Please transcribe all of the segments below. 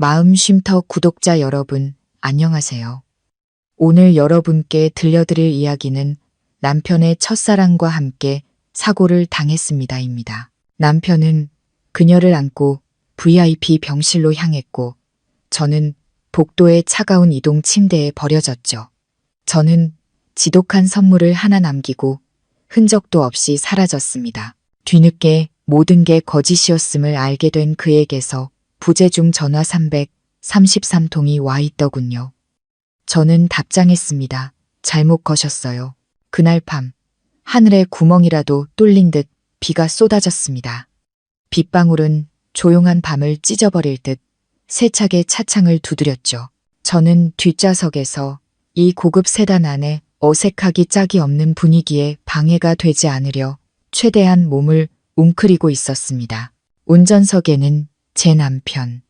마음쉼터 구독자 여러분, 안녕하세요. 오늘 여러분께 들려드릴 이야기는 남편의 첫사랑과 함께 사고를 당했습니다입니다. 남편은 그녀를 안고 VIP 병실로 향했고 저는 복도의 차가운 이동 침대에 버려졌죠. 저는 지독한 선물을 하나 남기고 흔적도 없이 사라졌습니다. 뒤늦게 모든 게 거짓이었음을 알게 된 그에게서 부재중 전화 333통이 와 있더군요. 저는 답장했습니다. 잘못 거셨어요. 그날 밤 하늘에 구멍이라도 뚫린 듯 비가 쏟아졌습니다. 빗방울은 조용한 밤을 찢어버릴 듯 세차게 차창을 두드렸죠. 저는 뒷좌석에서 이 고급 세단 안에 어색하기 짝이 없는 분위기에 방해가 되지 않으려 최대한 몸을 웅크리고 있었습니다. 운전석에는 제 남편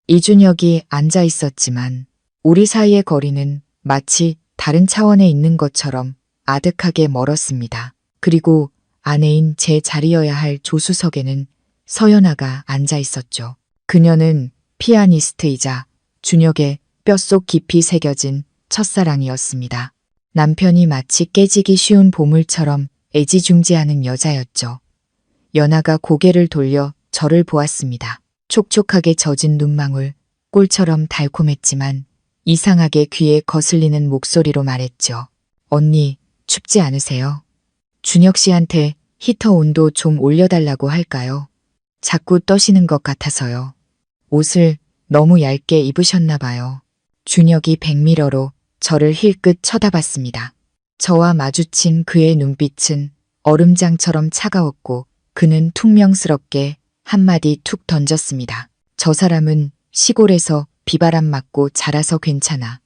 이준혁이 앉아 있었지만 우리 사이의 거리는 마치 다른 차원에 있는 것처럼 아득하게 멀었습니다. 그리고 아내인 제 자리여야 할 조수석에는 서연아가 앉아 있었죠. 그녀는 피아니스트이자 준혁의 뼛속 깊이 새겨진 첫사랑이었습니다. 남편이 마치 깨지기 쉬운 보물처럼 애지중지하는 여자였죠. 연아가 고개를 돌려 저를 보았습니다. 촉촉하게 젖은 눈망울, 꿀처럼 달콤했지만 이상하게 귀에 거슬리는 목소리로 말했죠. 언니, 춥지 않으세요? 준혁 씨한테 히터 온도 좀 올려달라고 할까요? 자꾸 떠시는 것 같아서요. 옷을 너무 얇게 입으셨나 봐요. 준혁이 백미러로 저를 힐끗 쳐다봤습니다. 저와 마주친 그의 눈빛은 얼음장처럼 차가웠고 그는 퉁명스럽게 한마디 툭 던졌습니다. 저 사람은 시골에서 비바람 맞고 자라서 괜찮아.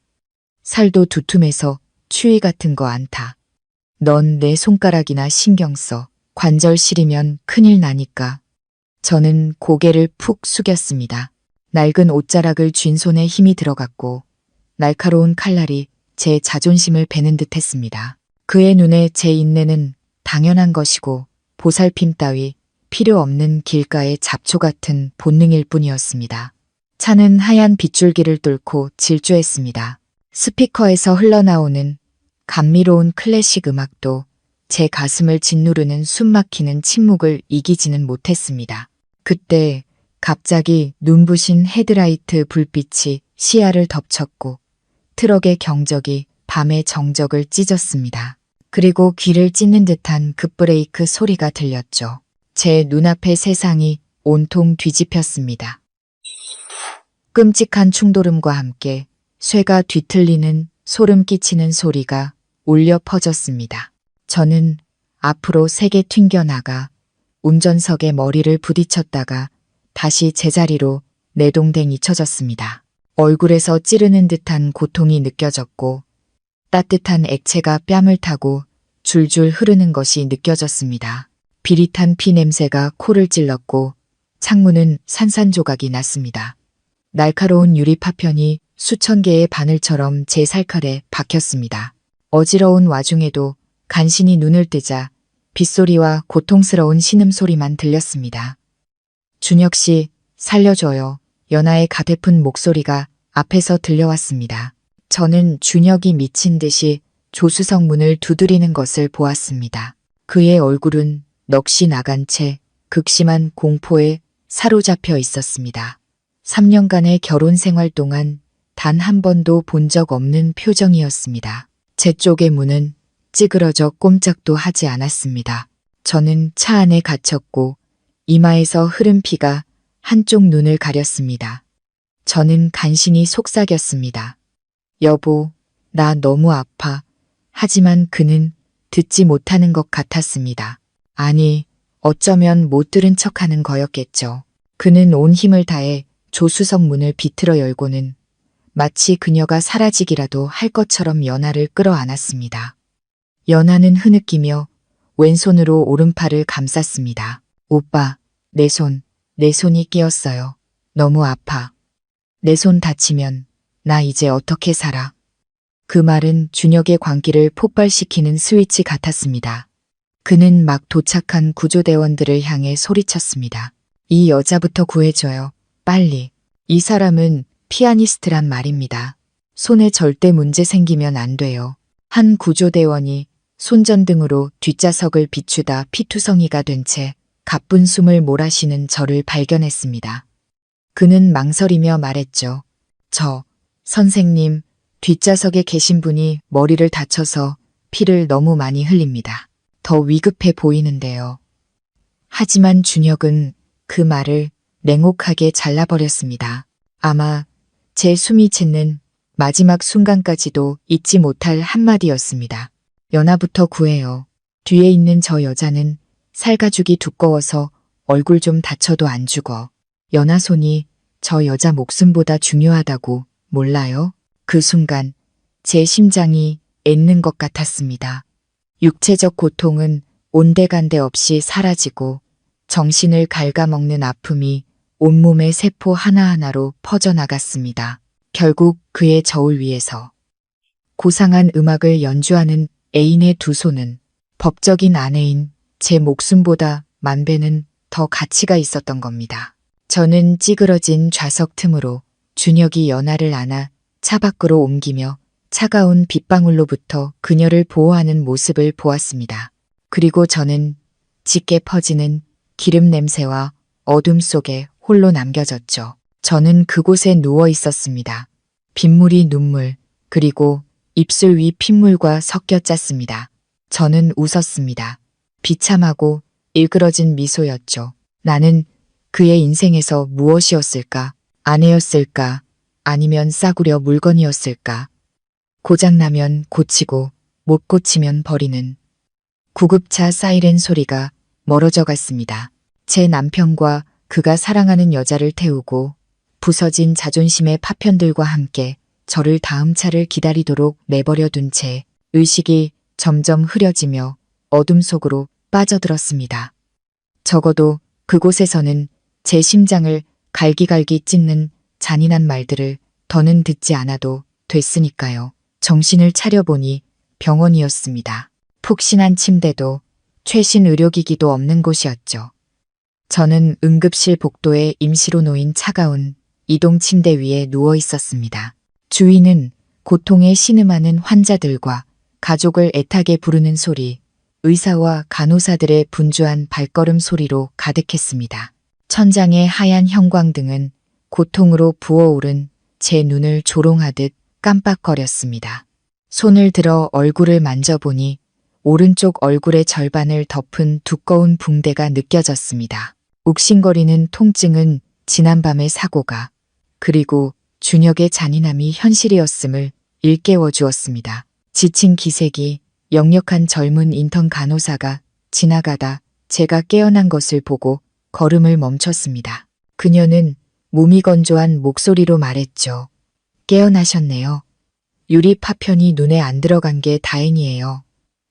살도 두툼해서 추위 같은 거 안 타. 넌 내 손가락이나 신경 써. 관절 시리면 큰일 나니까. 저는 고개를 푹 숙였습니다. 낡은 옷자락을 쥔 손에 힘이 들어갔고 날카로운 칼날이 제 자존심을 베는 듯 했습니다. 그의 눈에 제 인내는 당연한 것이고 보살핌 따위 필요 없는 길가의 잡초 같은 본능일 뿐이었습니다. 차는 하얀 빗줄기를 뚫고 질주했습니다. 스피커에서 흘러나오는 감미로운 클래식 음악도 제 가슴을 짓누르는 숨막히는 침묵을 이기지는 못했습니다. 그때 갑자기 눈부신 헤드라이트 불빛이 시야를 덮쳤고 트럭의 경적이 밤의 정적을 찢었습니다. 그리고 귀를 찢는 듯한 급브레이크 소리가 들렸죠. 제 눈앞의 세상이 온통 뒤집혔습니다. 끔찍한 충돌음과 함께 쇠가 뒤틀리는 소름 끼치는 소리가 울려 퍼졌습니다. 저는 앞으로 세게 튕겨나가 운전석에 머리를 부딪혔다가 다시 제자리로 내동댕이 쳐졌습니다. 얼굴에서 찌르는 듯한 고통이 느껴졌고 따뜻한 액체가 뺨을 타고 줄줄 흐르는 것이 느껴졌습니다. 비릿한 피 냄새가 코를 찔렀고 창문은 산산조각이 났습니다. 날카로운 유리 파편이 수천 개의 바늘처럼 제 살칼에 박혔습니다. 어지러운 와중에도 간신히 눈을 뜨자 빗소리와 고통스러운 신음소리만 들렸습니다. 준혁 씨, 살려줘요. 연아의 가냘픈 목소리가 앞에서 들려왔습니다. 저는 준혁이 미친 듯이 조수석 문을 두드리는 것을 보았습니다. 그의 얼굴은 넋이 나간 채 극심한 공포에 사로잡혀 있었습니다. 3년간의 결혼 생활 동안 단 한 번도 본 적 없는 표정이었습니다. 제 쪽의 문은 찌그러져 꼼짝도 하지 않았습니다. 저는 차 안에 갇혔고 이마에서 흐른 피가 한쪽 눈을 가렸습니다. 저는 간신히 속삭였습니다. 여보, 나 너무 아파. 하지만 그는 듣지 못하는 것 같았습니다. 아니, 어쩌면 못 들은 척하는 거였겠죠. 그는 온 힘을 다해 조수석 문을 비틀어 열고는 마치 그녀가 사라지기라도 할 것처럼 연아를 끌어안았습니다. 연아는 흐느끼며 왼손으로 오른팔을 감쌌습니다. 오빠, 내 손이 끼었어요. 너무 아파. 내 손 다치면 나 이제 어떻게 살아? 그 말은 준혁의 광기를 폭발시키는 스위치 같았습니다. 그는 막 도착한 구조대원들을 향해 소리쳤습니다. 이 여자부터 구해줘요. 빨리. 이 사람은 피아니스트란 말입니다. 손에 절대 문제 생기면 안 돼요. 한 구조대원이 손전등으로 뒷좌석을 비추다 피투성이가 된 채 가쁜 숨을 몰아쉬는 저를 발견했습니다. 그는 망설이며 말했죠. 선생님, 뒷좌석에 계신 분이 머리를 다쳐서 피를 너무 많이 흘립니다. 더 위급해 보이는데요. 하지만 준혁은 그 말을 냉혹하게 잘라버렸습니다. 아마 제 숨이 멎는 마지막 순간까지도 잊지 못할 한마디였습니다. 연하부터 구해요. 뒤에 있는 저 여자는 살가죽이 두꺼워서 얼굴 좀 다쳐도 안 죽어. 연하 손이 저 여자 목숨보다 중요하다고 몰라요? 그 순간 제 심장이 ඈ는 것 같았습니다. 육체적 고통은 온데간데 없이 사라지고 정신을 갉아먹는 아픔이 온몸의 세포 하나하나로 퍼져나갔습니다. 결국 그의 저울 위에서 고상한 음악을 연주하는 애인의 두 손은 법적인 아내인 제 목숨보다 만배는 더 가치가 있었던 겁니다. 저는 찌그러진 좌석 틈으로 준혁이 연하를 안아 차 밖으로 옮기며 차가운 빗방울로부터 그녀를 보호하는 모습을 보았습니다. 그리고 저는 짙게 퍼지는 기름 냄새와 어둠 속에 홀로 남겨졌죠. 저는 그곳에 누워 있었습니다. 빗물이 눈물, 그리고 입술 위 핏물과 섞여 짰습니다. 저는 웃었습니다. 비참하고 일그러진 미소였죠. 나는 그의 인생에서 무엇이었을까? 아내였을까? 아니면 싸구려 물건이었을까? 고장나면 고치고 못 고치면 버리는. 구급차 사이렌 소리가 멀어져 갔습니다. 제 남편과 그가 사랑하는 여자를 태우고 부서진 자존심의 파편들과 함께 저를 다음 차를 기다리도록 내버려 둔 채 의식이 점점 흐려지며 어둠 속으로 빠져들었습니다. 적어도 그곳에서는 제 심장을 갈기갈기 찢는 잔인한 말들을 더는 듣지 않아도 됐으니까요. 정신을 차려보니 병원이었습니다. 푹신한 침대도 최신 의료기기도 없는 곳이었죠. 저는 응급실 복도에 임시로 놓인 차가운 이동 침대 위에 누워 있었습니다. 주위는 고통에 신음하는 환자들과 가족을 애타게 부르는 소리, 의사와 간호사들의 분주한 발걸음 소리로 가득했습니다. 천장의 하얀 형광등은 고통으로 부어오른 제 눈을 조롱하듯 깜빡거렸습니다. 손을 들어 얼굴을 만져보니 오른쪽 얼굴의 절반을 덮은 두꺼운 붕대가 느껴졌습니다. 욱신거리는 통증은 지난밤의 사고가, 그리고 준혁의 잔인함이 현실이었음을 일깨워 주었습니다. 지친 기색이 역력한 젊은 인턴 간호사가 지나가다 제가 깨어난 것을 보고 걸음을 멈췄습니다. 그녀는 몸이 건조한 목소리로 말했죠. 깨어나셨네요. 유리 파편이 눈에 안 들어간 게 다행이에요.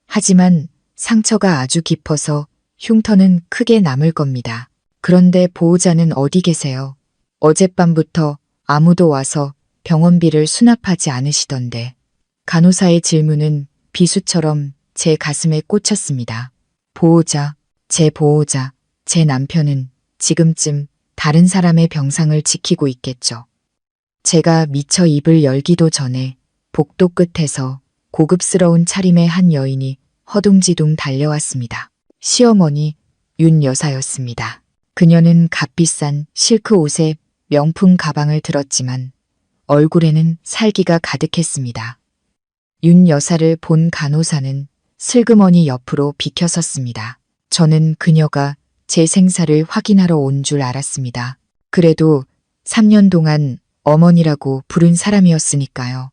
하지만 상처가 아주 깊어서 흉터는 크게 남을 겁니다. 그런데 보호자는 어디 계세요? 어젯밤부터 아무도 와서 병원비를 수납하지 않으시던데. 간호사의 질문은 비수처럼 제 가슴에 꽂혔습니다. 보호자, 제 남편은 지금쯤 다른 사람의 병상을 지키고 있겠죠. 제가 미처 입을 열기도 전에 복도 끝에서 고급스러운 차림의 한 여인이 허둥지둥 달려왔습니다. 시어머니 윤 여사였습니다. 그녀는 값비싼 실크 옷에 명품 가방을 들었지만 얼굴에는 살기가 가득했습니다. 윤 여사를 본 간호사는 슬그머니 옆으로 비켜섰습니다. 저는 그녀가 제 생사를 확인하러 온 줄 알았습니다. 그래도 3년 동안 어머니라고 부른 사람이었으니까요.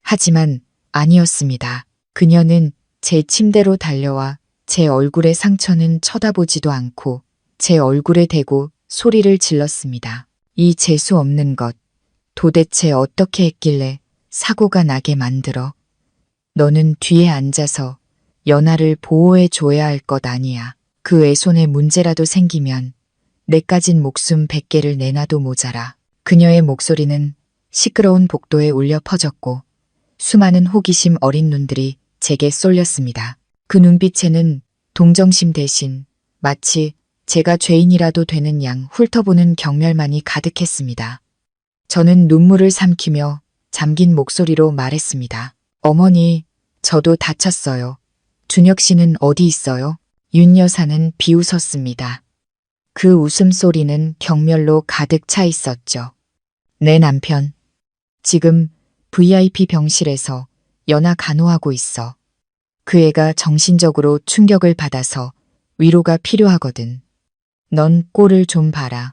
하지만 아니었습니다. 그녀는 제 침대로 달려와 제 얼굴의 상처는 쳐다보지도 않고 제 얼굴에 대고 소리를 질렀습니다. 이 재수 없는 것, 도대체 어떻게 했길래 사고가 나게 만들어? 너는 뒤에 앉아서 연하를 보호해 줘야 할 것 아니야. 그 외손에 문제라도 생기면 내까진 목숨 100개를 내놔도 모자라. 그녀의 목소리는 시끄러운 복도에 울려 퍼졌고 수많은 호기심 어린 눈들이 제게 쏠렸습니다. 그 눈빛에는 동정심 대신 마치 제가 죄인이라도 되는 양 훑어보는 경멸만이 가득했습니다. 저는 눈물을 삼키며 잠긴 목소리로 말했습니다. 어머니, 저도 다쳤어요. 준혁 씨는 어디 있어요? 윤 여사는 비웃었습니다. 그 웃음소리는 경멸로 가득 차 있었죠. 내 남편. 지금 VIP 병실에서 연하 간호하고 있어. 그 애가 정신적으로 충격을 받아서 위로가 필요하거든. 넌 꼴을 좀 봐라.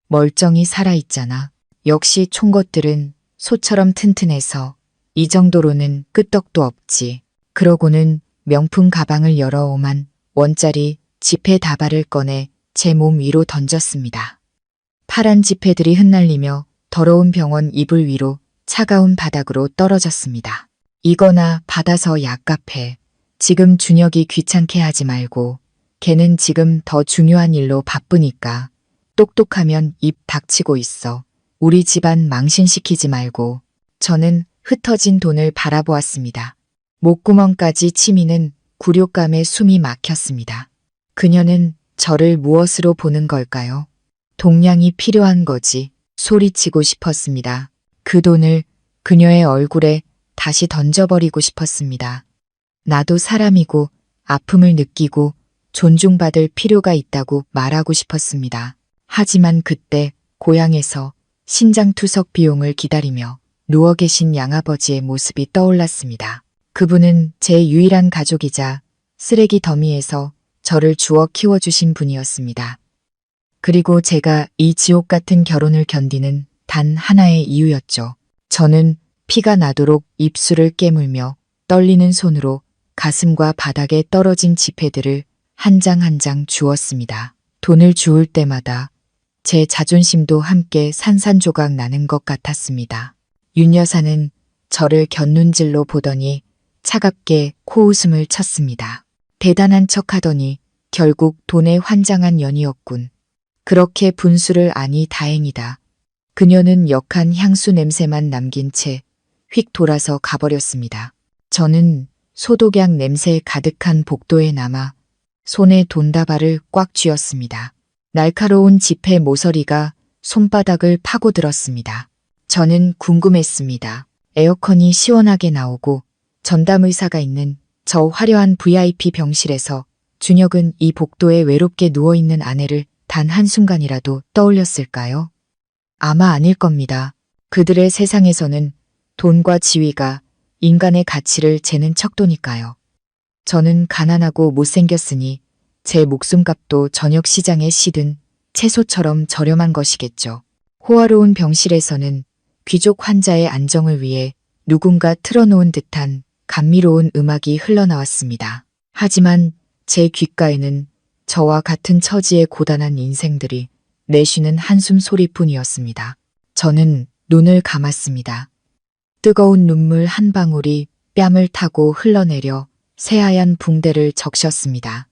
멀쩡히 살아있잖아. 역시 총것들은 소처럼 튼튼해서 이 정도로는 끄떡도 없지. 그러고는 명품 가방을 열어 5만 원짜리 지폐 다발을 꺼내 제 몸 위로 던졌습니다. 파란 지폐들이 흩날리며 더러운 병원 이불 위로 차가운 바닥으로 떨어졌습니다. 이거나 받아서 약값해. 지금 준혁이 귀찮게 하지 말고 걔는 지금 더 중요한 일로 바쁘니까 똑똑하면 입 닥치고 있어. 우리 집안 망신시키지 말고. 저는 흩어진 돈을 바라보았습니다. 목구멍까지 치미는 굴욕감에 숨이 막혔습니다. 그녀는 저를 무엇으로 보는 걸까요? 동량이 필요한 거지. 소리치고 싶었습니다. 그 돈을 그녀의 얼굴에 다시 던져버리고 싶었습니다. 나도 사람이고 아픔을 느끼고 존중받을 필요가 있다고 말하고 싶었습니다. 하지만 그때 고향에서 신장투석 비용을 기다리며 누워 계신 양아버지의 모습이 떠올랐습니다. 그분은 제 유일한 가족이자 쓰레기 더미에서 저를 주워 키워주신 분이었습니다. 그리고 제가 이 지옥 같은 결혼을 견디는 단 하나의 이유였죠. 저는 피가 나도록 입술을 깨물며 떨리는 손으로 가슴과 바닥에 떨어진 지폐들을 한 장 한 장 주었습니다. 돈을 주울 때마다 제 자존심도 함께 산산조각 나는 것 같았습니다. 윤 여사는 저를 곁눈질로 보더니 차갑게 코웃음을 쳤습니다. 대단한 척하더니 결국 돈에 환장한 년이었군. 그렇게 분수를 아니 다행이다. 그녀는 역한 향수 냄새만 남긴 채 휙 돌아서 가버렸습니다. 저는 소독약 냄새에 가득한 복도에 남아 손에 돈다발을 꽉 쥐었습니다. 날카로운 지폐 모서리가 손바닥을 파고들었습니다. 저는 궁금했습니다. 에어컨이 시원하게 나오고 전담 의사가 있는 저 화려한 VIP 병실에서 준혁은 이 복도에 외롭게 누워있는 아내를 단 한순간이라도 떠올렸을까요? 아마 아닐 겁니다. 그들의 세상에서는 돈과 지위가 인간의 가치를 재는 척도니까요. 저는 가난하고 못생겼으니 제 목숨값도 저녁 시장에 시든 채소처럼 저렴한 것이겠죠. 호화로운 병실에서는 귀족 환자의 안정을 위해 누군가 틀어놓은 듯한 감미로운 음악이 흘러나왔습니다. 하지만 제 귓가에는 저와 같은 처지의 고단한 인생들이 내쉬는 한숨 소리뿐이었습니다. 저는 눈을 감았습니다. 뜨거운 눈물 한 방울이 뺨을 타고 흘러내려 새하얀 붕대를 적셨습니다.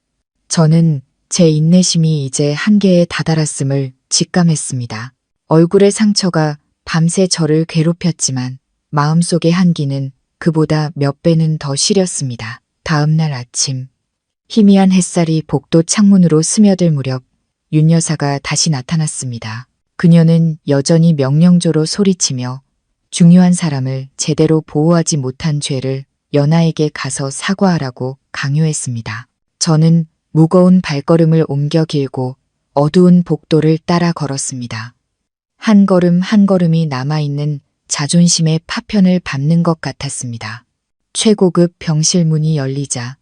저는 제 인내심이 이제 한계에 다다랐음을 직감했습니다. 얼굴의 상처가 밤새 저를 괴롭혔지만 마음속의 한기는 그보다 몇 배는 더 시렸습니다. 다음 날 아침 희미한 햇살이 복도 창문으로 스며들 무렵 윤 여사가 다시 나타났습니다. 그녀는 여전히 명령조로 소리치며 중요한 사람을 제대로 보호하지 못한 죄를 연하에게 가서 사과하라고 강요했습니다. 저는 무거운 발걸음을 옮겨 길고 어두운 복도를 따라 걸었습니다. 한 걸음 한 걸음이 남아있는 자존심의 파편을 밟는 것 같았습니다. 최고급 병실 문이 열리자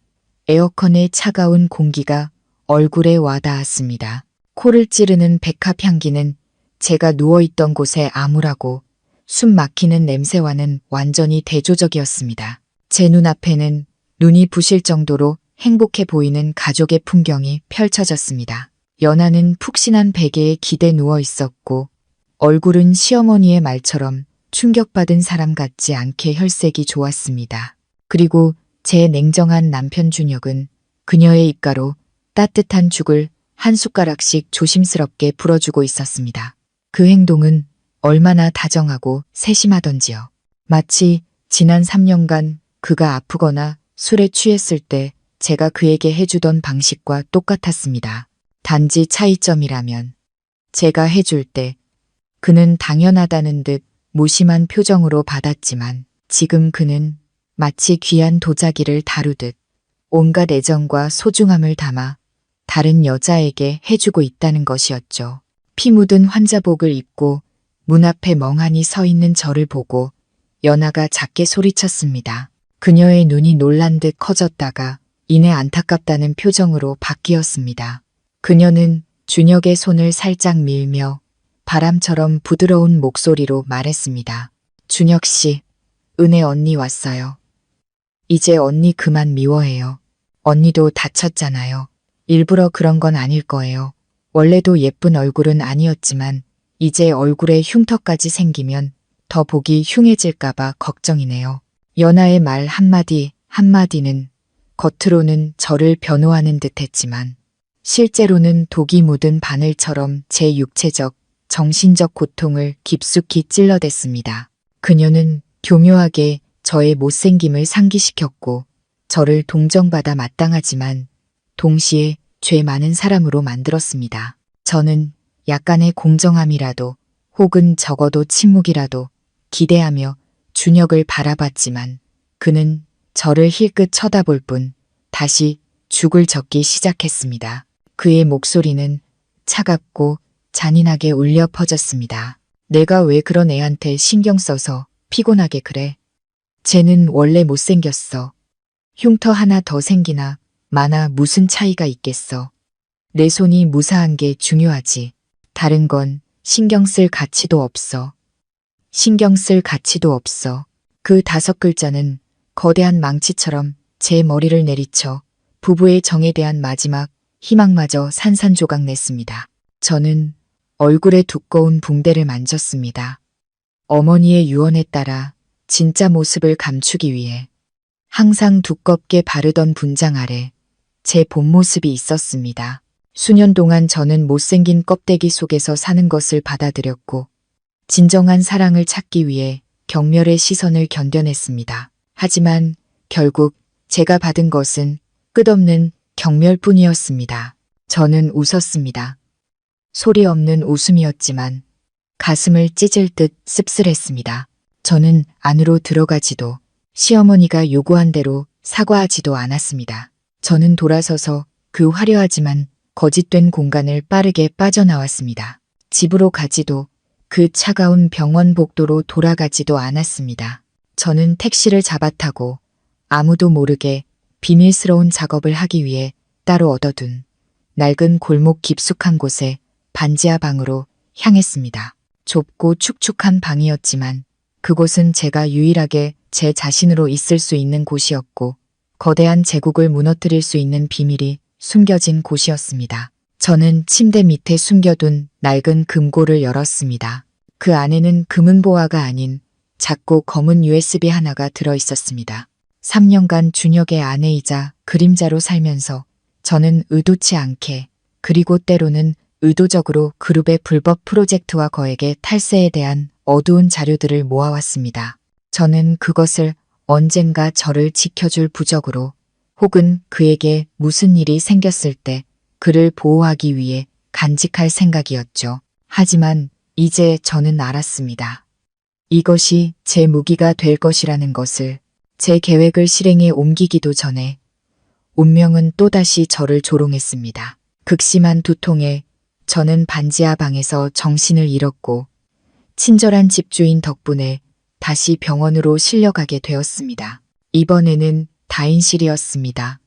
에어컨의 차가운 공기가 얼굴에 와닿았습니다. 코를 찌르는 백합 향기는 제가 누워있던 곳에 암울하고 숨 막히는 냄새와는 완전히 대조적이었습니다. 제 눈앞에는 눈이 부실 정도로 행복해 보이는 가족의 풍경이 펼쳐졌습니다. 연하는 푹신한 베개에 기대 누워 있었고 얼굴은 시어머니의 말처럼 충격받은 사람 같지 않게 혈색이 좋았습니다. 그리고 제 냉정한 남편 준혁은 그녀의 입가로 따뜻한 죽을 한 숟가락씩 조심스럽게 불어주고 있었습니다. 그 행동은 얼마나 다정하고 세심하던지요. 마치 지난 3년간 그가 아프거나 술에 취했을 때 제가 그에게 해주던 방식과 똑같았습니다. 단지 차이점이라면 제가 해줄 때 그는 당연하다는 듯 무심한 표정으로 받았지만 지금 그는 마치 귀한 도자기를 다루듯 온갖 애정과 소중함을 담아 다른 여자에게 해주고 있다는 것이었죠. 피 묻은 환자복을 입고 문 앞에 멍하니 서 있는 저를 보고 연하가 작게 소리쳤습니다. 그녀의 눈이 놀란 듯 커졌다가 이내 안타깝다는 표정으로 바뀌었습니다. 그녀는 준혁의 손을 살짝 밀며 바람처럼 부드러운 목소리로 말했습니다. 준혁 씨, 은혜 언니 왔어요. 이제 언니 그만 미워해요. 언니도 다쳤잖아요. 일부러 그런 건 아닐 거예요. 원래도 예쁜 얼굴은 아니었지만 이제 얼굴에 흉터까지 생기면 더 보기 흉해질까봐 걱정이네요. 연하의 말 한마디 한마디는 겉으로는 저를 변호하는 듯 했지만 실제로는 독이 묻은 바늘처럼 제 육체적, 정신적 고통을 깊숙이 찔러댔습니다. 그녀는 교묘하게 저의 못생김을 상기시켰고 저를 동정받아 마땅하지만 동시에 죄 많은 사람으로 만들었습니다. 저는 약간의 공정함이라도 혹은 적어도 침묵이라도 기대하며 준혁을 바라봤지만 그는 저를 힐끗 쳐다볼 뿐 다시 죽을 적기 시작했습니다. 그의 목소리는 차갑고 잔인하게 울려 퍼졌습니다. 내가 왜 그런 애한테 신경 써서 피곤하게 그래? 쟤는 원래 못생겼어. 흉터 하나 더 생기나 마나 무슨 차이가 있겠어. 내 손이 무사한 게 중요하지. 다른 건 신경 쓸 가치도 없어. 신경 쓸 가치도 없어. 그 5글자는 거대한 망치처럼 제 머리를 내리쳐 부부의 정에 대한 마지막 희망마저 산산조각 냈습니다. 저는 얼굴에 두꺼운 붕대를 만졌습니다. 어머니의 유언에 따라 진짜 모습을 감추기 위해 항상 두껍게 바르던 분장 아래 제 본 모습이 있었습니다. 수년 동안 저는 못생긴 껍데기 속에서 사는 것을 받아들였고 진정한 사랑을 찾기 위해 경멸의 시선을 견뎌냈습니다. 하지만 결국 제가 받은 것은 끝없는 경멸뿐이었습니다. 저는 웃었습니다. 소리 없는 웃음이었지만 가슴을 찢을 듯 씁쓸했습니다. 저는 안으로 들어가지도 시어머니가 요구한 대로 사과하지도 않았습니다. 저는 돌아서서 그 화려하지만 거짓된 공간을 빠르게 빠져나왔습니다. 집으로 가지도 그 차가운 병원 복도로 돌아가지도 않았습니다. 저는 택시를 잡아타고 아무도 모르게 비밀스러운 작업을 하기 위해 따로 얻어둔 낡은 골목 깊숙한 곳에 반지하 방으로 향했습니다. 좁고 축축한 방이었지만 그곳은 제가 유일하게 제 자신으로 있을 수 있는 곳이었고 거대한 제국을 무너뜨릴 수 있는 비밀이 숨겨진 곳이었습니다. 저는 침대 밑에 숨겨둔 낡은 금고를 열었습니다. 그 안에는 금은보화가 아닌 작고 검은 USB 하나가 들어있었습니다. 3년간 준혁의 아내이자 그림자로 살면서 저는 의도치 않게 그리고 때로는 의도적으로 그룹의 불법 프로젝트와 거액의 탈세에 대한 어두운 자료들을 모아왔습니다. 저는 그것을 언젠가 저를 지켜줄 부적으로 혹은 그에게 무슨 일이 생겼을 때 그를 보호하기 위해 간직할 생각이었죠. 하지만 이제 저는 알았습니다. 이것이 제 무기가 될 것이라는 것을. 제 계획을 실행에 옮기기도 전에 운명은 또다시 저를 조롱했습니다. 극심한 두통에 저는 반지하 방에서 정신을 잃었고 친절한 집주인 덕분에 다시 병원으로 실려가게 되었습니다. 이번에는 다인실이었습니다.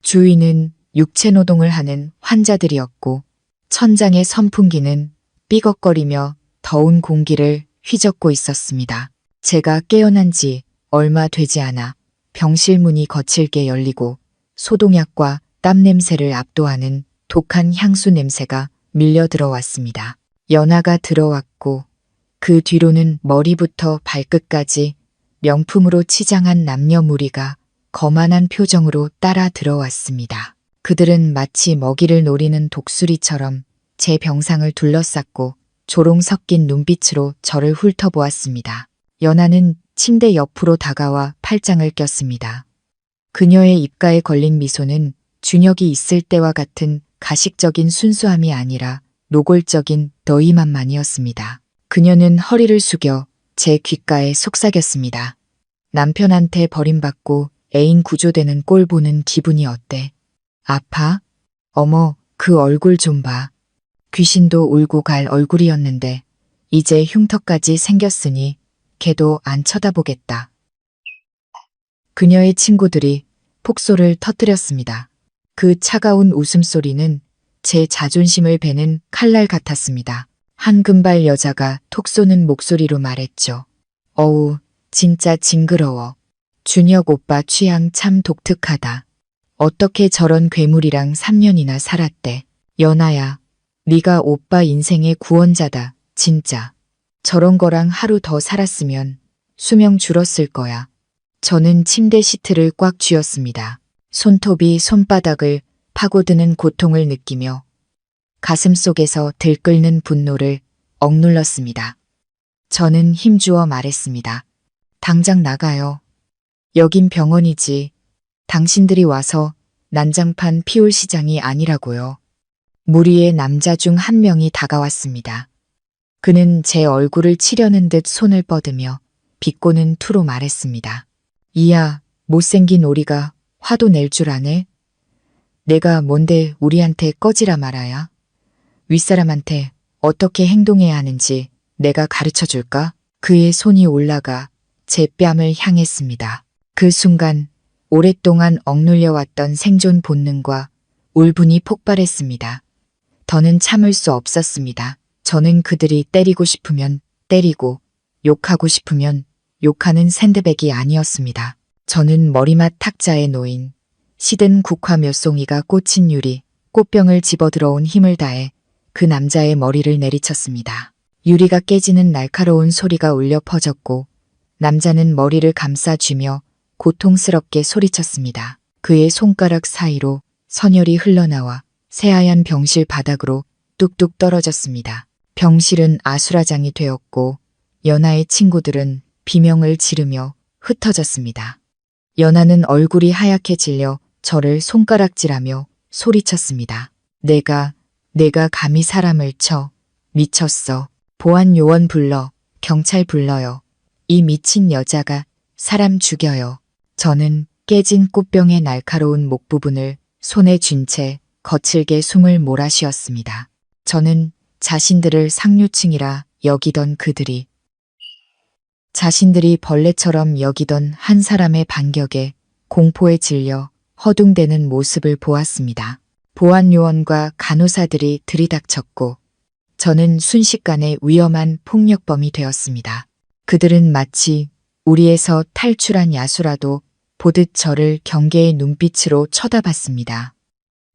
주위는 육체노동을 하는 환자들이었고 천장의 선풍기는 삐걱거리며 더운 공기를 휘젓고 있었습니다. 제가 깨어난 지 얼마 되지 않아 병실 문이 거칠게 열리고 소독약과 땀 냄새를 압도하는 독한 향수 냄새가 밀려 들어왔습니다. 연하가 들어왔고 그 뒤로는 머리부터 발끝까지 명품으로 치장한 남녀 무리가 거만한 표정으로 따라 들어왔습니다. 그들은 마치 먹이를 노리는 독수리처럼 제 병상을 둘러쌌고 조롱 섞인 눈빛으로 저를 훑어보았습니다. 연하는 침대 옆으로 다가와 팔짱을 꼈습니다. 그녀의 입가에 걸린 미소는 준혁이 있을 때와 같은 가식적인 순수함이 아니라 노골적인 너희만만이었습니다. 그녀는 허리를 숙여 제 귓가에 속삭였습니다. 남편한테 버림받고 애인 구조되는 꼴 보는 기분이 어때? 아파? 어머, 그 얼굴 좀 봐. 귀신도 울고 갈 얼굴이었는데 이제 흉터까지 생겼으니 걔도 안 쳐다보겠다. 그녀의 친구들이 폭소를 터뜨렸습니다. 그 차가운 웃음소리는 제 자존심을 베는 칼날 같았습니다. 한 금발 여자가 톡 쏘는 목소리로 말했죠. 어우, 진짜 징그러워. 준혁 오빠 취향 참 독특하다. 어떻게 저런 괴물이랑 3년이나 살았대. 연아야, 네가 오빠 인생의 구원자다. 진짜. 저런 거랑 하루 더 살았으면 수명 줄었을 거야. 저는 침대 시트를 꽉 쥐었습니다. 손톱이 손바닥을 파고드는 고통을 느끼며 가슴 속에서 들끓는 분노를 억눌렀습니다. 저는 힘주어 말했습니다. 당장 나가요. 여긴 병원이지. 당신들이 와서 난장판 피울 시장이 아니라고요. 무리의 남자 중 한 명이 다가왔습니다. 그는 제 얼굴을 치려는 듯 손을 뻗으며 비꼬는 투로 말했습니다. 이야, 못생긴 오리가 화도 낼 줄 아네? 내가 뭔데 우리한테 꺼지라 말아야? 윗사람한테 어떻게 행동해야 하는지 내가 가르쳐 줄까? 그의 손이 올라가 제 뺨을 향했습니다. 그 순간 오랫동안 억눌려왔던 생존 본능과 울분이 폭발했습니다. 더는 참을 수 없었습니다. 저는 그들이 때리고 싶으면 때리고 욕하고 싶으면 욕하는 샌드백이 아니었습니다. 저는 머리맡 탁자에 놓인 시든 국화 몇 송이가 꽂힌 유리, 꽃병을 집어들어온 힘을 다해 그 남자의 머리를 내리쳤습니다. 유리가 깨지는 날카로운 소리가 울려 퍼졌고 남자는 머리를 감싸쥐며 고통스럽게 소리쳤습니다. 그의 손가락 사이로 선혈이 흘러나와 새하얀 병실 바닥으로 뚝뚝 떨어졌습니다. 병실은 아수라장이 되었고 연아의 친구들은 비명을 지르며 흩어졌습니다. 연아는 얼굴이 하얗게 질려 저를 손가락질하며 소리쳤습니다. 내가 감히 사람을 쳐. 미쳤어. 보안 요원 불러. 경찰 불러요. 이 미친 여자가 사람 죽여요. 저는 깨진 꽃병의 날카로운 목 부분을 손에 쥔 채 거칠게 숨을 몰아쉬었습니다. 저는 자신들을 상류층이라 여기던 그들이 자신들이 벌레처럼 여기던 한 사람의 반격에 공포에 질려 허둥대는 모습을 보았습니다. 보안요원과 간호사들이 들이닥쳤고 저는 순식간에 위험한 폭력범이 되었습니다. 그들은 마치 우리에서 탈출한 야수라도 보듯 저를 경계의 눈빛으로 쳐다봤습니다.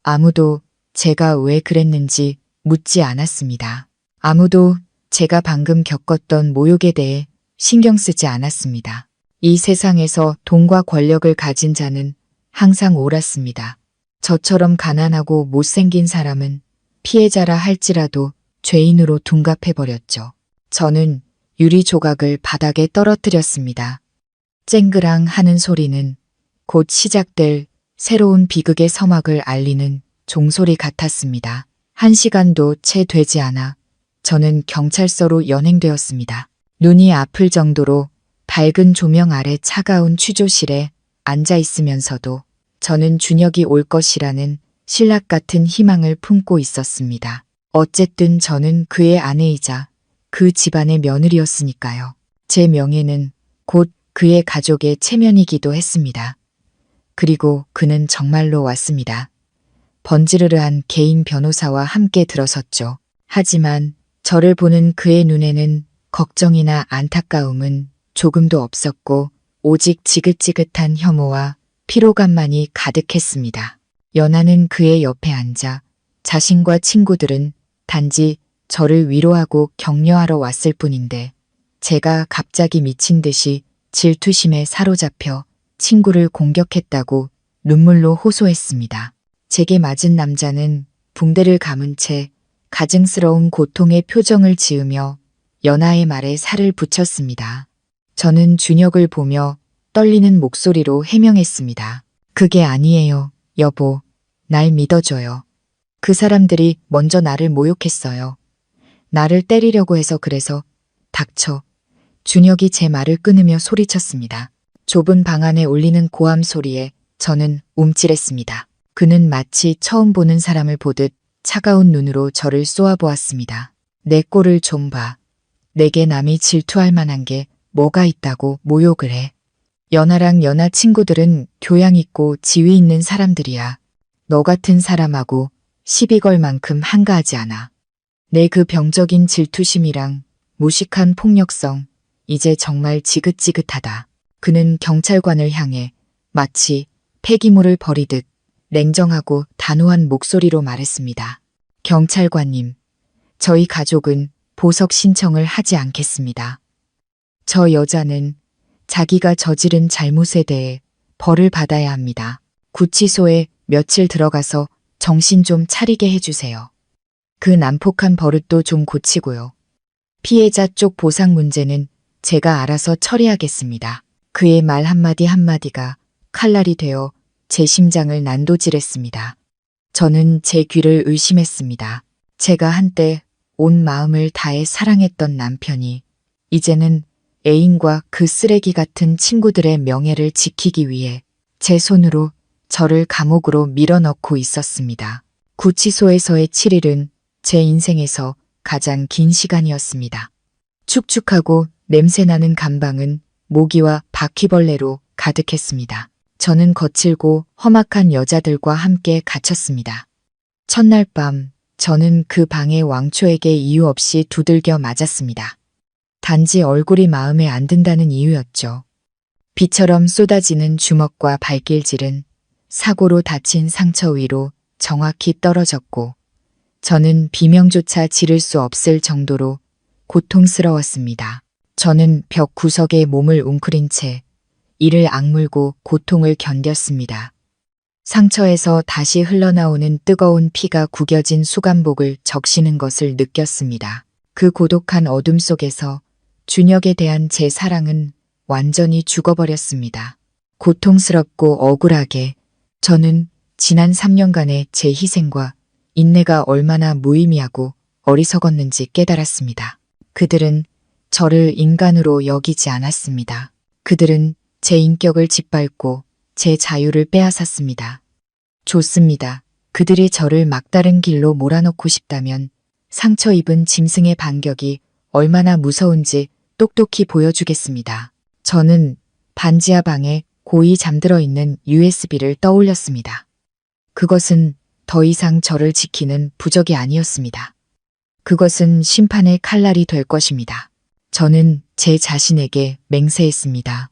아무도 제가 왜 그랬는지 묻지 않았습니다. 아무도 제가 방금 겪었던 모욕에 대해 신경 쓰지 않았습니다. 이 세상에서 돈과 권력을 가진 자는 항상 옳았습니다. 저처럼 가난하고 못생긴 사람은 피해자라 할지라도 죄인으로 둔갑해버렸죠. 저는 유리 조각을 바닥에 떨어뜨렸습니다. 쨍그랑 하는 소리는 곧 시작될 새로운 비극의 서막을 알리는 종소리 같았습니다. 1시간도 채 되지 않아 저는 경찰서로 연행되었습니다. 눈이 아플 정도로 밝은 조명 아래 차가운 취조실에 앉아 있으면서도 저는 준혁이 올 것이라는 신락 같은 희망을 품고 있었습니다. 어쨌든 저는 그의 아내이자 그 집안의 며느리였으니까요. 제 명예는 곧 그의 가족의 체면이기도 했습니다. 그리고 그는 정말로 왔습니다. 번지르르한 개인 변호사와 함께 들어섰죠. 하지만 저를 보는 그의 눈에는 걱정이나 안타까움은 조금도 없었고 오직 지긋지긋한 혐오와 피로감만이 가득했습니다. 연아는 그의 옆에 앉아 자신과 친구들은 단지 저를 위로하고 격려하러 왔을 뿐인데 제가 갑자기 미친 듯이 질투심에 사로잡혀 친구를 공격했다고 눈물로 호소했습니다. 제게 맞은 남자는 붕대를 감은 채 가증스러운 고통의 표정을 지으며 연아의 말에 살을 붙였습니다. 저는 준혁을 보며 떨리는 목소리로 해명했습니다. 그게 아니에요, 여보. 날 믿어줘요. 그 사람들이 먼저 나를 모욕했어요. 나를 때리려고 해서 그래서 닥쳐. 준혁이 제 말을 끊으며 소리쳤습니다. 좁은 방 안에 울리는 고함 소리에 저는 움찔했습니다. 그는 마치 처음 보는 사람을 보듯 차가운 눈으로 저를 쏘아보았습니다. 내 꼴을 좀 봐. 내게 남이 질투할 만한 게 뭐가 있다고 모욕을 해. 연하랑 연하 친구들은 교양 있고 지위 있는 사람들이야. 너 같은 사람하고 시비 걸 만큼 한가하지 않아. 내 그 병적인 질투심이랑 무식한 폭력성, 이제 정말 지긋지긋하다. 그는 경찰관을 향해 마치 폐기물을 버리듯 냉정하고 단호한 목소리로 말했습니다. 경찰관님, 저희 가족은 보석 신청을 하지 않겠습니다. 저 여자는 자기가 저지른 잘못에 대해 벌을 받아야 합니다. 구치소에 며칠 들어가서 정신 좀 차리게 해주세요. 그 난폭한 버릇도 좀 고치고요. 피해자 쪽 보상 문제는 제가 알아서 처리하겠습니다. 그의 말 한마디 한마디가 칼날이 되어 제 심장을 난도질했습니다. 저는 제 귀를 의심했습니다. 제가 한때 온 마음을 다해 사랑했던 남편이 이제는 애인과 그 쓰레기 같은 친구들의 명예를 지키기 위해 제 손으로 저를 감옥으로 밀어넣고 있었습니다. 구치소에서의 7일은 제 인생에서 가장 긴 시간이었습니다. 축축하고 냄새나는 감방은 모기와 바퀴벌레로 가득했습니다. 저는 거칠고 험악한 여자들과 함께 갇혔습니다. 첫날 밤 저는 그 방의 왕초에게 이유 없이 두들겨 맞았습니다. 단지 얼굴이 마음에 안 든다는 이유였죠. 비처럼 쏟아지는 주먹과 발길질은 사고로 다친 상처 위로 정확히 떨어졌고 저는 비명조차 지를 수 없을 정도로 고통스러웠습니다. 저는 벽 구석에 몸을 웅크린 채 이를 악물고 고통을 견뎠습니다. 상처에서 다시 흘러나오는 뜨거운 피가 구겨진 수감복을 적시는 것을 느꼈습니다. 그 고독한 어둠 속에서 준혁에 대한 제 사랑은 완전히 죽어버렸습니다. 고통스럽고 억울하게 저는 지난 3년간의 제 희생과 인내가 얼마나 무의미하고 어리석었는지 깨달았습니다. 그들은 저를 인간으로 여기지 않았습니다. 그들은 제 인격을 짓밟고 제 자유를 빼앗았습니다. 좋습니다. 그들이 저를 막다른 길로 몰아넣고 싶다면 상처 입은 짐승의 반격이 얼마나 무서운지 똑똑히 보여주겠습니다. 저는 반지하 방에 고이 잠들어 있는 USB를 떠올렸습니다. 그것은 더 이상 저를 지키는 부적이 아니었습니다. 그것은 심판의 칼날이 될 것입니다. 저는 제 자신에게 맹세했습니다.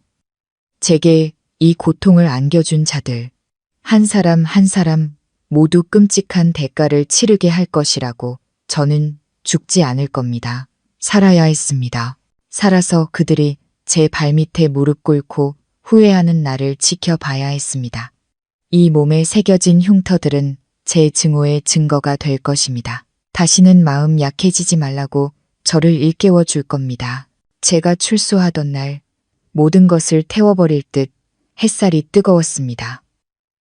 제게 이 고통을 안겨준 자들, 한 사람 한 사람 모두 끔찍한 대가를 치르게 할 것이라고. 저는 죽지 않을 겁니다. 살아야 했습니다. 살아서 그들이 제 발밑에 무릎 꿇고 후회하는 날을 지켜봐야 했습니다. 이 몸에 새겨진 흉터들은 제 증오의 증거가 될 것입니다. 다시는 마음 약해지지 말라고 저를 일깨워 줄 겁니다. 제가 출소하던 날 모든 것을 태워버릴 듯 햇살이 뜨거웠습니다.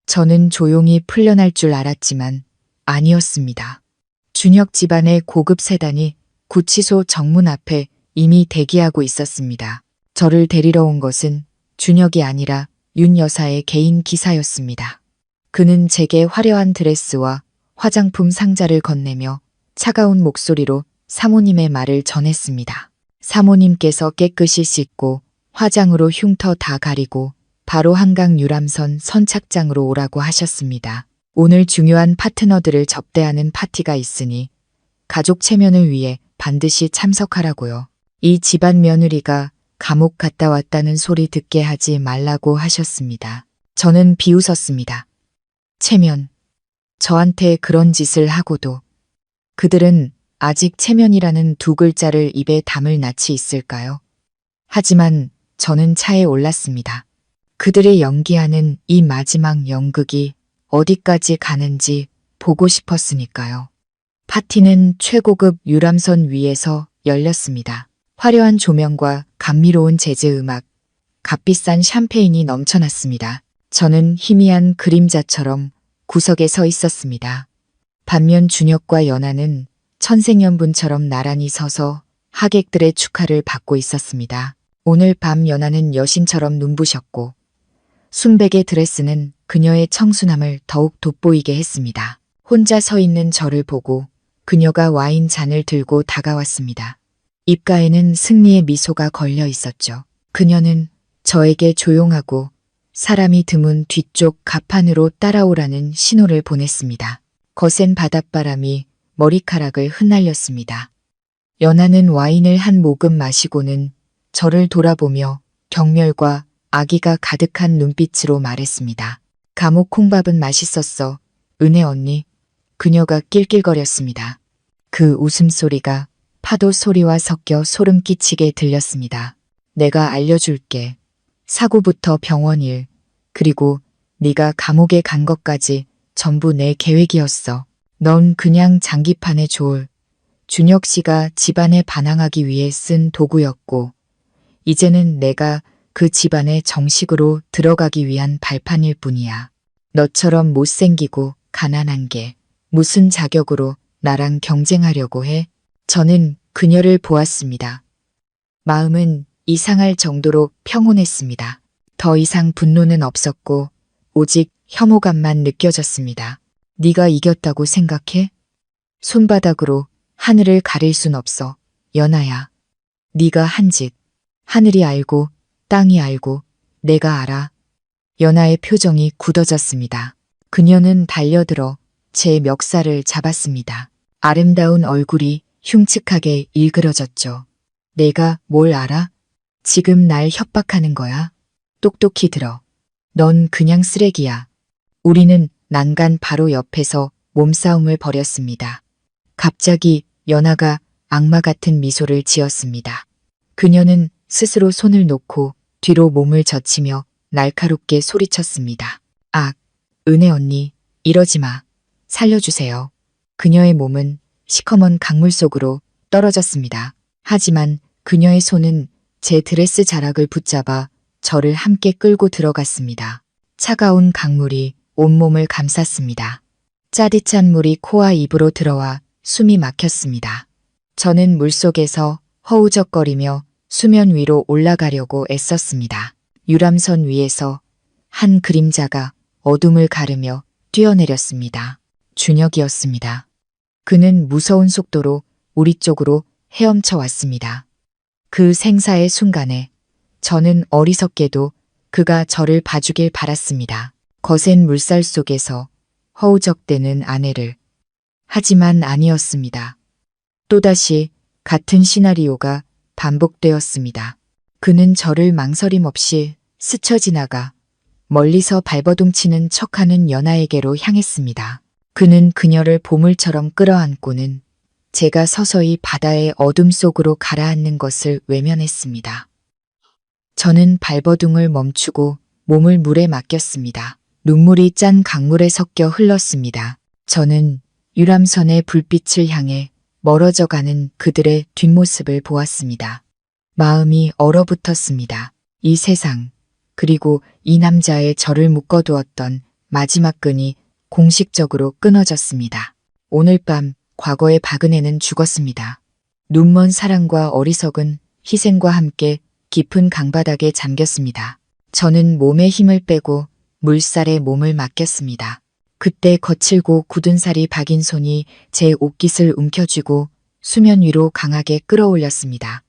저는 조용히 풀려날 줄 알았지만 아니었습니다. 준혁 집안의 고급 세단이 구치소 정문 앞에 이미 대기하고 있었습니다. 저를 데리러 온 것은 준혁이 아니라 윤 여사의 개인 기사였습니다. 그는 제게 화려한 드레스와 화장품 상자를 건네며 차가운 목소리로 사모님의 말을 전했습니다. 사모님께서 깨끗이 씻고 화장으로 흉터 다 가리고 바로 한강 유람선 선착장으로 오라고 하셨습니다. 오늘 중요한 파트너들을 접대하는 파티가 있으니 가족 체면을 위해 반드시 참석하라고요. 이 집안 며느리가 감옥 갔다 왔다는 소리 듣게 하지 말라고 하셨습니다. 저는 비웃었습니다. 체면. 저한테 그런 짓을 하고도 그들은 아직 체면이라는 두 글자를 입에 담을 낯이 있을까요? 하지만 저는 차에 올랐습니다. 그들이 연기하는 이 마지막 연극이 어디까지 가는지 보고 싶었으니까요. 파티는 최고급 유람선 위에서 열렸습니다. 화려한 조명과 감미로운 재즈 음악, 값비싼 샴페인이 넘쳐났습니다. 저는 희미한 그림자처럼 구석에 서 있었습니다. 반면 준혁과 연하는 천생연분처럼 나란히 서서 하객들의 축하를 받고 있었습니다. 오늘 밤 연하는 여신처럼 눈부셨고 순백의 드레스는 그녀의 청순함을 더욱 돋보이게 했습니다. 혼자 서 있는 저를 보고 그녀가 와인 잔을 들고 다가왔습니다. 입가에는 승리의 미소가 걸려 있었죠. 그녀는 저에게 조용하고 사람이 드문 뒤쪽 가판으로 따라오라는 신호를 보냈습니다. 거센 바닷바람이 머리카락을 흩날렸습니다. 연하는 와인을 한 모금 마시고는 저를 돌아보며 경멸과 아기가 가득한 눈빛으로 말했습니다. 감옥 콩밥은 맛있었어, 은혜 언니. 그녀가 낄낄거렸습니다. 그 웃음소리가 파도 소리와 섞여 소름 끼치게 들렸습니다. 내가 알려줄게. 사고부터 병원 일, 그리고 네가 감옥에 간 것까지 전부 내 계획이었어. 넌 그냥 장기판의 조을, 준혁 씨가 집안에 반항하기 위해 쓴 도구였고, 이제는 내가 그 집안에 정식으로 들어가기 위한 발판일 뿐이야. 너처럼 못생기고 가난한 게 무슨 자격으로 나랑 경쟁하려고 해? 저는 그녀를 보았습니다. 마음은 이상할 정도로 평온했습니다. 더 이상 분노는 없었고 오직 혐오감만 느껴졌습니다. 네가 이겼다고 생각해? 손바닥으로 하늘을 가릴 순 없어, 연하야. 네가 한 짓, 하늘이 알고 땅이 알고 내가 알아. 연하의 표정이 굳어졌습니다. 그녀는 달려들어 제 멱살을 잡았습니다. 아름다운 얼굴이 흉측하게 일그러졌죠. 내가 뭘 알아? 지금 날 협박하는 거야? 똑똑히 들어. 넌 그냥 쓰레기야. 우리는 난간 바로 옆에서 몸싸움을 벌였습니다. 갑자기 연하가 악마 같은 미소를 지었습니다. 그녀는 스스로 손을 놓고 뒤로 몸을 젖히며 날카롭게 소리쳤습니다. 악, 은혜 언니, 이러지 마. 살려주세요. 그녀의 몸은 시커먼 강물 속으로 떨어졌습니다. 하지만 그녀의 손은 제 드레스 자락을 붙잡아 저를 함께 끌고 들어갔습니다. 차가운 강물이 온몸을 감쌌습니다. 짜릿한 물이 코와 입으로 들어와 숨이 막혔습니다. 저는 물속에서 허우적거리며 수면 위로 올라가려고 애썼습니다. 유람선 위에서 한 그림자가 어둠을 가르며 뛰어내렸습니다. 준혁이었습니다. 그는 무서운 속도로 우리 쪽으로 헤엄쳐 왔습니다. 그 생사의 순간에 저는 어리석게도 그가 저를 봐주길 바랐습니다. 거센 물살 속에서 허우적대는 아내를. 하지만 아니었습니다. 또다시 같은 시나리오가 반복되었습니다. 그는 저를 망설임 없이 스쳐 지나가 멀리서 발버둥 치는 척하는 연하에게로 향했습니다. 그는 그녀를 보물처럼 끌어안고는 제가 서서히 바다의 어둠 속으로 가라앉는 것을 외면했습니다. 저는 발버둥을 멈추고 몸을 물에 맡겼습니다. 눈물이 짠 강물에 섞여 흘렀습니다. 저는 유람선의 불빛을 향해 멀어져가는 그들의 뒷모습을 보았습니다. 마음이 얼어붙었습니다. 이 세상, 그리고 이 남자의 저를 묶어두었던 마지막 끈이 공식적으로 끊어졌습니다. 오늘 밤 과거의 박은혜는 죽었습니다. 눈먼 사랑과 어리석은 희생과 함께 깊은 강바닥에 잠겼습니다. 저는 몸에 힘을 빼고 물살에 몸을 맡겼습니다. 그때 거칠고 굳은 살이 박인 손이 제 옷깃을 움켜쥐고 수면 위로 강하게 끌어올렸습니다.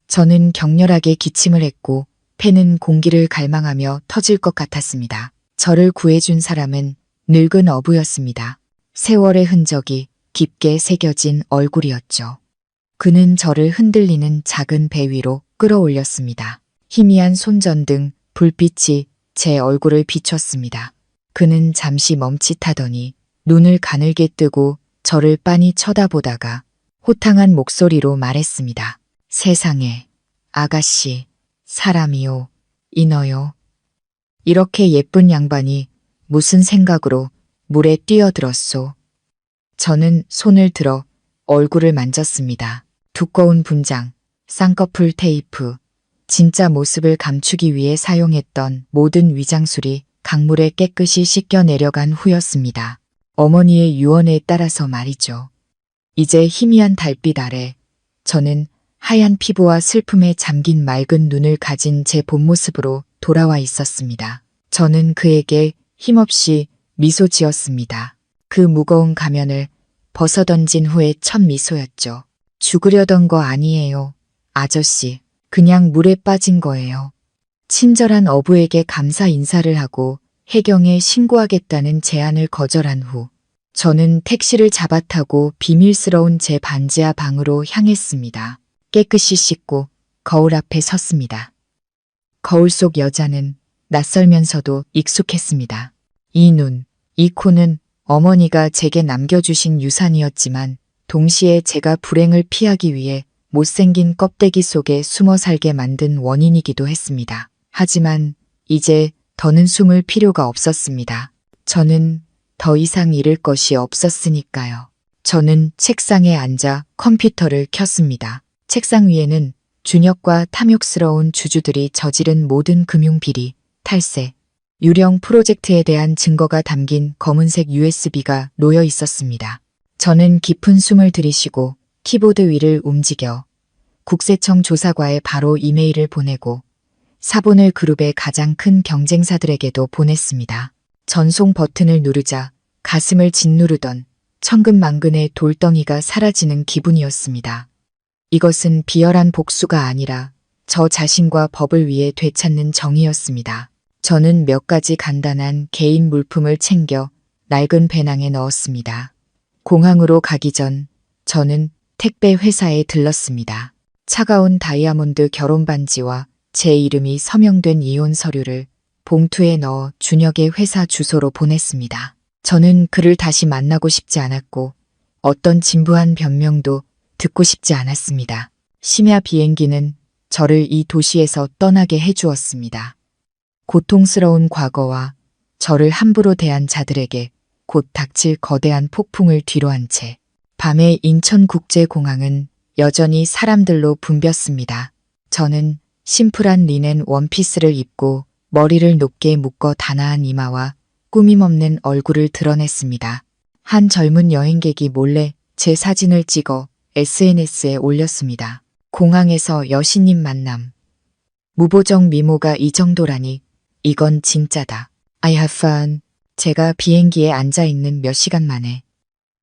저는 격렬하게 기침을 했고 폐는 공기를 갈망하며 터질 것 같았습니다. 저를 구해준 사람은 늙은 어부였습니다. 세월의 흔적이 깊게 새겨진 얼굴이었죠. 그는 저를 흔들리는 작은 배 위로 끌어올렸습니다. 희미한 손전등 불빛이 제 얼굴을 비췄습니다. 그는 잠시 멈칫하더니 눈을 가늘게 뜨고 저를 빤히 쳐다보다가 호탕한 목소리로 말했습니다. 세상에, 아가씨, 사람이요, 인어요. 이렇게 예쁜 양반이 무슨 생각으로 물에 뛰어들었소. 저는 손을 들어 얼굴을 만졌습니다. 두꺼운 분장, 쌍꺼풀 테이프, 진짜 모습을 감추기 위해 사용했던 모든 위장술이 강물에 깨끗이 씻겨 내려간 후였습니다. 어머니의 유언에 따라서 말이죠. 이제 희미한 달빛 아래 저는 하얀 피부와 슬픔에 잠긴 맑은 눈을 가진 제 본 모습으로 돌아와 있었습니다. 저는 그에게 힘없이 미소 지었습니다. 그 무거운 가면을 벗어던진 후의 첫 미소였죠. 죽으려던 거 아니에요, 아저씨. 그냥 물에 빠진 거예요. 친절한 어부에게 감사 인사를 하고 해경에 신고하겠다는 제안을 거절한 후 저는 택시를 잡아 타고 비밀스러운 제 반지하 방으로 향했습니다. 깨끗이 씻고 거울 앞에 섰습니다. 거울 속 여자는 낯설면서도 익숙했습니다. 이 눈, 이 코는 어머니가 제게 남겨주신 유산이었지만 동시에 제가 불행을 피하기 위해 못생긴 껍데기 속에 숨어 살게 만든 원인이기도 했습니다. 하지만 이제 더는 숨을 필요가 없었습니다. 저는 더 이상 잃을 것이 없었으니까요. 저는 책상에 앉아 컴퓨터를 켰습니다. 책상 위에는 준혁과 탐욕스러운 주주들이 저지른 모든 금융비리, 탈세, 유령 프로젝트에 대한 증거가 담긴 검은색 USB가 놓여 있었습니다. 저는 깊은 숨을 들이쉬고 키보드 위를 움직여 국세청 조사과에 바로 이메일을 보내고 사본을 그룹의 가장 큰 경쟁사들에게도 보냈습니다. 전송 버튼을 누르자 가슴을 짓누르던 천근만근의 돌덩이가 사라지는 기분이었습니다. 이것은 비열한 복수가 아니라 저 자신과 법을 위해 되찾는 정의였습니다. 저는 몇 가지 간단한 개인 물품을 챙겨 낡은 배낭에 넣었습니다. 공항으로 가기 전 저는 택배 회사에 들렀습니다. 차가운 다이아몬드 결혼 반지와 제 이름이 서명된 이혼 서류를 봉투에 넣어 준혁의 회사 주소로 보냈습니다. 저는 그를 다시 만나고 싶지 않았고 어떤 진부한 변명도 듣고 싶지 않았습니다. 심야 비행기는 저를 이 도시에서 떠나게 해주었습니다. 고통스러운 과거와 저를 함부로 대한 자들에게 곧 닥칠 거대한 폭풍을 뒤로한 채 밤의 인천국제공항은 여전히 사람들로 붐볐습니다. 저는 심플한 리넨 원피스를 입고 머리를 높게 묶어 단아한 이마와 꾸밈없는 얼굴을 드러냈습니다. 한 젊은 여행객이 몰래 제 사진을 찍어 SNS에 올렸습니다. 공항에서 여신님 만남. 무보정 미모가 이 정도라니 이건 진짜다. I have fun. 제가 비행기에 앉아있는 몇 시간 만에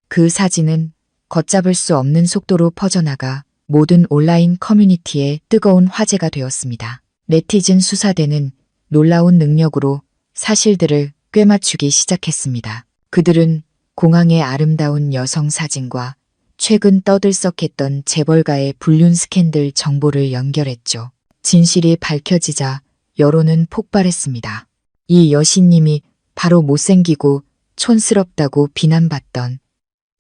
그 사진은 걷잡을 수 없는 속도로 퍼져나가 모든 온라인 커뮤니티에 뜨거운 화제가 되었습니다. 네티즌 수사대는 놀라운 능력으로 사실들을 꿰맞추기 시작했습니다. 그들은 공항의 아름다운 여성 사진과 최근 떠들썩했던 재벌가의 불륜 스캔들 정보를 연결했죠. 진실이 밝혀지자 여론은 폭발했습니다. 이 여신님이 바로 못생기고 촌스럽다고 비난받던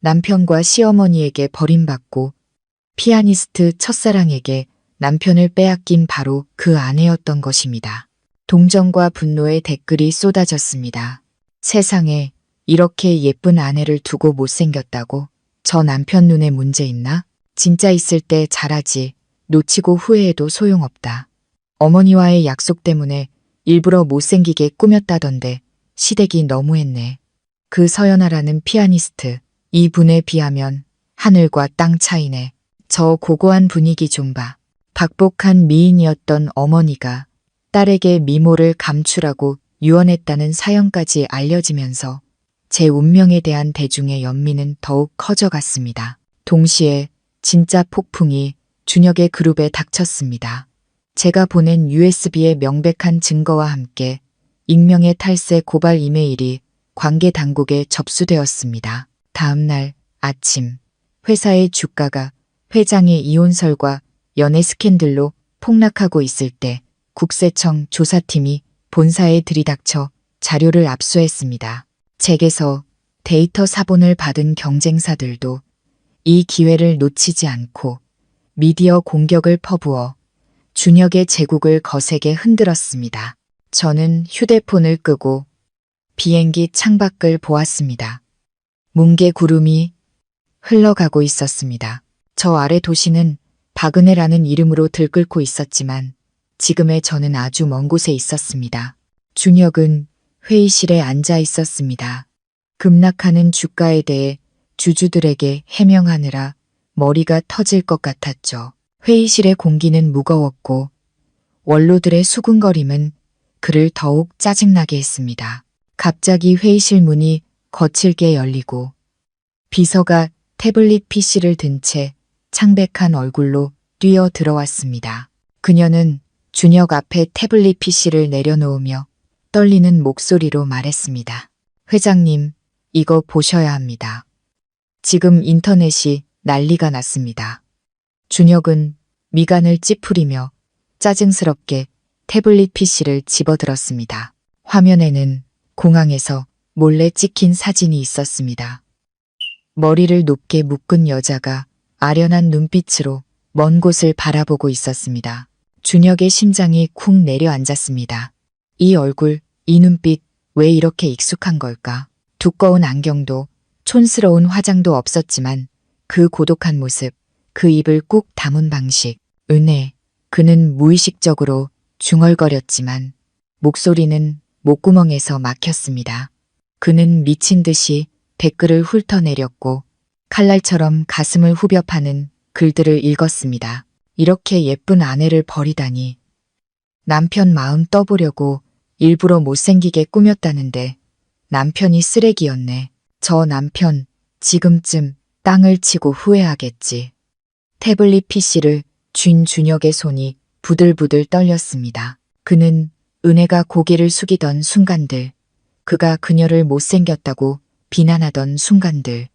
남편과 시어머니에게 버림받고 피아니스트 첫사랑에게 남편을 빼앗긴 바로 그 아내였던 것입니다. 동정과 분노의 댓글이 쏟아졌습니다. 세상에 이렇게 예쁜 아내를 두고 못생겼다고? 저 남편 눈에 문제 있나? 진짜 있을 때 잘하지. 놓치고 후회해도 소용없다. 어머니와의 약속 때문에 일부러 못생기게 꾸몄다던데 시댁이 너무했네. 그 서연아라는 피아니스트, 이 분에 비하면 하늘과 땅 차이네. 저 고고한 분위기 좀 봐. 박복한 미인이었던 어머니가 딸에게 미모를 감추라고 유언했다는 사연까지 알려지면서 제 운명에 대한 대중의 연민은 더욱 커져갔습니다. 동시에 진짜 폭풍이 준혁의 그룹에 닥쳤습니다. 제가 보낸 USB의 명백한 증거와 함께 익명의 탈세 고발 이메일이 관계 당국에 접수되었습니다. 다음 날 아침 회사의 주가가 회장의 이혼설과 연애 스캔들로 폭락하고 있을 때 국세청 조사팀이 본사에 들이닥쳐 자료를 압수했습니다. 제게서 데이터 사본을 받은 경쟁사들도 이 기회를 놓치지 않고 미디어 공격을 퍼부어 준혁의 제국을 거세게 흔들었습니다. 저는 휴대폰을 끄고 비행기 창밖을 보았습니다. 뭉게 구름이 흘러가고 있었습니다. 저 아래 도시는 바그네라는 이름으로 들끓고 있었지만 지금의 저는 아주 먼 곳에 있었습니다. 준혁은 회의실에 앉아 있었습니다. 급락하는 주가에 대해 주주들에게 해명하느라 머리가 터질 것 같았죠. 회의실의 공기는 무거웠고 원로들의 수군거림은 그를 더욱 짜증나게 했습니다. 갑자기 회의실 문이 거칠게 열리고 비서가 태블릿 PC를 든 채 창백한 얼굴로 뛰어 들어왔습니다. 그녀는 준혁 앞에 태블릿 PC를 내려놓으며 떨리는 목소리로 말했습니다. 회장님, 이거 보셔야 합니다. 지금 인터넷이 난리가 났습니다. 준혁은 미간을 찌푸리며 짜증스럽게 태블릿 PC를 집어들었습니다. 화면에는 공항에서 몰래 찍힌 사진이 있었습니다. 머리를 높게 묶은 여자가 아련한 눈빛으로 먼 곳을 바라보고 있었습니다. 준혁의 심장이 쿵 내려앉았습니다. 이 얼굴, 이 눈빛, 왜 이렇게 익숙한 걸까? 두꺼운 안경도 촌스러운 화장도 없었지만 그 고독한 모습, 그 입을 꾹 다문 방식, 은혜. 그는 무의식적으로 중얼거렸지만 목소리는 목구멍에서 막혔습니다. 그는 미친 듯이 댓글을 훑어내렸고 칼날처럼 가슴을 후벼 파는 글들을 읽었습니다. 이렇게 예쁜 아내를 버리다니. 남편 마음 떠보려고 일부러 못생기게 꾸몄다는데 남편이 쓰레기였네. 저 남편 지금쯤 땅을 치고 후회하겠지. 태블릿 PC를 쥔 준혁의 손이 부들부들 떨렸습니다. 그는 은혜가 고개를 숙이던 순간들, 그가 그녀를 못생겼다고 비난하던 순간들,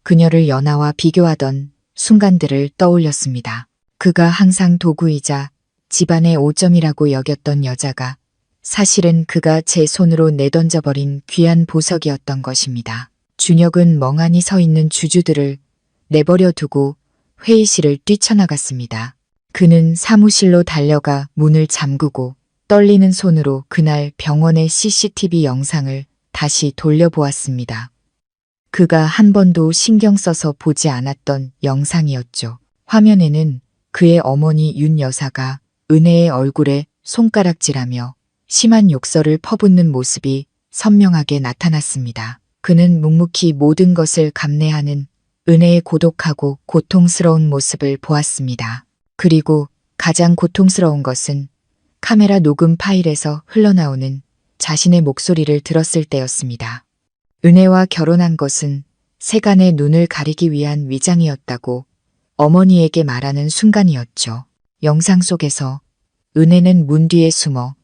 그녀를 연하와 비교하던 순간들을 떠올렸습니다. 그가 항상 도구이자 집안의 오점이라고 여겼던 여자가 사실은 그가 제 손으로 내던져버린 귀한 보석이었던 것입니다. 준혁은 멍하니 서 있는 주주들을 내버려 두고 회의실을 뛰쳐나갔습니다. 그는 사무실로 달려가 문을 잠그고 떨리는 손으로 그날 병원의 CCTV 영상을 다시 돌려보았습니다. 그가 한 번도 신경 써서 보지 않았던 영상이었죠. 화면에는 그의 어머니 윤 여사가 은혜의 얼굴에 손가락질하며 심한 욕설을 퍼붓는 모습이 선명하게 나타났습니다. 그는 묵묵히 모든 것을 감내하는 은혜의 고독하고 고통스러운 모습을 보았습니다. 그리고 가장 고통스러운 것은 카메라 녹음 파일에서 흘러나오는 자신의 목소리를 들었을 때였습니다. 은혜와 결혼한 것은 세간의 눈을 가리기 위한 위장이었다고 어머니에게 말하는 순간이었죠. 영상 속에서 은혜는 문 뒤에 숨어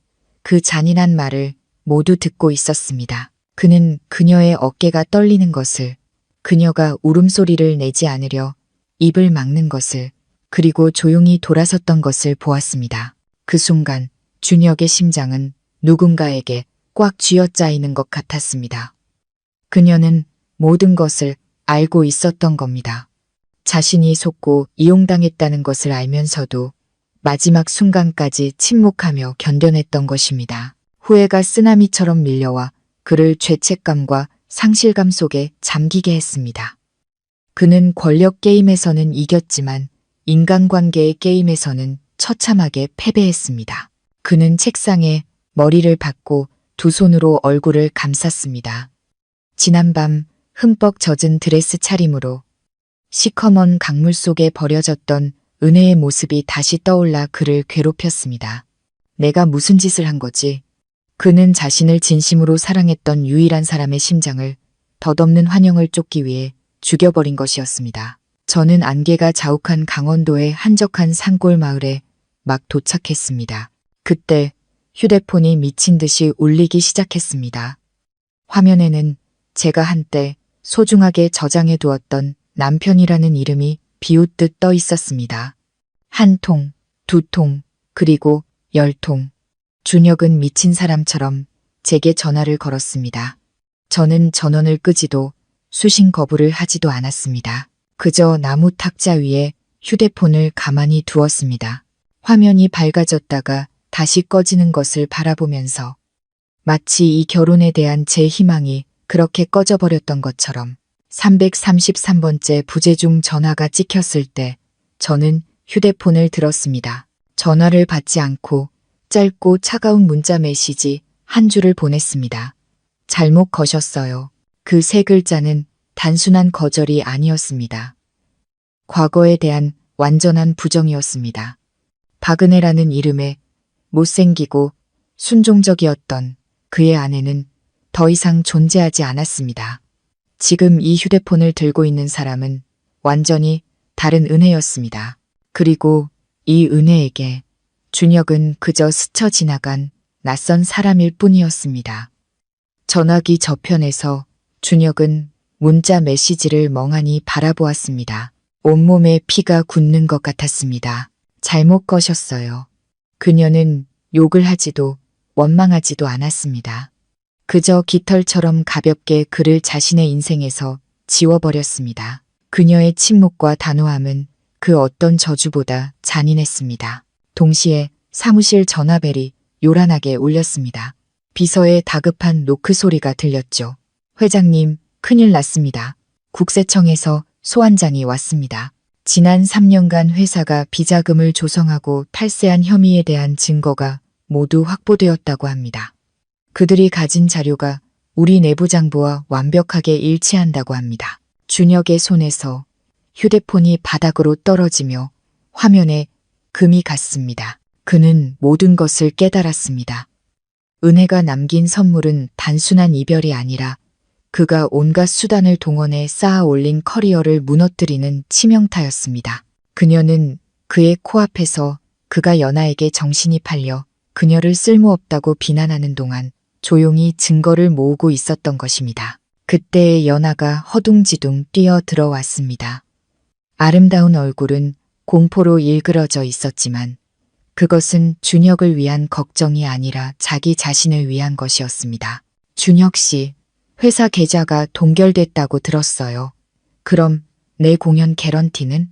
그 잔인한 말을 모두 듣고 있었습니다. 그는 그녀의 어깨가 떨리는 것을, 그녀가 울음소리를 내지 않으려 입을 막는 것을, 그리고 조용히 돌아섰던 것을 보았습니다. 그 순간 준혁의 심장은 누군가에게 꽉 쥐어짜이는 것 같았습니다. 그녀는 모든 것을 알고 있었던 겁니다. 자신이 속고 이용당했다는 것을 알면서도 마지막 순간까지 침묵하며 견뎌냈던 것입니다. 후회가 쓰나미처럼 밀려와 그를 죄책감과 상실감 속에 잠기게 했습니다. 그는 권력 게임에서는 이겼지만 인간관계의 게임에서는 처참하게 패배했습니다. 그는 책상에 머리를 박고 두 손으로 얼굴을 감쌌습니다. 지난밤 흠뻑 젖은 드레스 차림으로 시커먼 강물 속에 버려졌던 은혜의 모습이 다시 떠올라 그를 괴롭혔습니다. 내가 무슨 짓을 한 거지? 그는 자신을 진심으로 사랑했던 유일한 사람의 심장을 덧없는 환영을 쫓기 위해 죽여버린 것이었습니다. 저는 안개가 자욱한 강원도의 한적한 산골 마을에 막 도착했습니다. 그때 휴대폰이 미친 듯이 울리기 시작했습니다. 화면에는 제가 한때 소중하게 저장해 두었던 남편이라는 이름이 비웃듯 떠 있었습니다. 한 통, 두 통, 그리고 10통. 준혁은 미친 사람처럼 제게 전화를 걸었습니다. 저는 전원을 끄지도 수신 거부를 하지도 않았습니다. 그저 나무 탁자 위에 휴대폰을 가만히 두었습니다. 화면이 밝아졌다가 다시 꺼지는 것을 바라보면서 마치 이 결혼에 대한 제 희망이 그렇게 꺼져버렸던 것처럼 333번째 부재중 전화가 찍혔을 때 저는 휴대폰을 들었습니다. 전화를 받지 않고 짧고 차가운 문자 메시지 한 줄을 보냈습니다. 잘못 거셨어요. 그 세 글자는 단순한 거절이 아니었습니다. 과거에 대한 완전한 부정이었습니다. 박은혜라는 이름에 못생기고 순종적이었던 그의 아내는 더 이상 존재하지 않았습니다. 지금 이 휴대폰을 들고 있는 사람은 완전히 다른 은혜였습니다. 그리고 이 은혜에게 준혁은 그저 스쳐 지나간 낯선 사람일 뿐이었습니다. 전화기 저편에서 준혁은 문자 메시지를 멍하니 바라보았습니다. 온몸에 피가 굳는 것 같았습니다. 잘못 거셨어요. 그녀는 욕을 하지도 원망하지도 않았습니다. 그저 깃털처럼 가볍게 그를 자신의 인생에서 지워버렸습니다. 그녀의 침묵과 단호함은 그 어떤 저주보다 잔인했습니다. 동시에 사무실 전화벨이 요란하게 울렸습니다. 비서의 다급한 노크 소리가 들렸죠. 회장님, 큰일 났습니다. 국세청에서 소환장이 왔습니다. 지난 3년간 회사가 비자금을 조성하고 탈세한 혐의에 대한 증거가 모두 확보되었다고 합니다. 그들이 가진 자료가 우리 내부 장부와 완벽하게 일치한다고 합니다. 준혁의 손에서 휴대폰이 바닥으로 떨어지며 화면에 금이 갔습니다. 그는 모든 것을 깨달았습니다. 은혜가 남긴 선물은 단순한 이별이 아니라 그가 온갖 수단을 동원해 쌓아 올린 커리어를 무너뜨리는 치명타였습니다. 그녀는 그의 코앞에서 그가 연하에게 정신이 팔려 그녀를 쓸모없다고 비난하는 동안 조용히 증거를 모으고 있었던 것입니다. 그때 연하가 허둥지둥 뛰어 들어왔습니다. 아름다운 얼굴은 공포로 일그러져 있었지만 그것은 준혁을 위한 걱정이 아니라 자기 자신을 위한 것이었습니다. 준혁 씨, 회사 계좌가 동결됐다고 들었어요. 그럼 내 공연 개런티는?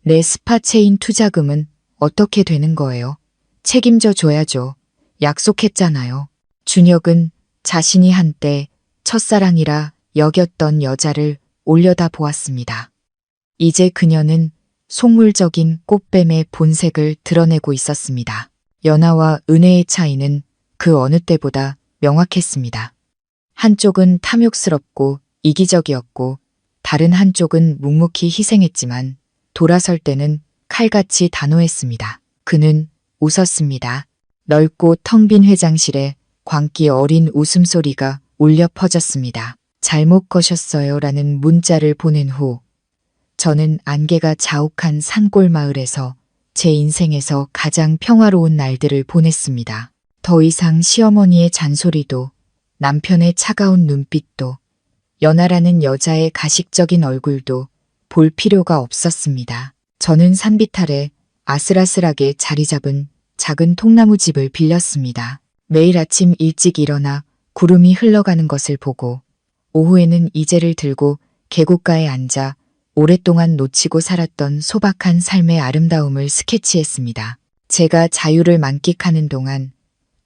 내 스파 체인 투자금은 어떻게 되는 거예요? 책임져 줘야죠. 약속했잖아요. 준혁은 자신이 한때 첫사랑이라 여겼던 여자를 올려다 보았습니다. 이제 그녀는 속물적인 꽃뱀의 본색을 드러내고 있었습니다. 연하와 은혜의 차이는 그 어느 때보다 명확했습니다. 한쪽은 탐욕스럽고 이기적이었고 다른 한쪽은 묵묵히 희생했지만 돌아설 때는 칼같이 단호했습니다. 그는 웃었습니다. 넓고 텅 빈 회장실에 광기 어린 웃음소리가 울려 퍼졌습니다. 잘못 거셨어요 라는 문자를 보낸 후 저는 안개가 자욱한 산골 마을에서 제 인생에서 가장 평화로운 날들을 보냈습니다. 더 이상 시어머니의 잔소리도 남편의 차가운 눈빛도 연하라는 여자의 가식적인 얼굴도 볼 필요가 없었습니다. 저는 산비탈에 아슬아슬하게 자리 잡은 작은 통나무집을 빌렸습니다. 매일 아침 일찍 일어나 구름이 흘러가는 것을 보고 오후에는 이제를 들고 계곡가에 앉아 오랫동안 놓치고 살았던 소박한 삶의 아름다움을 스케치했습니다. 제가 자유를 만끽하는 동안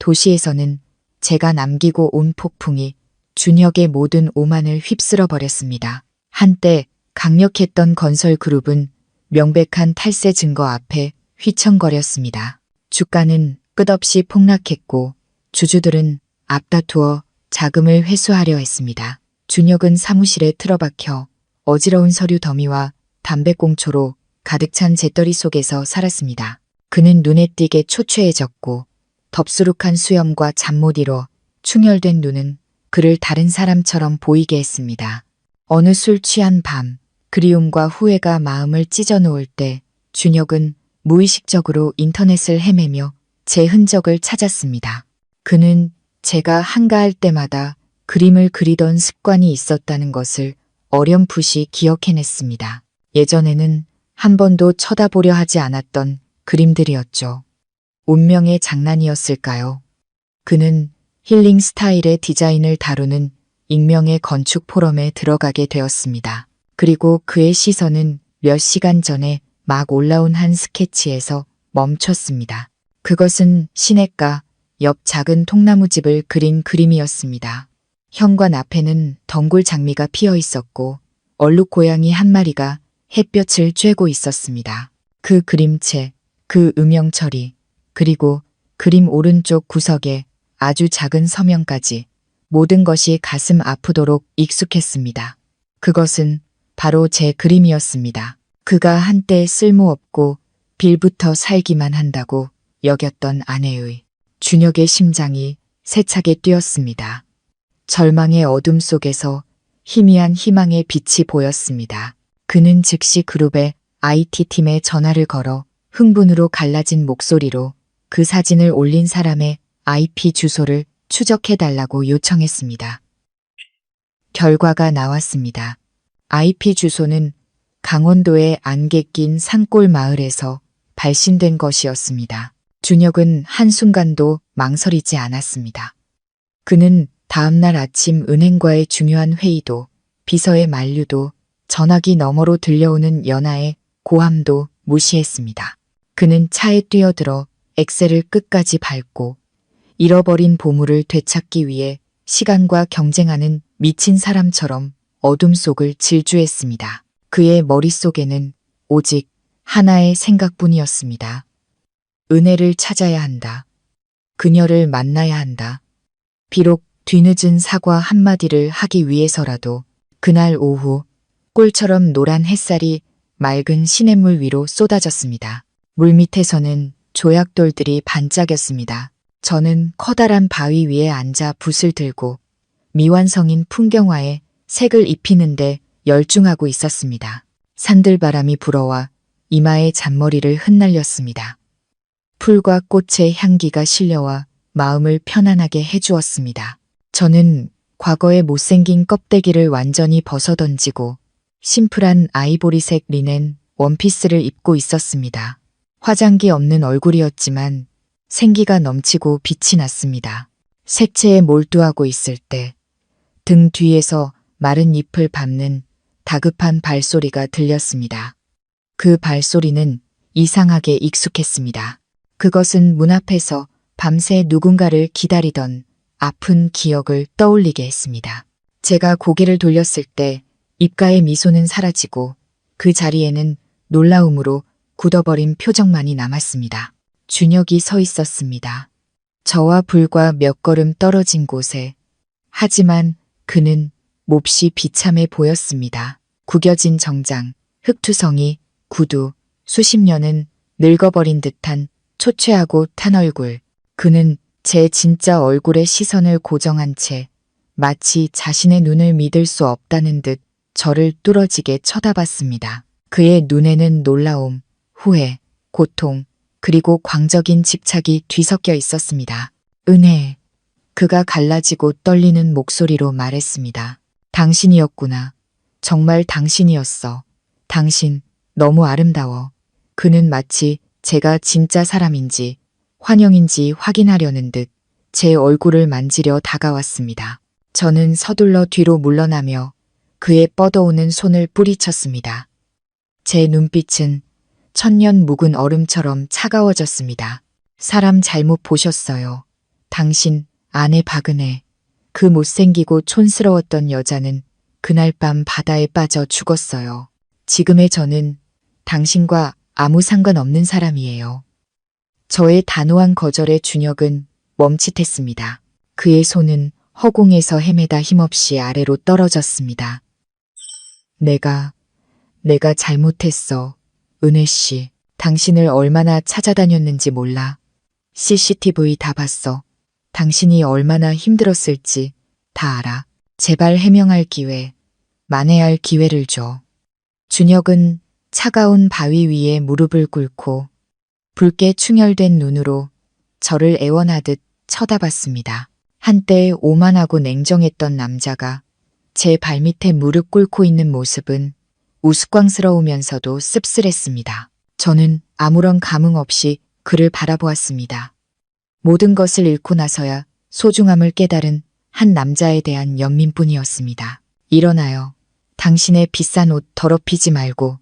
도시에서는 제가 남기고 온 폭풍이 준혁의 모든 오만을 휩쓸어 버렸습니다. 한때 강력했던 건설 그룹은 명백한 탈세 증거 앞에 휘청거렸습니다. 주가는 끝없이 폭락했고 주주들은 앞다투어 자금을 회수하려 했습니다. 준혁은 사무실에 틀어박혀 어지러운 서류 더미와 담배꽁초로 가득 찬 재떨이 속에서 살았습니다. 그는 눈에 띄게 초췌해졌고 덥수룩한 수염과 잠 못 이뤄 충혈된 눈은 그를 다른 사람처럼 보이게 했습니다. 어느 술 취한 밤, 그리움과 후회가 마음을 찢어놓을 때 준혁은 무의식적으로 인터넷을 헤매며 제 흔적을 찾았습니다. 그는 제가 한가할 때마다 그림을 그리던 습관이 있었다는 것을 어렴풋이 기억해냈습니다. 예전에는 한 번도 쳐다보려 하지 않았던 그림들이었죠. 운명의 장난이었을까요? 그는 힐링 스타일의 디자인을 다루는 익명의 건축 포럼에 들어가게 되었습니다. 그리고 그의 시선은 몇 시간 전에 막 올라온 한 스케치에서 멈췄습니다. 그것은 시냇가 옆 작은 통나무집을 그린 그림이었습니다. 현관 앞에는 덩굴 장미가 피어 있었고 얼룩 고양이 한 마리가 햇볕을 쬐고 있었습니다. 그 그림체, 그 음영 처리, 그리고 그림 오른쪽 구석에 아주 작은 서명까지 모든 것이 가슴 아프도록 익숙했습니다. 그것은 바로 제 그림이었습니다. 그가 한때 쓸모없고 빌부터 살기만 한다고 여겼던 아내의 준혁의 심장이 세차게 뛰었습니다. 절망의 어둠 속에서 희미한 희망의 빛이 보였습니다. 그는 즉시 그룹의 IT팀에 전화를 걸어 흥분으로 갈라진 목소리로 그 사진을 올린 사람의 IP 주소를 추적해달라고 요청했습니다. 결과가 나왔습니다. IP 주소는 강원도의 안개 낀 산골 마을에서 발신된 것이었습니다. 준혁은 한순간도 망설이지 않았습니다. 그는 다음날 아침 은행과의 중요한 회의도, 비서의 만류도, 전화기 너머로 들려오는 연하의 고함도 무시했습니다. 그는 차에 뛰어들어 엑셀을 끝까지 밟고 잃어버린 보물을 되찾기 위해 시간과 경쟁하는 미친 사람처럼 어둠 속을 질주했습니다. 그의 머릿속에는 오직 하나의 생각뿐이었습니다. 은혜를 찾아야 한다. 그녀를 만나야 한다. 비록 뒤늦은 사과 한마디를 하기 위해서라도 그날 오후 꿀처럼 노란 햇살이 맑은 시냇물 위로 쏟아졌습니다. 물밑에서는 조약돌들이 반짝였습니다. 저는 커다란 바위 위에 앉아 붓을 들고 미완성인 풍경화에 색을 입히는데 열중하고 있었습니다. 산들바람이 불어와 이마에 잔머리를 흩날렸습니다. 풀과 꽃의 향기가 실려와 마음을 편안하게 해주었습니다. 저는 과거의 못생긴 껍데기를 완전히 벗어던지고 심플한 아이보리색 리넨 원피스를 입고 있었습니다. 화장기 없는 얼굴이었지만 생기가 넘치고 빛이 났습니다. 색채에 몰두하고 있을 때 등 뒤에서 마른 잎을 밟는 다급한 발소리가 들렸습니다. 그 발소리는 이상하게 익숙했습니다. 그것은 문 앞에서 밤새 누군가를 기다리던 아픈 기억을 떠올리게 했습니다. 제가 고개를 돌렸을 때 입가의 미소는 사라지고 그 자리에는 놀라움으로 굳어버린 표정만이 남았습니다. 준혁이 서 있었습니다. 저와 불과 몇 걸음 떨어진 곳에. 하지만 그는 몹시 비참해 보였습니다. 구겨진 정장, 흙투성이, 구두, 수십 년은 늙어버린 듯한 초췌하고 탄 얼굴. 그는 제 진짜 얼굴에 시선을 고정한 채 마치 자신의 눈을 믿을 수 없다는 듯 저를 뚫어지게 쳐다봤습니다. 그의 눈에는 놀라움, 후회, 고통, 그리고 광적인 집착이 뒤섞여 있었습니다. 은혜. 그가 갈라지고 떨리는 목소리로 말했습니다. 당신이었구나. 정말 당신이었어. 당신, 너무 아름다워. 그는 마치 제가 진짜 사람인지 환영인지 확인하려는 듯 제 얼굴을 만지려 다가왔습니다. 저는 서둘러 뒤로 물러나며 그의 뻗어오는 손을 뿌리쳤습니다. 제 눈빛은 천년 묵은 얼음처럼 차가워졌습니다. 사람 잘못 보셨어요. 당신, 아내 박은혜. 그 못생기고 촌스러웠던 여자는 그날 밤 바다에 빠져 죽었어요. 지금의 저는 당신과 아무 상관없는 사람이에요. 저의 단호한 거절에 준혁은 멈칫했습니다. 그의 손은 허공에서 헤매다 힘없이 아래로 떨어졌습니다. 내가 잘못했어. 은혜 씨, 당신을 얼마나 찾아다녔는지 몰라. CCTV 다 봤어. 당신이 얼마나 힘들었을지 다 알아. 제발 해명할 기회, 만회할 기회를 줘. 준혁은 차가운 바위 위에 무릎을 꿇고 붉게 충혈된 눈으로 저를 애원하듯 쳐다봤습니다. 한때 오만하고 냉정했던 남자가 제 발밑에 무릎 꿇고 있는 모습은 우스꽝스러우면서도 씁쓸했습니다. 저는 아무런 감흥 없이 그를 바라보았습니다. 모든 것을 잃고 나서야 소중함을 깨달은 한 남자에 대한 연민뿐이었습니다. 일어나요. 당신의 비싼 옷 더럽히지 말고.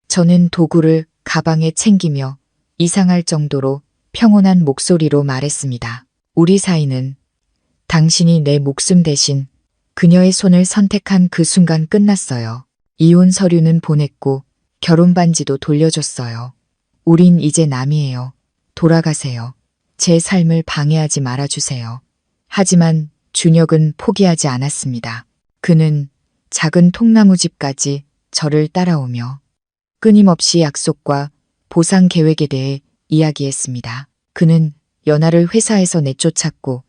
저는 도구를 가방에 챙기며 이상할 정도로 평온한 목소리로 말했습니다. 우리 사이는 당신이 내 목숨 대신 그녀의 손을 선택한 그 순간 끝났어요. 이혼 서류는 보냈고 결혼 반지도 돌려줬어요. 우린 이제 남이에요. 돌아가세요. 제 삶을 방해하지 말아주세요. 하지만 준혁은 포기하지 않았습니다. 그는 작은 통나무집까지 저를 따라오며 끊임없이 약속과 보상 계획에 대해 이야기했습니다. 그는 연하를 회사에서 내쫓았고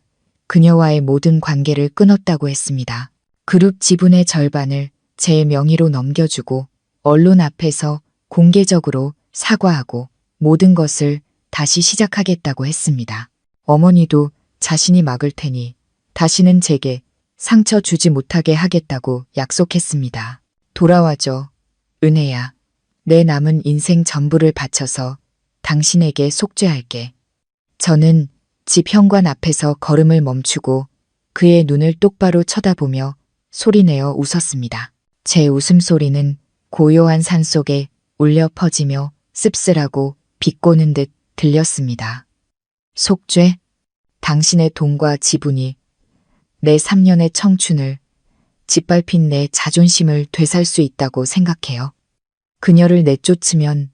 그녀와의 모든 관계를 끊었다고 했습니다. 그룹 지분의 절반을 제 명의로 넘겨주고 언론 앞에서 공개적으로 사과하고 모든 것을 다시 시작하겠다고 했습니다. 어머니도 자신이 막을 테니 다시는 제게 상처 주지 못하게 하겠다고 약속했습니다. 돌아와줘, 은혜야. 내 남은 인생 전부를 바쳐서 당신에게 속죄할게. 저는 집 현관 앞에서 걸음을 멈추고 그의 눈을 똑바로 쳐다보며 소리내어 웃었습니다. 제 웃음소리는 고요한 산속에 울려 퍼지며 씁쓸하고 비꼬는 듯 들렸습니다. 속죄? 당신의 돈과 지분이 내 3년의 청춘을 짓밟힌 내 자존심을 되살 수 있다고 생각해요. 그녀를 내쫓으면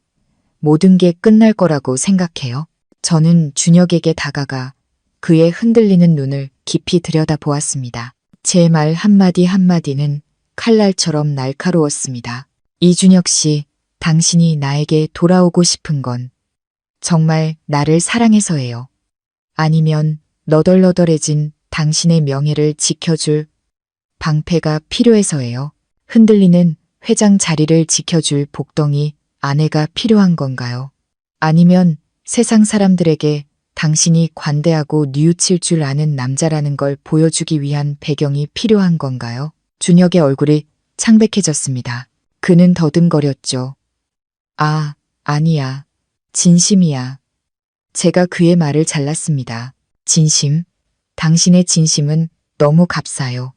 모든 게 끝날 거라고 생각해요. 저는 준혁에게 다가가 그의 흔들리는 눈을 깊이 들여다보았습니다. 제 말 한마디 한마디는 칼날처럼 날카로웠습니다. 이준혁 씨, 당신이 나에게 돌아오고 싶은 건 정말 나를 사랑해서예요. 아니면 너덜너덜해진 당신의 명예를 지켜줄 방패가 필요해서예요. 흔들리는 회장 자리를 지켜줄 복덩이 아내가 필요한 건가요? 아니면 세상 사람들에게 당신이 관대하고 뉘우칠 줄 아는 남자라는 걸 보여주기 위한 배경이 필요한 건가요? 준혁의 얼굴이 창백해졌습니다. 그는 더듬거렸죠. 아, 아니야. 진심이야. 제가 그의 말을 잘랐습니다. 진심? 당신의 진심은 너무 값싸요.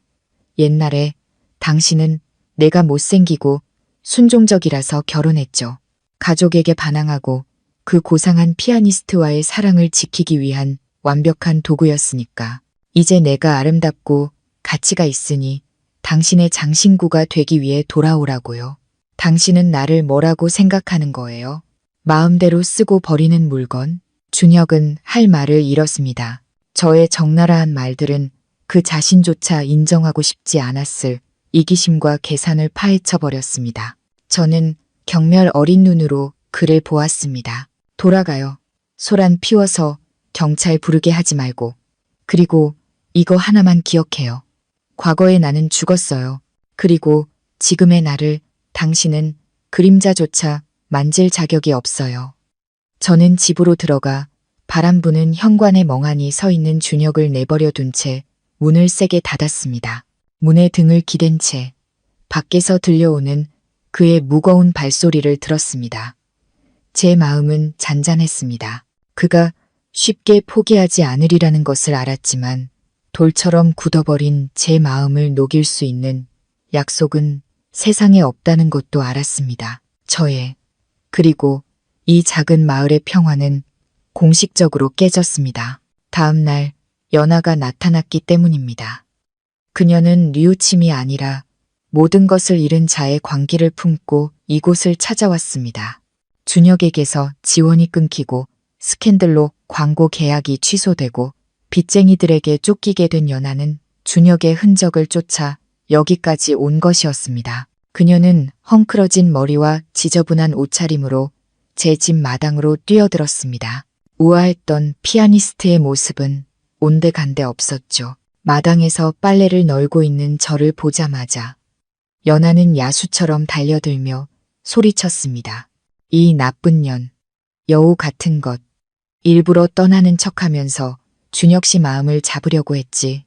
옛날에 당신은 내가 못생기고 순종적이라서 결혼했죠. 가족에게 반항하고 그 고상한 피아니스트와의 사랑을 지키기 위한 완벽한 도구였으니까. 이제 내가 아름답고 가치가 있으니 당신의 장신구가 되기 위해 돌아오라고요. 당신은 나를 뭐라고 생각하는 거예요? 마음대로 쓰고 버리는 물건? 준혁은 할 말을 잃었습니다. 저의 적나라한 말들은 그 자신조차 인정하고 싶지 않았을 이기심과 계산을 파헤쳐 버렸습니다. 저는 경멸 어린 눈으로 그를 보았습니다. 돌아가요. 소란 피워서 경찰 부르게 하지 말고. 그리고 이거 하나만 기억해요. 과거의 나는 죽었어요. 그리고 지금의 나를 당신은 그림자조차 만질 자격이 없어요. 저는 집으로 들어가 바람 부는 현관에 멍하니 서 있는 준혁을 내버려 둔 채 문을 세게 닫았습니다. 문에 등을 기댄 채 밖에서 들려오는 그의 무거운 발소리를 들었습니다. 제 마음은 잔잔했습니다. 그가 쉽게 포기하지 않으리라는 것을 알았지만 돌처럼 굳어버린 제 마음을 녹일 수 있는 약속은 세상에 없다는 것도 알았습니다. 그리고 이 작은 마을의 평화는 공식적으로 깨졌습니다. 다음 날 연하가 나타났기 때문입니다. 그녀는 뉘우침이 아니라 모든 것을 잃은 자의 광기를 품고 이곳을 찾아왔습니다. 준혁에게서 지원이 끊기고 스캔들로 광고 계약이 취소되고 빚쟁이들에게 쫓기게 된 연하는 준혁의 흔적을 쫓아 여기까지 온 것이었습니다. 그녀는 헝클어진 머리와 지저분한 옷차림으로 제 집 마당으로 뛰어들었습니다. 우아했던 피아니스트의 모습은 온데간데 없었죠. 마당에서 빨래를 널고 있는 저를 보자마자 연하는 야수처럼 달려들며 소리쳤습니다. 이 나쁜 년, 여우 같은 것. 일부러 떠나는 척하면서 준혁 씨 마음을 잡으려고 했지.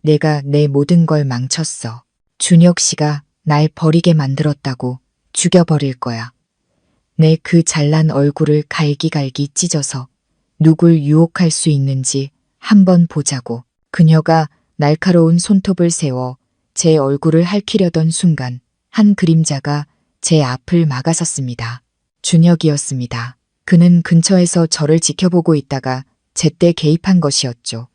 내가 내 모든 걸 망쳤어. 준혁 씨가 날 버리게 만들었다고 죽여버릴 거야. 내 그 잘난 얼굴을 갈기갈기 찢어서 누굴 유혹할 수 있는지 한번 보자고. 그녀가 날카로운 손톱을 세워 제 얼굴을 핥히려던 순간 한 그림자가 제 앞을 막아섰습니다. 준혁이었습니다. 그는 근처에서 저를 지켜보고 있다가 제때 개입한 것이었죠.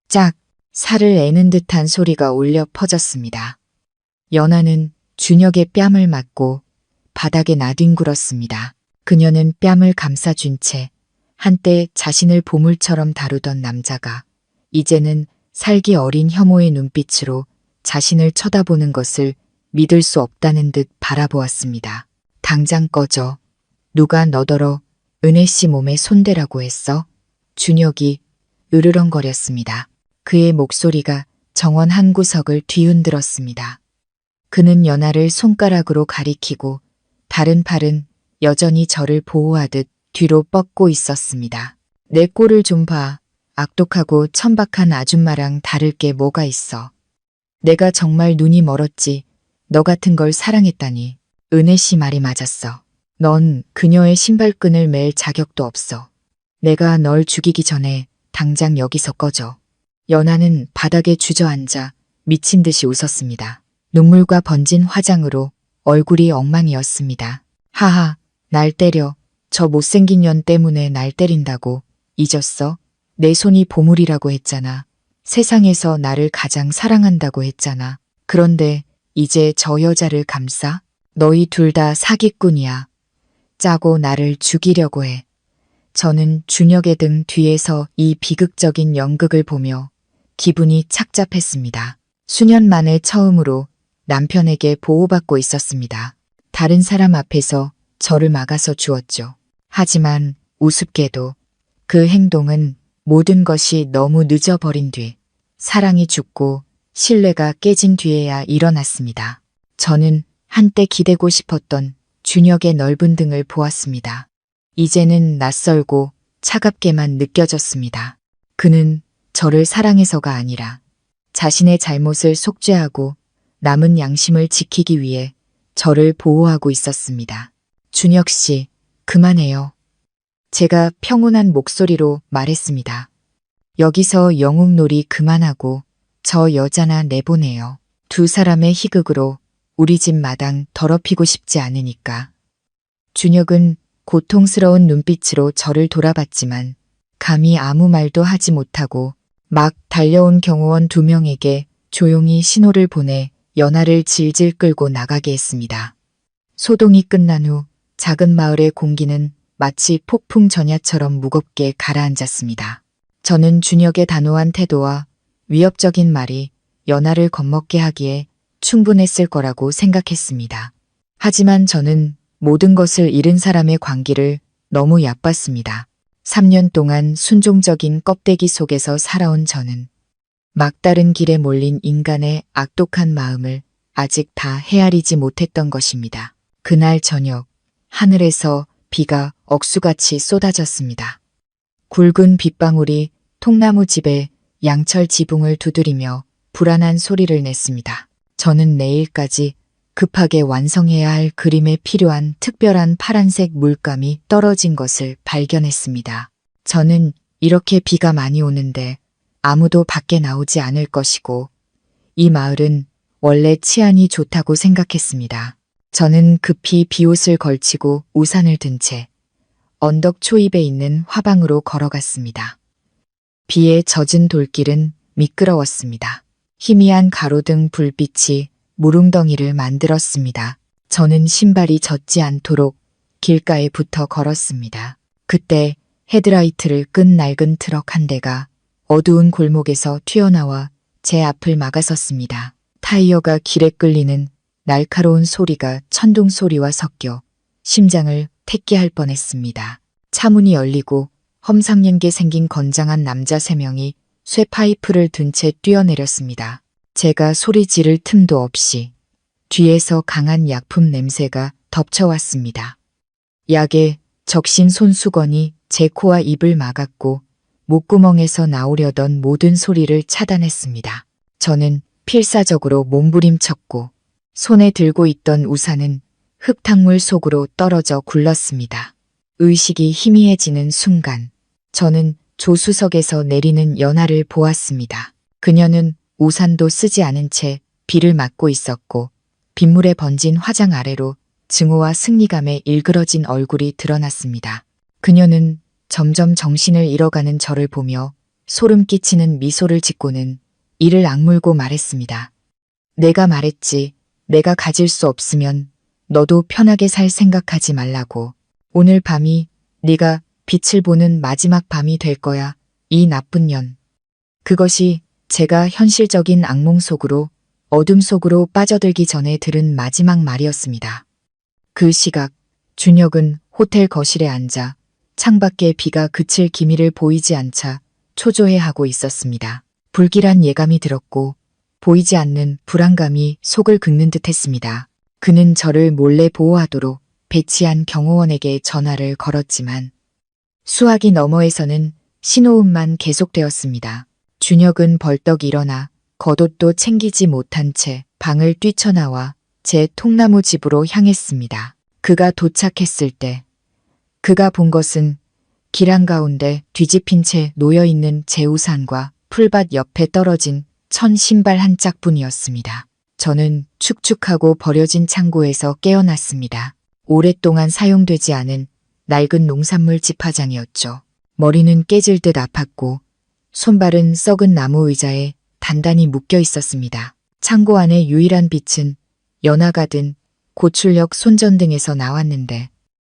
짝! 살을 애는 듯한 소리가 울려 퍼졌습니다. 연하는 준혁의 뺨을 맞고 바닥에 나뒹굴었습니다. 그녀는 뺨을 감싸준 채 한때 자신을 보물처럼 다루던 남자가 이제는 살기 어린 혐오의 눈빛으로 자신을 쳐다보는 것을 믿을 수 없다는 듯 바라보았습니다. 당장 꺼져. 누가 너더러 은혜씨 몸에 손대라고 했어? 준혁이 으르렁거렸습니다. 그의 목소리가 정원 한 구석을 뒤흔들었습니다. 그는 연하를 손가락으로 가리키고 다른 팔은 여전히 저를 보호하듯 뒤로 뻗고 있었습니다. 내 꼴을 좀 봐. 악독하고 천박한 아줌마랑 다를 게 뭐가 있어. 내가 정말 눈이 멀었지. 너 같은 걸 사랑했다니. 은혜 씨 말이 맞았어. 넌 그녀의 신발끈을 맬 자격도 없어. 내가 널 죽이기 전에 당장 여기서 꺼져. 연하는 바닥에 주저앉아 미친 듯이 웃었습니다. 눈물과 번진 화장으로 얼굴이 엉망이었습니다. 하하, 날 때려. 저 못생긴 년 때문에 날 때린다고. 잊었어? 내 손이 보물이라고 했잖아. 세상에서 나를 가장 사랑한다고 했잖아. 그런데 이제 저 여자를 감싸? 너희 둘 다 사기꾼이야. 짜고 나를 죽이려고 해. 저는 준혁의 등 뒤에서 이 비극적인 연극을 보며 기분이 착잡했습니다. 수년 만에 처음으로 남편에게 보호받고 있었습니다. 다른 사람 앞에서 저를 막아서 주었죠. 하지만 우습게도 그 행동은 모든 것이 너무 늦어버린 뒤, 사랑이 죽고 신뢰가 깨진 뒤에야 일어났습니다. 저는 한때 기대고 싶었던 준혁의 넓은 등을 보았습니다. 이제는 낯설고 차갑게만 느껴졌습니다. 그는 저를 사랑해서가 아니라 자신의 잘못을 속죄하고 남은 양심을 지키기 위해 저를 보호하고 있었습니다. 준혁 씨, 그만해요. 제가 평온한 목소리로 말했습니다. 여기서 영웅놀이 그만하고 저 여자나 내보내요. 두 사람의 희극으로 우리 집 마당 더럽히고 싶지 않으니까. 준혁은 고통스러운 눈빛으로 저를 돌아봤지만 감히 아무 말도 하지 못하고 막 달려온 경호원 2명에게 조용히 신호를 보내 연하를 질질 끌고 나가게 했습니다. 소동이 끝난 후 작은 마을의 공기는 마치 폭풍 전야처럼 무겁게 가라앉았습니다. 저는 준혁의 단호한 태도와 위협적인 말이 연하를 겁먹게 하기에 충분했을 거라고 생각했습니다. 하지만 저는 모든 것을 잃은 사람의 광기를 너무 얕봤습니다. 3년 동안 순종적인 껍데기 속에서 살아온 저는 막다른 길에 몰린 인간의 악독한 마음을 아직 다 헤아리지 못했던 것입니다. 그날 저녁 하늘에서 비가 억수같이 쏟아졌습니다. 굵은 빗방울이 통나무 집에 양철 지붕을 두드리며 불안한 소리를 냈습니다. 저는 내일까지 급하게 완성해야 할 그림에 필요한 특별한 파란색 물감이 떨어진 것을 발견했습니다. 저는 이렇게 비가 많이 오는데 아무도 밖에 나오지 않을 것이고 이 마을은 원래 치안이 좋다고 생각했습니다. 저는 급히 비옷을 걸치고 우산을 든 채 언덕 초입에 있는 화방으로 걸어갔습니다. 비에 젖은 돌길은 미끄러웠습니다. 희미한 가로등 불빛이 무릉덩이를 만들었습니다. 저는 신발이 젖지 않도록 길가에 붙어 걸었습니다. 그때 헤드라이트를 끈 낡은 트럭 한 대가 어두운 골목에서 튀어나와 제 앞을 막아섰습니다. 타이어가 길에 끌리는 날카로운 소리가 천둥 소리와 섞여 심장을 택기할 뻔했습니다. 차문이 열리고 험상궂게 생긴 건장한 남자 3명이 쇠파이프를 든 채 뛰어내렸습니다. 제가 소리 지를 틈도 없이 뒤에서 강한 약품 냄새가 덮쳐왔습니다. 약에 적신 손수건이 제 코와 입을 막았고 목구멍에서 나오려던 모든 소리를 차단했습니다. 저는 필사적으로 몸부림쳤고 손에 들고 있던 우산은 흙탕물 속으로 떨어져 굴렀습니다. 의식이 희미해지는 순간 저는 조수석에서 내리는 연하를 보았습니다. 그녀는 우산도 쓰지 않은 채 비를 맞고 있었고 빗물에 번진 화장 아래로 증오와 승리감에 일그러진 얼굴이 드러났습니다. 그녀는 점점 정신을 잃어가는 저를 보며 소름 끼치는 미소를 짓고는 이를 악물고 말했습니다. 내가 말했지. 내가 가질 수 없으면 너도 편하게 살 생각하지 말라고. 오늘 밤이 네가 빛을 보는 마지막 밤이 될 거야. 이 나쁜 년. 그것이 제가 현실적인 악몽 속으로 어둠 속으로 빠져들기 전에 들은 마지막 말이었습니다. 그 시각 준혁은 호텔 거실에 앉아 창밖에 비가 그칠 기미를 보이지 않자 초조해하고 있었습니다. 불길한 예감이 들었고 보이지 않는 불안감이 속을 긁는 듯 했습니다. 그는 저를 몰래 보호하도록 배치한 경호원에게 전화를 걸었지만 수화기 너머에서는 신호음만 계속되었습니다. 준혁은 벌떡 일어나 겉옷도 챙기지 못한 채 방을 뛰쳐나와 제 통나무 집으로 향했습니다. 그가 도착했을 때 그가 본 것은 길 한가운데 뒤집힌 채 놓여있는 제 우산과 풀밭 옆에 떨어진 천 신발 한 짝뿐이었습니다. 저는 축축하고 버려진 창고에서 깨어났습니다. 오랫동안 사용되지 않은 낡은 농산물 집화장이었죠. 머리는 깨질 듯 아팠고 손발은 썩은 나무 의자에 단단히 묶여 있었습니다. 창고 안의 유일한 빛은 연화가 든 고출력 손전등에서 나왔는데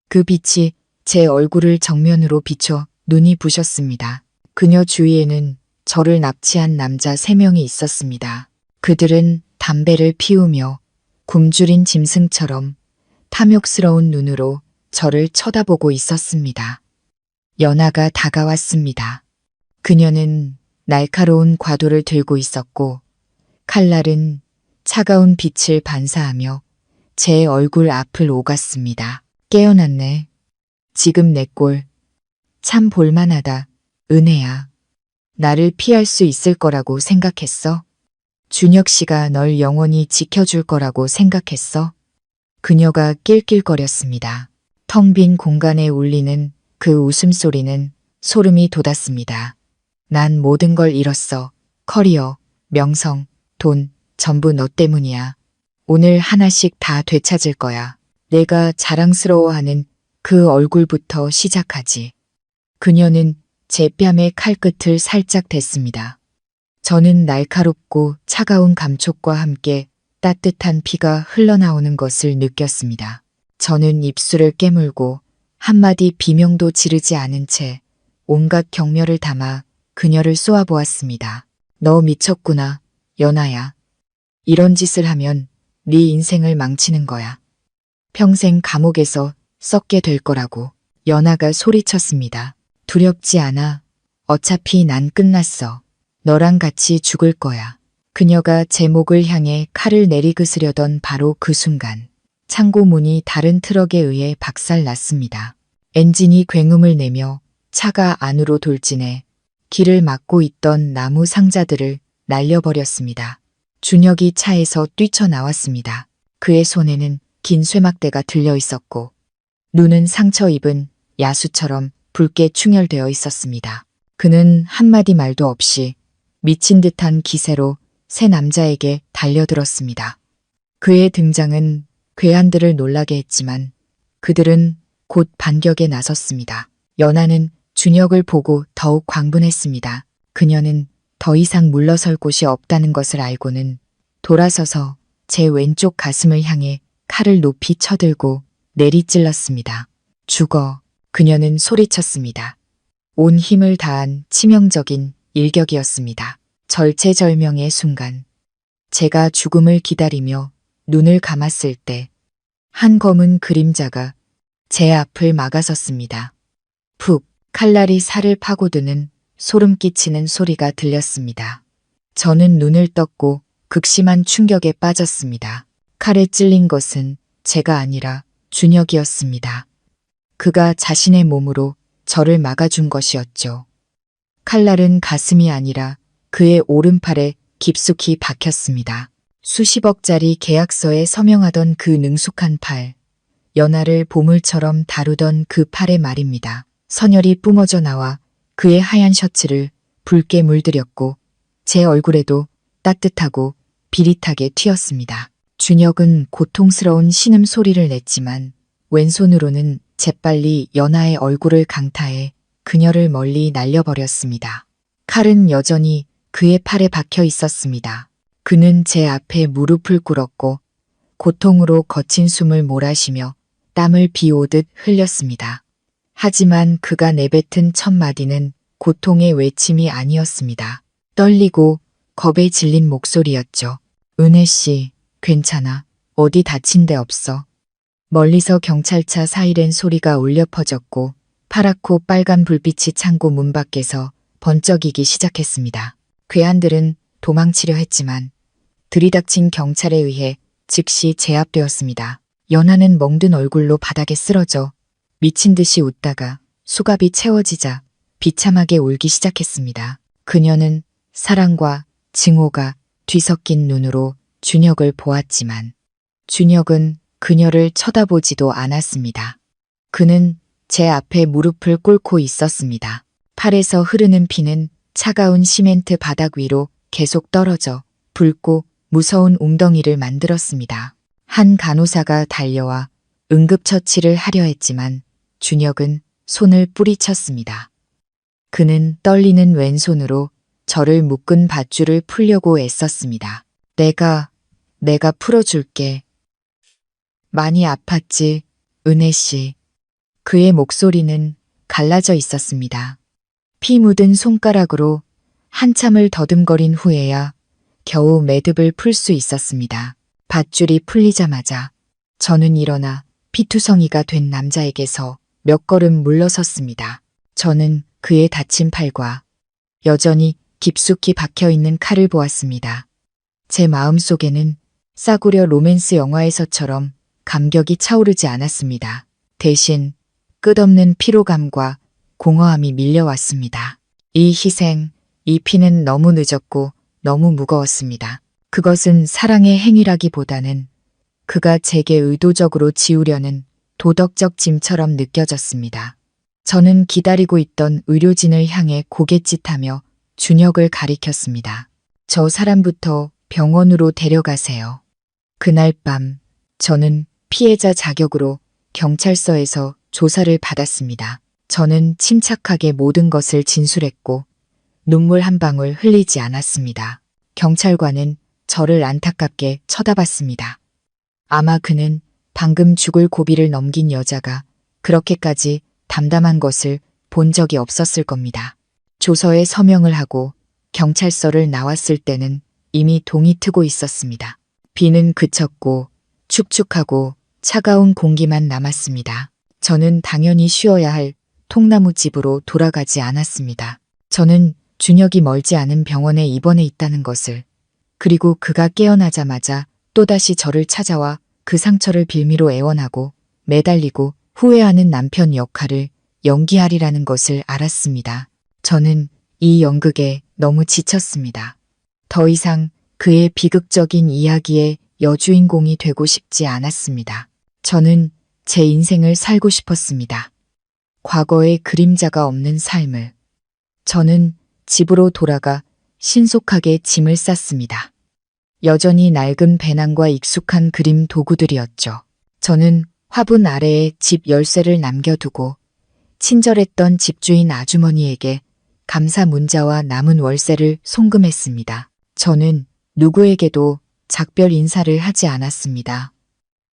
그 빛이 제 얼굴을 정면으로 비춰 눈이 부셨습니다. 그녀 주위에는 저를 납치한 남자 3명이 있었습니다. 그들은 담배를 피우며 굶주린 짐승처럼 탐욕스러운 눈으로 저를 쳐다보고 있었습니다. 연하가 다가왔습니다. 그녀는 날카로운 과도를 들고 있었고 칼날은 차가운 빛을 반사하며 제 얼굴 앞을 오갔습니다. 깨어났네. 지금 내 꼴 참 볼만하다. 은혜야. 나를 피할 수 있을 거라고 생각했어? 준혁 씨가 널 영원히 지켜줄 거라고 생각했어? 그녀가 낄낄거렸습니다. 텅 빈 공간에 울리는 그 웃음소리는 소름이 돋았습니다. 난 모든 걸 잃었어. 커리어, 명성, 돈, 전부 너 때문이야. 오늘 하나씩 다 되찾을 거야. 내가 자랑스러워하는 그 얼굴부터 시작하지. 그녀는 제 뺨에 칼끝을 살짝 댔습니다. 저는 날카롭고 차가운 감촉과 함께 따뜻한 피가 흘러나오는 것을 느꼈습니다. 저는 입술을 깨물고 한마디 비명도 지르지 않은 채 온갖 경멸을 담아 그녀를 쏘아보았습니다. 너 미쳤구나, 연아야. 이런 짓을 하면 네 인생을 망치는 거야. 평생 감옥에서 썩게 될 거라고. 연아가 소리쳤습니다. 두렵지 않아. 어차피 난 끝났어. 너랑 같이 죽을 거야. 그녀가 제 목을 향해 칼을 내리그스려던 바로 그 순간 창고 문이 다른 트럭에 의해 박살났습니다. 엔진이 굉음을 내며 차가 안으로 돌진해 길을 막고 있던 나무 상자들을 날려버렸습니다. 준혁이 차에서 뛰쳐나왔습니다. 그의 손에는 긴 쇠막대가 들려 있었고 눈은 상처 입은 야수처럼 붉게 충혈되어 있었습니다. 그는 한마디 말도 없이 미친 듯한 기세로 새 남자에게 달려들었습니다. 그의 등장은 괴한들을 놀라게 했지만 그들은 곧 반격에 나섰습니다. 연하는 준혁을 보고 더욱 광분했습니다. 그녀는 더 이상 물러설 곳이 없다는 것을 알고는 돌아서서 제 왼쪽 가슴을 향해 칼을 높이 쳐들고 내리찔렀습니다. 죽어. 그녀는 소리쳤습니다. 온 힘을 다한 치명적인 일격이었습니다. 절체절명의 순간 제가 죽음을 기다리며 눈을 감았을 때 한 검은 그림자가 제 앞을 막아섰습니다. 푹 칼날이 살을 파고드는 소름 끼치는 소리가 들렸습니다. 저는 눈을 떴고 극심한 충격에 빠졌습니다. 칼에 찔린 것은 제가 아니라 준혁이었습니다. 그가 자신의 몸으로 저를 막아준 것이었죠. 칼날은 가슴이 아니라 그의 오른팔에 깊숙이 박혔습니다. 수십억짜리 계약서에 서명하던 그 능숙한 팔, 연하를 보물처럼 다루던 그 팔의 말입니다. 선혈이 뿜어져 나와 그의 하얀 셔츠를 붉게 물들였고 제 얼굴에도 따뜻하고 비릿하게 튀었습니다. 준혁은 고통스러운 신음소리를 냈지만 왼손으로는 재빨리 연하의 얼굴을 강타해 그녀를 멀리 날려버렸습니다. 칼은 여전히 그의 팔에 박혀 있었습니다. 그는 제 앞에 무릎을 꿇었고 고통으로 거친 숨을 몰아쉬며 땀을 비오듯 흘렸습니다. 하지만 그가 내뱉은 첫 마디는 고통의 외침이 아니었습니다. 떨리고 겁에 질린 목소리였죠. 은혜 씨, 괜찮아. 어디 다친 데 없어. 멀리서 경찰차 사이렌 소리가 울려 퍼졌고 파랗고 빨간 불빛이 창고 문 밖에서 번쩍이기 시작했습니다. 괴한들은 도망치려 했지만 들이닥친 경찰에 의해 즉시 제압되었습니다. 연하는 멍든 얼굴로 바닥에 쓰러져 미친 듯이 웃다가 수갑이 채워지자 비참하게 울기 시작했습니다. 그녀는 사랑과 증오가 뒤섞인 눈으로 준혁을 보았지만 준혁은 그녀를 쳐다보지도 않았습니다. 그는 제 앞에 무릎을 꿇고 있었습니다. 팔에서 흐르는 피는 차가운 시멘트 바닥 위로 계속 떨어져 붉고 무서운 웅덩이를 만들었습니다. 한 간호사가 달려와 응급처치를 하려 했지만 준혁은 손을 뿌리쳤습니다. 그는 떨리는 왼손으로 저를 묶은 밧줄을 풀려고 애썼습니다. 내가 풀어줄게. 많이 아팠지, 은혜 씨. 그의 목소리는 갈라져 있었습니다. 피 묻은 손가락으로 한참을 더듬거린 후에야 겨우 매듭을 풀 수 있었습니다. 밧줄이 풀리자마자 저는 일어나 피투성이가 된 남자에게서 몇 걸음 물러섰습니다. 저는 그의 다친 팔과 여전히 깊숙이 박혀있는 칼을 보았습니다. 제 마음속에는 싸구려 로맨스 영화에서처럼 감격이 차오르지 않았습니다. 대신 끝없는 피로감과 공허함이 밀려왔습니다. 이 희생, 이 피는 너무 늦었고 너무 무거웠습니다. 그것은 사랑의 행위라기보다는 그가 제게 의도적으로 지우려는 도덕적 짐처럼 느껴졌습니다. 저는 기다리고 있던 의료진을 향해 고갯짓하며 준혁을 가리켰습니다. 저 사람부터 병원으로 데려가세요. 그날 밤 저는 피해자 자격으로 경찰서에서 조사를 받았습니다. 저는 침착하게 모든 것을 진술했고 눈물 한 방울 흘리지 않았습니다. 경찰관은 저를 안타깝게 쳐다봤습니다. 아마 그는 방금 죽을 고비를 넘긴 여자가 그렇게까지 담담한 것을 본 적이 없었을 겁니다. 조서에 서명을 하고 경찰서를 나왔을 때는 이미 동이 트고 있었습니다. 비는 그쳤고 축축하고 차가운 공기만 남았습니다. 저는 당연히 쉬어야 할 통나무 집으로 돌아가지 않았습니다. 저는 준혁이 멀지 않은 병원에 입원해 있다는 것을, 그리고 그가 깨어나자마자 또다시 저를 찾아와 그 상처를 빌미로 애원하고 매달리고 후회하는 남편 역할을 연기하리라는 것을 알았습니다. 저는 이 연극에 너무 지쳤습니다. 더 이상 그의 비극적인 이야기의 여주인공이 되고 싶지 않았습니다. 저는 제 인생을 살고 싶었습니다. 과거의 그림자가 없는 삶을. 저는 집으로 돌아가 신속하게 짐을 쌌습니다. 여전히 낡은 배낭과 익숙한 그림 도구들이었죠. 저는 화분 아래에 집 열쇠를 남겨두고 친절했던 집주인 아주머니에게 감사 문자와 남은 월세를 송금했습니다. 저는 누구에게도 작별 인사를 하지 않았습니다.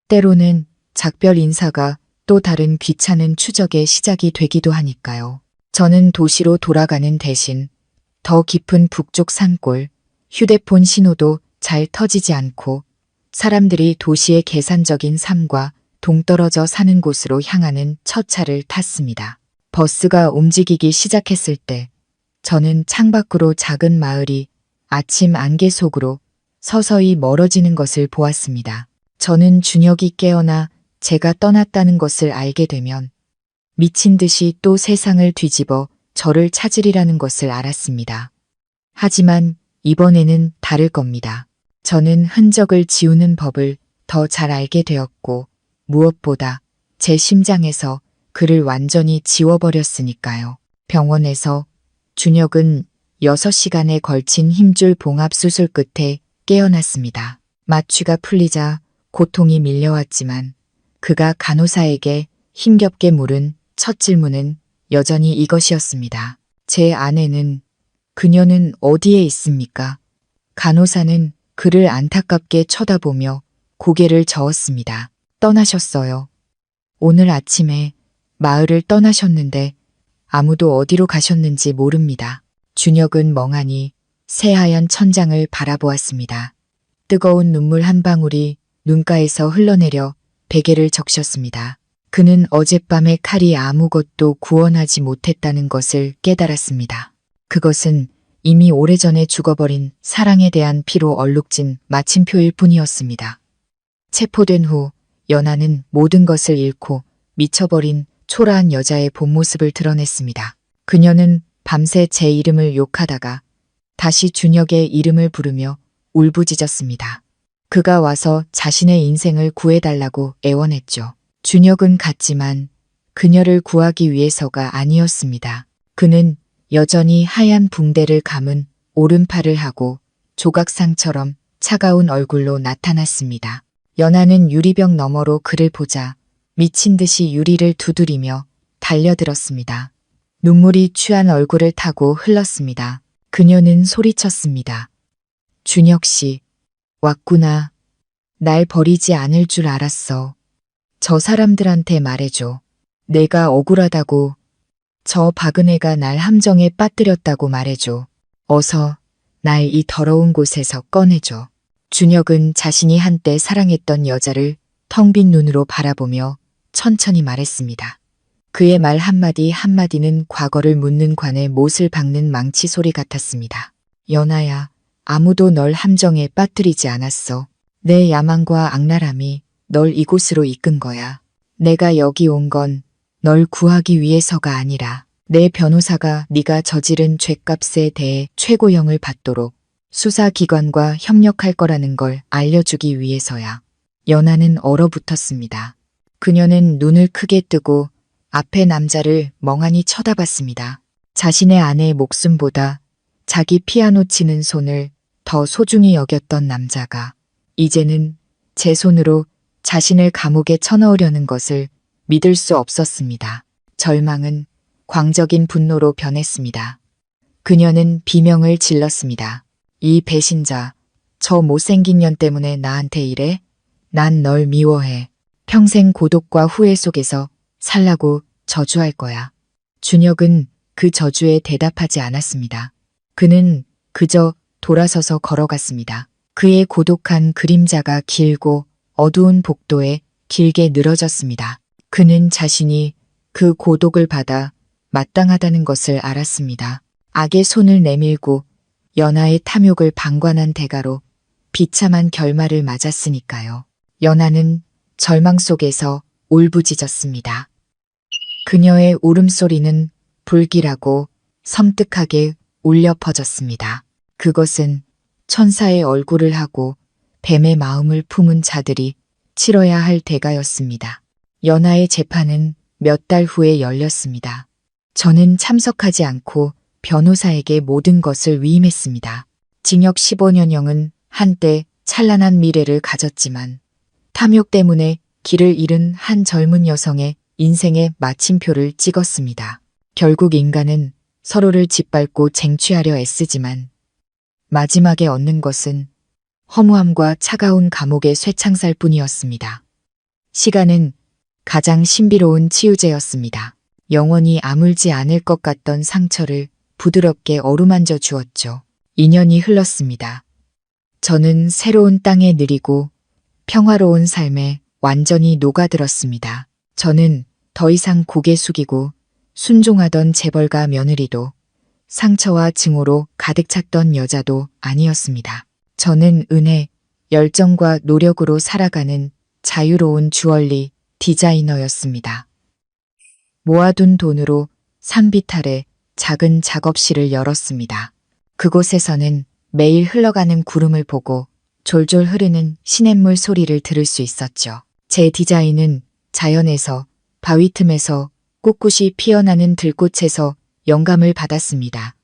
때로는 작별 인사가 또 다른 귀찮은 추적의 시작이 되기도 하니까요. 저는 도시로 돌아가는 대신 더 깊은 북쪽 산골, 휴대폰 신호도 잘 터지지 않고 사람들이 도시의 계산적인 삶과 동떨어져 사는 곳으로 향하는 첫 차를 탔습니다. 버스가 움직이기 시작했을 때 저는 창밖으로 작은 마을이 아침 안개 속으로 서서히 멀어지는 것을 보았습니다. 저는 준혁이 깨어나 제가 떠났다는 것을 알게 되면 미친 듯이 또 세상을 뒤집어 저를 찾으리라는 것을 알았습니다. 하지만 이번에는 다를 겁니다. 저는 흔적을 지우는 법을 더 잘 알게 되었고 무엇보다 제 심장에서 그를 완전히 지워버렸으니까요. 병원에서 준혁은 6시간에 걸친 힘줄 봉합수술 끝에 깨어났습니다. 마취가 풀리자 고통이 밀려왔지만 그가 간호사에게 힘겹게 물은 첫 질문은 여전히 이것이었습니다. 제 아내는, 그녀는 어디에 있습니까? 간호사는 그를 안타깝게 쳐다보며 고개를 저었습니다. 떠나셨어요. 오늘 아침에 마을을 떠나셨는데 아무도 어디로 가셨는지 모릅니다. 준혁은 멍하니 새하얀 천장을 바라보았습니다. 뜨거운 눈물 한 방울이 눈가에서 흘러내려 베개를 적셨습니다. 그는 어젯밤에 칼이 아무것도 구원하지 못했다는 것을 깨달았습니다. 그것은 이미 오래전에 죽어버린 사랑에 대한 피로 얼룩진 마침표일 뿐이었습니다. 체포된 후 연하는 모든 것을 잃고 미쳐버린 초라한 여자의 본 모습을 드러냈습니다. 그녀는 밤새 제 이름을 욕하다가 다시 준혁의 이름을 부르며 울부짖었습니다. 그가 와서 자신의 인생을 구해달라고 애원했죠. 준혁은 갔지만 그녀를 구하기 위해서가 아니었습니다. 그는 여전히 하얀 붕대를 감은 오른팔을 하고 조각상처럼 차가운 얼굴로 나타났습니다. 연하는 유리병 너머로 그를 보자 미친 듯이 유리를 두드리며 달려들었습니다. 눈물이 취한 얼굴을 타고 흘렀습니다. 그녀는 소리쳤습니다. 준혁 씨, 왔구나. 날 버리지 않을 줄 알았어. 저 사람들한테 말해줘. 내가 억울하다고. 저 박은혜가 날 함정에 빠뜨렸다고 말해줘. 어서 날 이 더러운 곳에서 꺼내줘. 준혁은 자신이 한때 사랑했던 여자를 텅 빈 눈으로 바라보며 천천히 말했습니다. 그의 말 한마디 한마디는 과거를 묻는 관에 못을 박는 망치 소리 같았습니다. 연하야, 아무도 널 함정에 빠뜨리지 않았어. 내 야망과 악랄함이 널 이곳으로 이끈 거야. 내가 여기 온 건 널 구하기 위해서가 아니라 내 변호사가 네가 저지른 죄값에 대해 최고형을 받도록 수사기관과 협력할 거라는 걸 알려주기 위해서야. 연하는 얼어붙었습니다. 그녀는 눈을 크게 뜨고 앞의 남자를 멍하니 쳐다봤습니다. 자신의 아내의 목숨보다 자기 피아노 치는 손을 더 소중히 여겼던 남자가 이제는 제 손으로 자신을 감옥에 쳐넣으려는 것을 믿을 수 없었습니다. 절망은 광적인 분노로 변했습니다. 그녀는 비명을 질렀습니다. 이 배신자, 저 못생긴 년 때문에 나한테 이래? 난 널 미워해. 평생 고독과 후회 속에서 살라고 저주할 거야. 준혁은 그 저주에 대답하지 않았습니다. 그는 그저 돌아서서 걸어갔습니다. 그의 고독한 그림자가 길고 어두운 복도에 길게 늘어졌습니다. 그는 자신이 그 고독을 받아 마땅하다는 것을 알았습니다. 악의 손을 내밀고 연하의 탐욕을 방관한 대가로 비참한 결말을 맞았으니까요. 연하는 절망 속에서 울부짖었습니다. 그녀의 울음소리는 불길하고 섬뜩하게 울려 퍼졌습니다. 그것은 천사의 얼굴을 하고 뱀의 마음을 품은 자들이 치러야 할 대가였습니다. 연하의 재판은 몇 달 후에 열렸습니다. 저는 참석하지 않고 변호사에게 모든 것을 위임했습니다. 징역 15년형은 한때 찬란한 미래를 가졌지만 탐욕 때문에 길을 잃은 한 젊은 여성의 인생의 마침표를 찍었습니다. 결국 인간은 서로를 짓밟고 쟁취하려 애쓰지만 마지막에 얻는 것은 허무함과 차가운 감옥의 쇠창살 뿐이었습니다. 시간은 가장 신비로운 치유제였습니다. 영원히 아물지 않을 것 같던 상처를 부드럽게 어루만져 주었죠. 2년이 흘렀습니다. 저는 새로운 땅에 느리고 평화로운 삶에 완전히 녹아들었습니다. 저는 더 이상 고개 숙이고 순종하던 재벌가 며느리도 상처와 증오로 가득 찼던 여자도 아니었습니다. 저는 은혜, 열정과 노력으로 살아가는 자유로운 주얼리 디자이너였습니다. 모아둔 돈으로 산비탈에 작은 작업실을 열었습니다. 그곳에서는 매일 흘러가는 구름을 보고 졸졸 흐르는 시냇물 소리를 들을 수 있었죠. 제 디자인은 자연에서, 바위 틈에서, 꿋꿋이 피어나는 들꽃에서 영감을 받았습니다.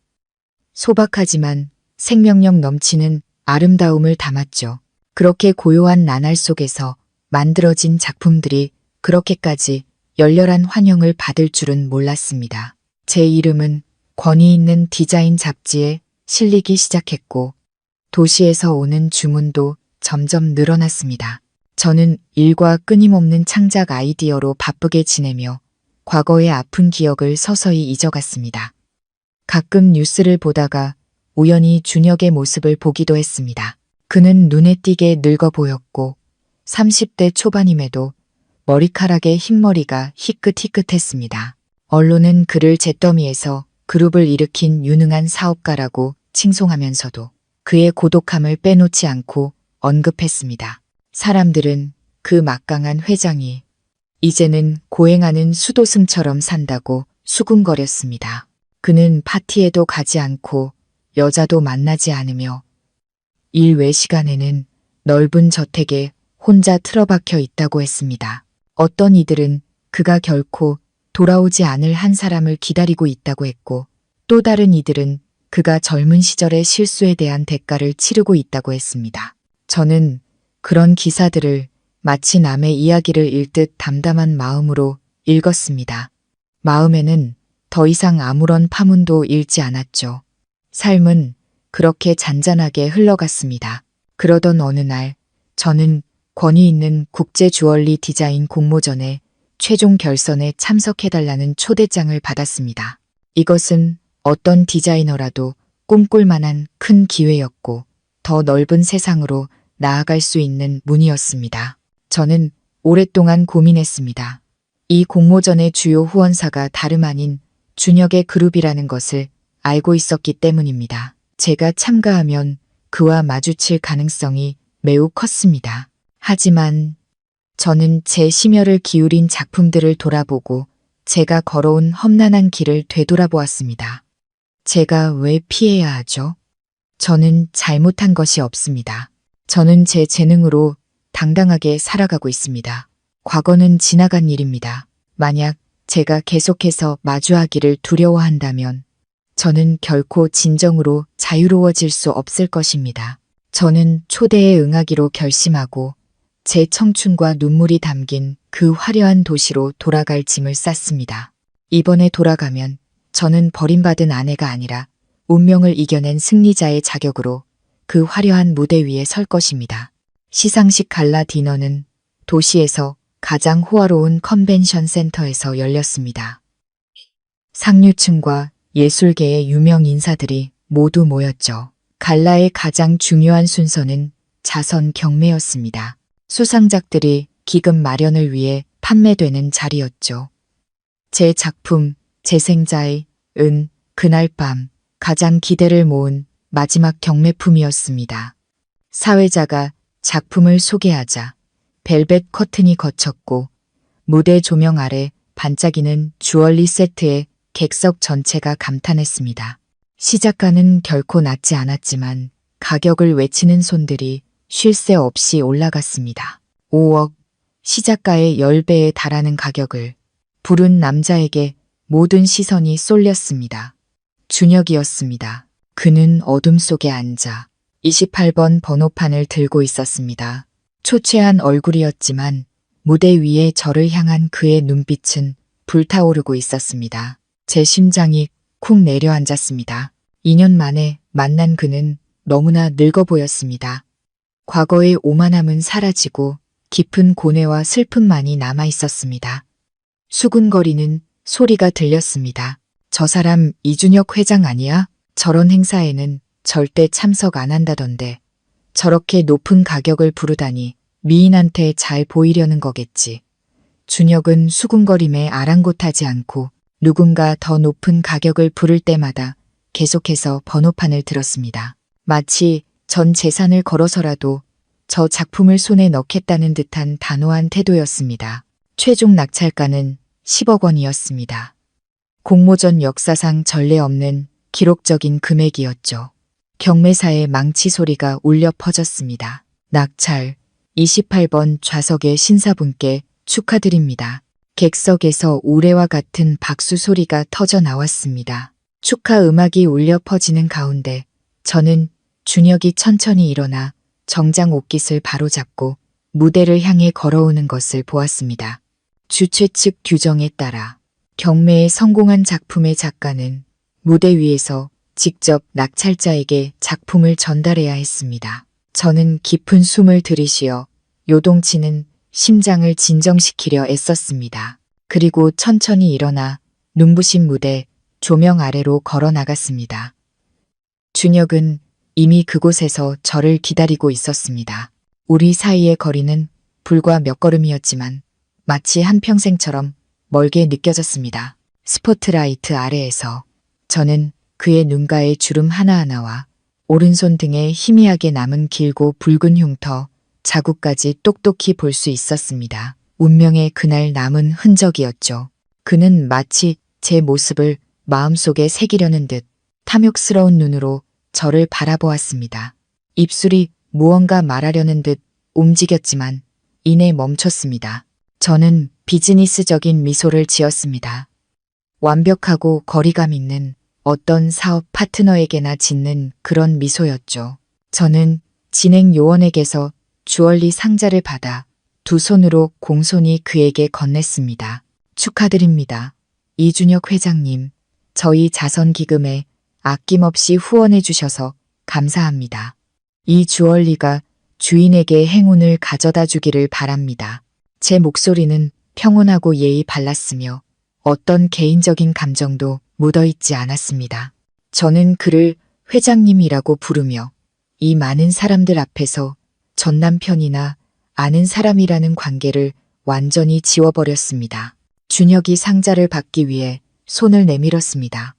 소박하지만 생명력 넘치는 아름다움을 담았죠. 그렇게 고요한 나날 속에서 만들어진 작품들이 그렇게까지 열렬한 환영을 받을 줄은 몰랐습니다. 제 이름은 권위 있는 디자인 잡지에 실리기 시작했고 도시에서 오는 주문도 점점 늘어났습니다. 저는 일과 끊임없는 창작 아이디어로 바쁘게 지내며 과거의 아픈 기억을 서서히 잊어갔습니다. 가끔 뉴스를 보다가 우연히 준혁의 모습을 보기도 했습니다. 그는 눈에 띄게 늙어 보였고 30대 초반임에도 머리카락에 흰머리가 희끗희끗했습니다. 언론은 그를 잿더미에서 그룹을 일으킨 유능한 사업가라고 칭송하면서도 그의 고독함을 빼놓지 않고 언급했습니다. 사람들은 그 막강한 회장이 이제는 고행하는 수도승처럼 산다고 수군거렸습니다. 그는 파티에도 가지 않고 여자도 만나지 않으며 일 외 시간에는 넓은 저택에 혼자 틀어박혀 있다고 했습니다. 어떤 이들은 그가 결코 돌아오지 않을 한 사람을 기다리고 있다고 했고, 또 다른 이들은 그가 젊은 시절의 실수에 대한 대가를 치르고 있다고 했습니다. 저는 그런 기사들을 마치 남의 이야기를 읽듯 담담한 마음으로 읽었습니다. 마음에는 더 이상 아무런 파문도 일지 않았죠. 삶은 그렇게 잔잔하게 흘러갔습니다. 그러던 어느 날 저는 권위 있는 국제 주얼리 디자인 공모전에 최종 결선에 참석해달라는 초대장을 받았습니다. 이것은 어떤 디자이너라도 꿈꿀 만한 큰 기회였고 더 넓은 세상으로 나아갈 수 있는 문이었습니다. 저는 오랫동안 고민했습니다. 이 공모전의 주요 후원사가 다름 아닌 준혁의 그룹이라는 것을 알고 있었기 때문입니다. 제가 참가하면 그와 마주칠 가능성이 매우 컸습니다. 하지만 저는 제 심혈을 기울인 작품들을 돌아보고 제가 걸어온 험난한 길을 되돌아보았습니다. 제가 왜 피해야 하죠? 저는 잘못한 것이 없습니다. 저는 제 재능으로 당당하게 살아가고 있습니다. 과거는 지나간 일입니다. 만약 제가 계속해서 마주하기를 두려워한다면 저는 결코 진정으로 자유로워질 수 없을 것입니다. 저는 초대에 응하기로 결심하고 제 청춘과 눈물이 담긴 그 화려한 도시로 돌아갈 짐을 쌌습니다. 이번에 돌아가면 저는 버림받은 아내가 아니라 운명을 이겨낸 승리자의 자격으로 그 화려한 무대 위에 설 것입니다. 시상식 갈라 디너는 도시에서 가장 호화로운 컨벤션 센터에서 열렸습니다. 상류층과 예술계의 유명 인사들이 모두 모였죠. 갈라의 가장 중요한 순서는 자선 경매였습니다. 수상작들이 기금 마련을 위해 판매되는 자리였죠. 제 작품 재생자의 은 그날 밤 가장 기대를 모은 마지막 경매품이었습니다. 사회자가 작품을 소개하자 벨벳 커튼이 거쳤고 무대 조명 아래 반짝이는 주얼리 세트에 객석 전체가 감탄했습니다. 시작가는 결코 낮지 않았지만 가격을 외치는 손들이 쉴 새 없이 올라갔습니다. 5억, 시작가의 10배에 달하는 가격을 부른 남자에게 모든 시선이 쏠렸습니다. 준혁이었습니다. 그는 어둠 속에 앉아 28번 번호판을 들고 있었습니다. 초췌한 얼굴이었지만 무대 위에 저를 향한 그의 눈빛은 불타오르고 있었습니다. 제 심장이 쿵 내려앉았습니다. 2년 만에 만난 그는 너무나 늙어 보였습니다. 과거의 오만함은 사라지고 깊은 고뇌와 슬픔만이 남아 있었습니다. 수군거리는 소리가 들렸습니다. 저 사람 이준혁 회장 아니야? 저런 행사에는 절대 참석 안 한다던데. 저렇게 높은 가격을 부르다니 미인한테 잘 보이려는 거겠지. 준혁은 수군거림에 아랑곳하지 않고 누군가 더 높은 가격을 부를 때마다 계속해서 번호판을 들었습니다. 마치 전 재산을 걸어서라도 저 작품을 손에 넣겠다는 듯한 단호한 태도였습니다. 최종 낙찰가는 10억 원이었습니다. 공모전 역사상 전례 없는 기록적인 금액이었죠. 경매사의 망치 소리가 울려 퍼졌습니다. 낙찰 28번 좌석의 신사분께 축하드립니다. 객석에서 우레와 같은 박수 소리가 터져 나왔습니다. 축하 음악이 울려 퍼지는 가운데 저는 준혁이 천천히 일어나 정장 옷깃을 바로잡고 무대를 향해 걸어오는 것을 보았습니다. 주최 측 규정에 따라 경매에 성공한 작품의 작가는 무대 위에서 직접 낙찰자에게 작품을 전달해야 했습니다. 저는 깊은 숨을 들이쉬어 요동치는 심장을 진정시키려 애썼습니다. 그리고 천천히 일어나 눈부신 무대 조명 아래로 걸어 나갔습니다. 준혁은 이미 그곳에서 저를 기다리고 있었습니다. 우리 사이의 거리는 불과 몇 걸음이었지만 마치 한평생처럼 멀게 느껴졌습니다. 스포트라이트 아래에서 저는 그의 눈가의 주름 하나하나와 오른손 등에 희미하게 남은 길고 붉은 흉터, 자국까지 똑똑히 볼 수 있었습니다. 운명의 그날 남은 흔적이었죠. 그는 마치 제 모습을 마음속에 새기려는 듯 탐욕스러운 눈으로 저를 바라보았습니다. 입술이 무언가 말하려는 듯 움직였지만 이내 멈췄습니다. 저는 비즈니스적인 미소를 지었습니다. 완벽하고 거리감 있는 어떤 사업 파트너에게나 짓는 그런 미소였죠. 저는 진행 요원에게서 주얼리 상자를 받아 두 손으로 공손히 그에게 건넸습니다. 축하드립니다. 이준혁 회장님, 저희 자선기금에 아낌없이 후원해 주셔서 감사합니다. 이 주얼리가 주인에게 행운을 가져다 주기를 바랍니다. 제 목소리는 평온하고 예의 발랐으며 어떤 개인적인 감정도 묻어있지 않았습니다. 저는 그를 회장님이라고 부르며 이 많은 사람들 앞에서 전 남편이나 아는 사람이라는 관계를 완전히 지워버렸습니다. 준혁이 상자를 받기 위해 손을 내밀었습니다.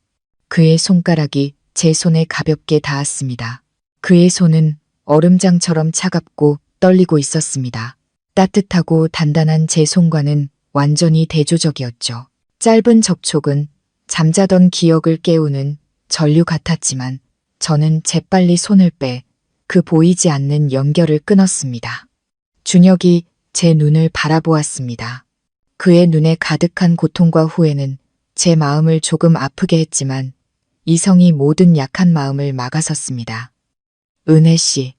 그의 손가락이 제 손에 가볍게 닿았습니다. 그의 손은 얼음장처럼 차갑고 떨리고 있었습니다. 따뜻하고 단단한 제 손과는 완전히 대조적이었죠. 짧은 접촉은 잠자던 기억을 깨우는 전류 같았지만 저는 재빨리 손을 빼 그 보이지 않는 연결을 끊었습니다. 준혁이 제 눈을 바라보았습니다. 그의 눈에 가득한 고통과 후회는 제 마음을 조금 아프게 했지만 이성이 모든 약한 마음을 막아섰습니다. 은혜 씨.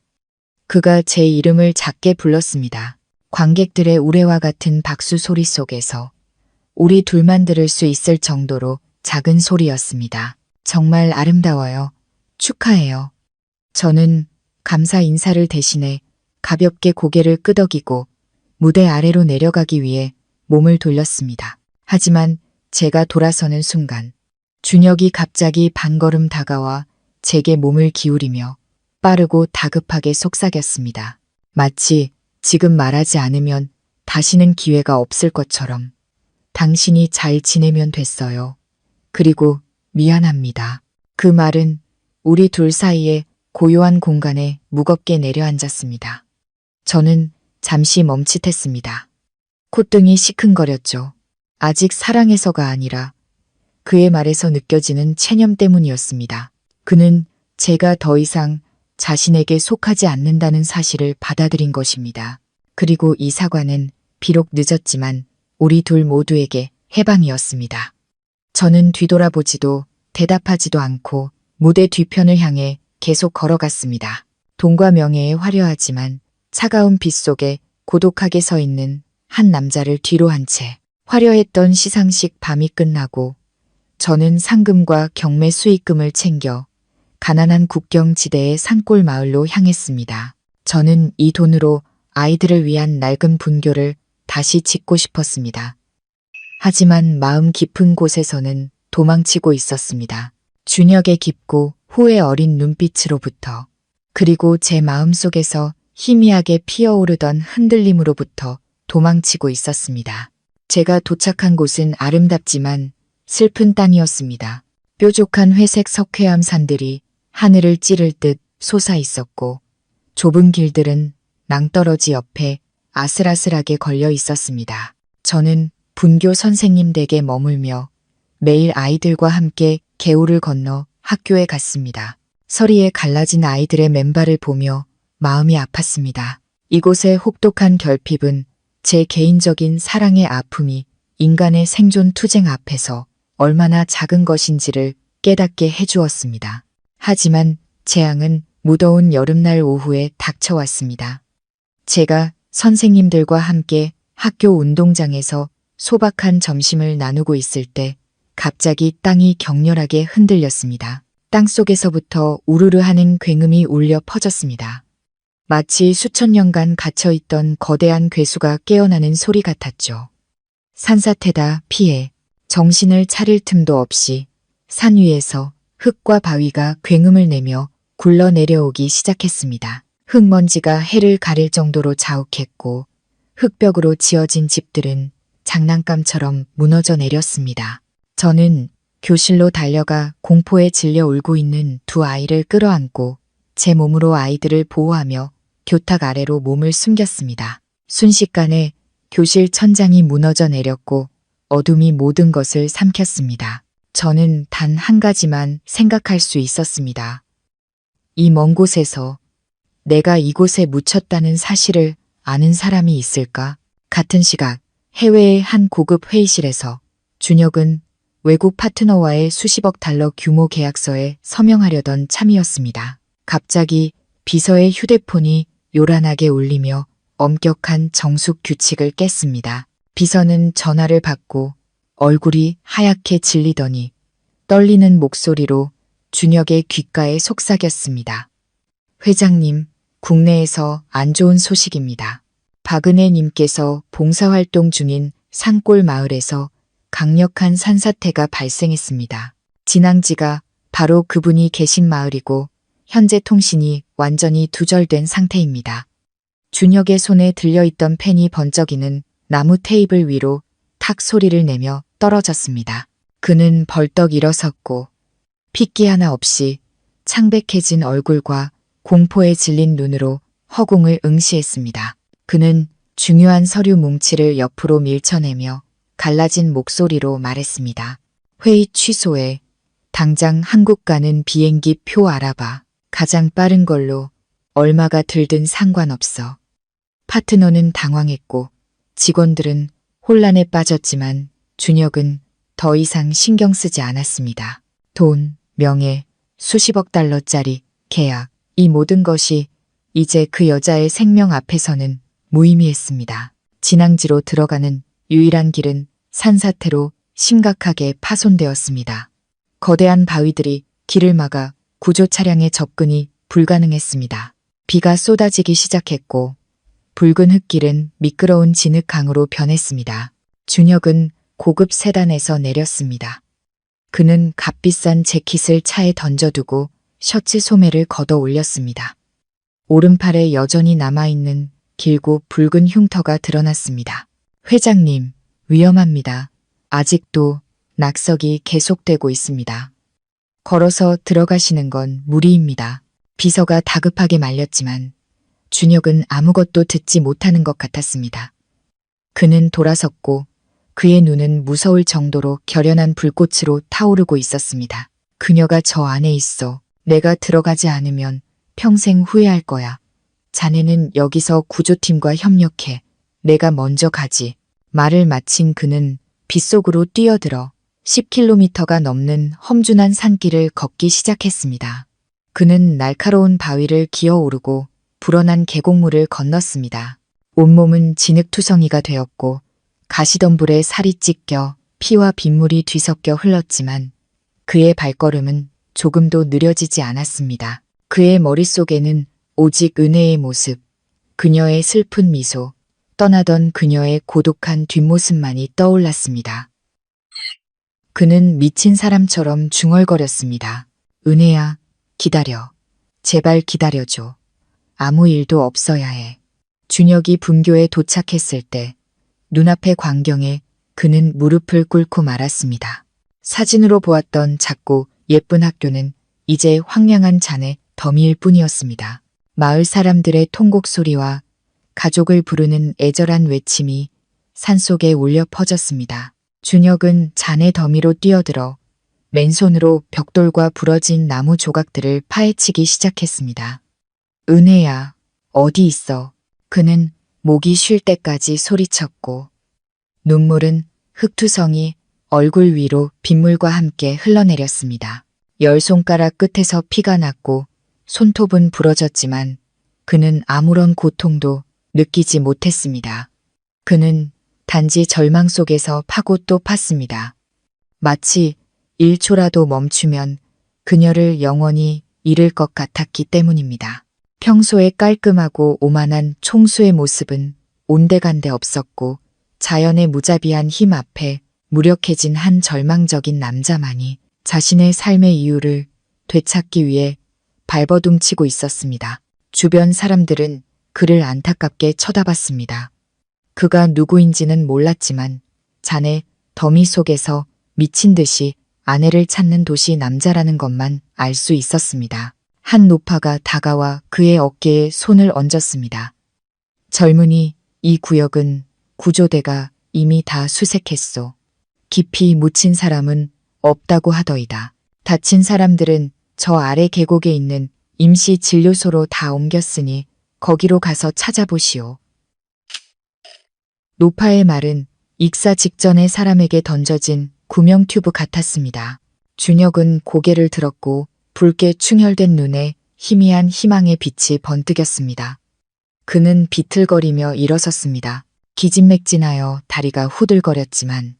그가 제 이름을 작게 불렀습니다. 관객들의 우레와 같은 박수 소리 속에서 우리 둘만 들을 수 있을 정도로 작은 소리였습니다. 정말 아름다워요. 축하해요. 저는 감사 인사를 대신해 가볍게 고개를 끄덕이고 무대 아래로 내려가기 위해 몸을 돌렸습니다. 하지만 제가 돌아서는 순간 준혁이 갑자기 반걸음 다가와 제게 몸을 기울이며 빠르고 다급하게 속삭였습니다. 마치 지금 말하지 않으면 다시는 기회가 없을 것처럼 당신이 잘 지내면 됐어요. 그리고 미안합니다. 그 말은 우리 둘 사이에 고요한 공간에 무겁게 내려앉았습니다. 저는 잠시 멈칫했습니다. 콧등이 시큰거렸죠. 아직 사랑해서가 아니라 그의 말에서 느껴지는 체념 때문이었습니다. 그는 제가 더 이상 자신에게 속하지 않는다는 사실을 받아들인 것입니다. 그리고 이 사과는 비록 늦었지만 우리 둘 모두에게 해방이었습니다. 저는 뒤돌아보지도 대답하지도 않고 무대 뒤편을 향해 계속 걸어갔습니다. 돈과 명예에 화려하지만 차가운 빛 속에 고독하게 서 있는 한 남자를 뒤로 한 채 화려했던 시상식 밤이 끝나고 저는 상금과 경매 수익금을 챙겨 가난한 국경지대의 산골 마을로 향했습니다. 저는 이 돈으로 아이들을 위한 낡은 분교를 다시 짓고 싶었습니다. 하지만 마음 깊은 곳에서는 도망치고 있었습니다. 준혁의 깊고 후회 어린 눈빛으로부터 그리고 제 마음속에서 희미하게 피어오르던 흔들림으로부터 도망치고 있었습니다. 제가 도착한 곳은 아름답지만 슬픈 땅이었습니다. 뾰족한 회색 석회암 산들이 하늘을 찌를 듯 솟아 있었고 좁은 길들은 낭떠러지 옆에 아슬아슬하게 걸려 있었습니다. 저는 분교 선생님 댁에 머물며 매일 아이들과 함께 개울을 건너 학교에 갔습니다. 서리에 갈라진 아이들의 맨발을 보며 마음이 아팠습니다. 이곳의 혹독한 결핍은 제 개인적인 사랑의 아픔이 인간의 생존 투쟁 앞에서 얼마나 작은 것인지를 깨닫게 해주었습니다. 하지만 재앙은 무더운 여름날 오후에 닥쳐왔습니다. 제가 선생님들과 함께 학교 운동장에서 소박한 점심을 나누고 있을 때 갑자기 땅이 격렬하게 흔들렸습니다. 땅속에서부터 우르르 하는 굉음이 울려 퍼졌습니다. 마치 수천 년간 갇혀있던 거대한 괴수가 깨어나는 소리 같았죠. 산사태다 피해 정신을 차릴 틈도 없이 산 위에서 흙과 바위가 굉음을 내며 굴러 내려오기 시작했습니다. 흙먼지가 해를 가릴 정도로 자욱했고 흙벽으로 지어진 집들은 장난감처럼 무너져 내렸습니다. 저는 교실로 달려가 공포에 질려 울고 있는 두 아이를 끌어안고 제 몸으로 아이들을 보호하며 교탁 아래로 몸을 숨겼습니다. 순식간에 교실 천장이 무너져 내렸고 어둠이 모든 것을 삼켰습니다. 저는 단 한 가지만 생각할 수 있었습니다. 이 먼 곳에서 내가 이곳에 묻혔다는 사실을 아는 사람이 있을까? 같은 시각 해외의 한 고급 회의실에서 준혁은 외국 파트너와의 수십억 달러 규모 계약서에 서명하려던 참이었습니다. 갑자기 비서의 휴대폰이 요란하게 울리며 엄격한 정숙 규칙을 깼습니다. 비서는 전화를 받고 얼굴이 하얗게 질리더니 떨리는 목소리로 준혁의 귓가에 속삭였습니다. 회장님, 국내에서 안 좋은 소식입니다. 박은혜 님께서 봉사활동 중인 산골 마을에서 강력한 산사태가 발생했습니다. 진앙지가 바로 그분이 계신 마을이고 현재 통신이 완전히 두절된 상태입니다. 준혁의 손에 들려있던 펜이 번쩍이는 나무 테이블 위로 탁 소리를 내며 떨어졌습니다. 그는 벌떡 일어섰고 핏기 하나 없이 창백해진 얼굴과 공포에 질린 눈으로 허공을 응시했습니다. 그는 중요한 서류 뭉치를 옆으로 밀쳐내며 갈라진 목소리로 말했습니다. 회의 취소해. 당장 한국 가는 비행기 표 알아봐. 가장 빠른 걸로 얼마가 들든 상관없어. 파트너는 당황했고 직원들은 혼란에 빠졌지만 준혁은 더 이상 신경 쓰지 않았습니다. 돈, 명예, 수십억 달러짜리 계약, 이 모든 것이 이제 그 여자의 생명 앞에서는 무의미했습니다. 진앙지로 들어가는 유일한 길은 산사태로 심각하게 파손되었습니다. 거대한 바위들이 길을 막아 구조 차량의 접근이 불가능했습니다. 비가 쏟아지기 시작했고 붉은 흙길은 미끄러운 진흙강으로 변했습니다. 준혁은 고급 세단에서 내렸습니다. 그는 값비싼 재킷을 차에 던져두고 셔츠 소매를 걷어 올렸습니다. 오른팔에 여전히 남아있는 길고 붉은 흉터가 드러났습니다. 회장님, 위험합니다. 아직도 낙석이 계속되고 있습니다. 걸어서 들어가시는 건 무리입니다. 비서가 다급하게 말렸지만 준혁은 아무것도 듣지 못하는 것 같았습니다. 그는 돌아섰고 그의 눈은 무서울 정도로 결연한 불꽃으로 타오르고 있었습니다. 그녀가 저 안에 있어. 내가 들어가지 않으면 평생 후회할 거야. 자네는 여기서 구조팀과 협력해. 내가 먼저 가지. 말을 마친 그는 빗속으로 뛰어들어 10km가 넘는 험준한 산길을 걷기 시작했습니다. 그는 날카로운 바위를 기어오르고 불어난 계곡물을 건넜습니다. 온몸은 진흙투성이가 되었고 가시덤불에 살이 찢겨 피와 빗물이 뒤섞여 흘렀지만 그의 발걸음은 조금도 느려지지 않았습니다. 그의 머릿속에는 오직 은혜의 모습, 그녀의 슬픈 미소, 떠나던 그녀의 고독한 뒷모습만이 떠올랐습니다. 그는 미친 사람처럼 중얼거렸습니다. 은혜야, 기다려. 제발 기다려줘. 아무 일도 없어야 해. 준혁이 분교에 도착했을 때 눈앞의 광경에 그는 무릎을 꿇고 말았습니다. 사진으로 보았던 작고 예쁜 학교는 이제 황량한 잔의 더미일 뿐이었습니다. 마을 사람들의 통곡 소리와 가족을 부르는 애절한 외침이 산속에 울려 퍼졌습니다. 준혁은 잔의 더미로 뛰어들어 맨손으로 벽돌과 부러진 나무 조각들을 파헤치기 시작했습니다. 은혜야, 어디 있어? 그는 목이 쉴 때까지 소리쳤고 눈물은 흙투성이 얼굴 위로 빗물과 함께 흘러내렸습니다. 10손가락 끝에서 피가 났고 손톱은 부러졌지만 그는 아무런 고통도 느끼지 못했습니다. 그는 단지 절망 속에서 파고 또 팠습니다. 마치 1초라도 멈추면 그녀를 영원히 잃을 것 같았기 때문입니다. 평소에 깔끔하고 오만한 총수의 모습은 온데간데 없었고 자연의 무자비한 힘 앞에 무력해진 한 절망적인 남자만이 자신의 삶의 이유를 되찾기 위해 발버둥치고 있었습니다. 주변 사람들은 그를 안타깝게 쳐다봤습니다. 그가 누구인지는 몰랐지만 잔해 더미 속에서 미친 듯이 아내를 찾는 도시 남자라는 것만 알 수 있었습니다. 한 노파가 다가와 그의 어깨에 손을 얹었습니다. 젊은이, 이 구역은 구조대가 이미 다 수색했소. 깊이 묻힌 사람은 없다고 하더이다. 다친 사람들은 저 아래 계곡에 있는 임시 진료소로 다 옮겼으니 거기로 가서 찾아보시오. 노파의 말은 익사 직전에 사람에게 던져진 구명 튜브 같았습니다. 준혁은 고개를 들었고 붉게 충혈된 눈에 희미한 희망의 빛이 번뜩였습니다. 그는 비틀거리며 일어섰습니다. 기진맥진하여 다리가 후들거렸지만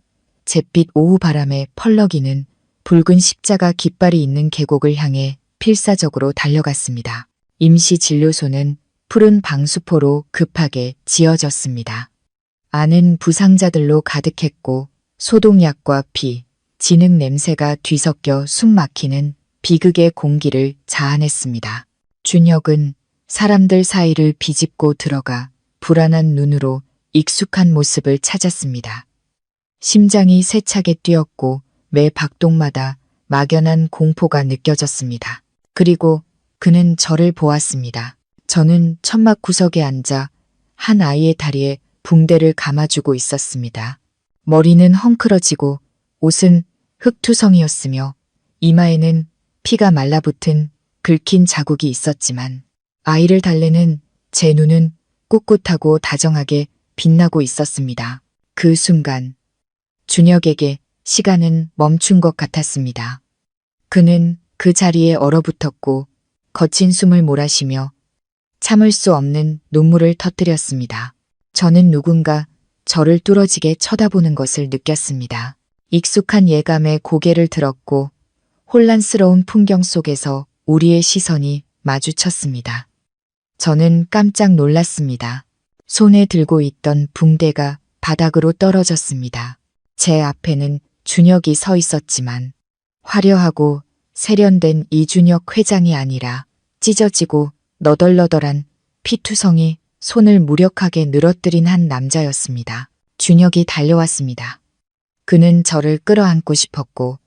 잿빛 오후 바람에 펄럭이는 붉은 십자가 깃발이 있는 계곡을 향해 필사적으로 달려갔습니다. 임시 진료소는 푸른 방수포로 급하게 지어졌습니다. 안은 부상자들로 가득했고 소독약과 피, 진흙 냄새가 뒤섞여 숨 막히는 비극의 공기를 자아냈습니다. 준혁은 사람들 사이를 비집고 들어가 불안한 눈으로 익숙한 모습을 찾았습니다. 심장이 세차게 뛰었고 매 박동마다 막연한 공포가 느껴졌습니다. 그리고 그는 저를 보았습니다. 저는 천막 구석에 앉아 한 아이의 다리에 붕대를 감아주고 있었습니다. 머리는 헝클어지고 옷은 흙투성이었으며 이마에는 피가 말라붙은 긁힌 자국이 있었지만 아이를 달래는 제 눈은 꿋꿋하고 다정하게 빛나고 있었습니다. 그 순간 준혁에게 시간은 멈춘 것 같았습니다. 그는 그 자리에 얼어붙었고 거친 숨을 몰아쉬며 참을 수 없는 눈물을 터뜨렸습니다. 저는 누군가 저를 뚫어지게 쳐다보는 것을 느꼈습니다. 익숙한 예감에 고개를 들었고 혼란스러운 풍경 속에서 우리의 시선이 마주쳤습니다. 저는 깜짝 놀랐습니다. 손에 들고 있던 붕대가 바닥으로 떨어졌습니다. 제 앞에는 준혁이 서 있었지만 화려하고 세련된 이준혁 회장이 아니라 찢어지고 너덜너덜한 피투성이 손을 무력하게 늘어뜨린 한 남자였습니다. 준혁이 달려왔습니다. 그는 저를 끌어안고 싶었고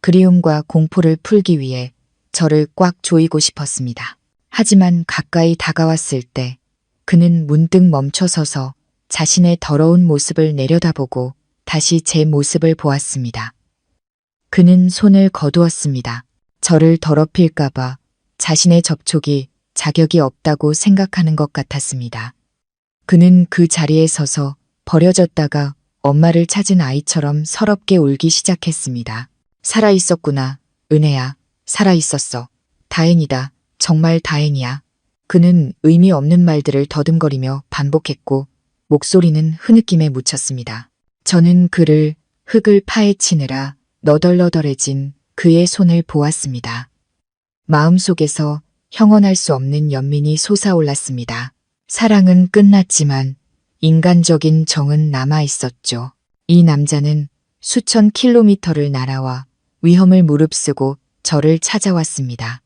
그리움과 공포를 풀기 위해 저를 꽉 조이고 싶었습니다. 하지만 가까이 다가왔을 때 그는 문득 멈춰서서 자신의 더러운 모습을 내려다보고 다시 제 모습을 보았습니다. 그는 손을 거두었습니다. 저를 더럽힐까봐 자신의 접촉이 자격이 없다고 생각하는 것 같았습니다. 그는 그 자리에 서서 버려졌다가 엄마를 찾은 아이처럼 서럽게 울기 시작했습니다. 살아있었구나, 은혜야. 살아있었어. 다행이다. 정말 다행이야. 그는 의미 없는 말들을 더듬거리며 반복했고 목소리는 흐느낌에 묻혔습니다. 저는 그를 흙을 파헤치느라 너덜너덜해진 그의 손을 보았습니다. 마음속에서 형언할 수 없는 연민이 솟아올랐습니다. 사랑은 끝났지만 인간적인 정은 남아있었죠. 이 남자는 수천 킬로미터를 날아와 위험을 무릅쓰고 저를 찾아왔습니다.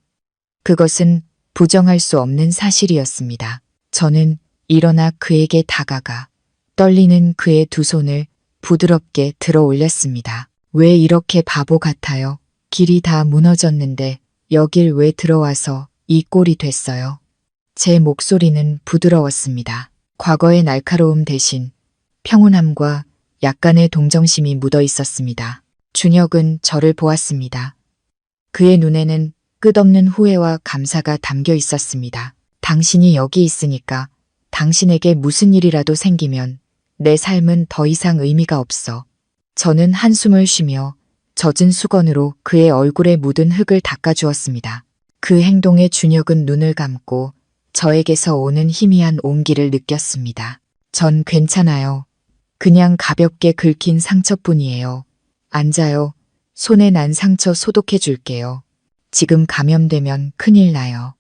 그것은 부정할 수 없는 사실이었습니다. 저는 일어나 그에게 다가가 떨리는 그의 두 손을 부드럽게 들어 올렸습니다. 왜 이렇게 바보 같아요? 길이 다 무너졌는데 여길 왜 들어와서 이 꼴이 됐어요? 제 목소리는 부드러웠습니다. 과거의 날카로움 대신 평온함과 약간의 동정심이 묻어 있었습니다. 준혁은 저를 보았습니다. 그의 눈에는 끝없는 후회와 감사가 담겨 있었습니다. 당신이 여기 있으니까 당신에게 무슨 일이라도 생기면 내 삶은 더 이상 의미가 없어. 저는 한숨을 쉬며 젖은 수건으로 그의 얼굴에 묻은 흙을 닦아주었습니다. 그 행동에 준혁은 눈을 감고 저에게서 오는 희미한 온기를 느꼈습니다. 전 괜찮아요. 그냥 가볍게 긁힌 상처뿐이에요. 앉아요. 손에 난 상처 소독해 줄게요. 지금 감염되면 큰일 나요.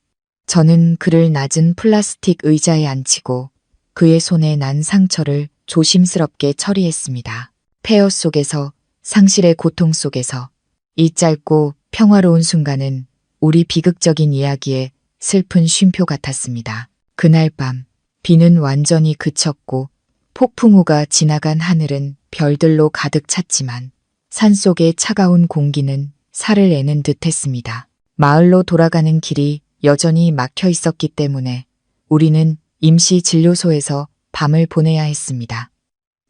저는 그를 낮은 플라스틱 의자에 앉히고 그의 손에 난 상처를 조심스럽게 처리했습니다. 폐허 속에서, 상실의 고통 속에서 이 짧고 평화로운 순간은 우리 비극적인 이야기의 슬픈 쉼표 같았습니다. 그날 밤 비는 완전히 그쳤고 폭풍우가 지나간 하늘은 별들로 가득 찼지만 산속의 차가운 공기는 살을 내는 듯했습니다. 마을로 돌아가는 길이 여전히 막혀 있었기 때문에 우리는 임시 진료소에서 밤을 보내야 했습니다.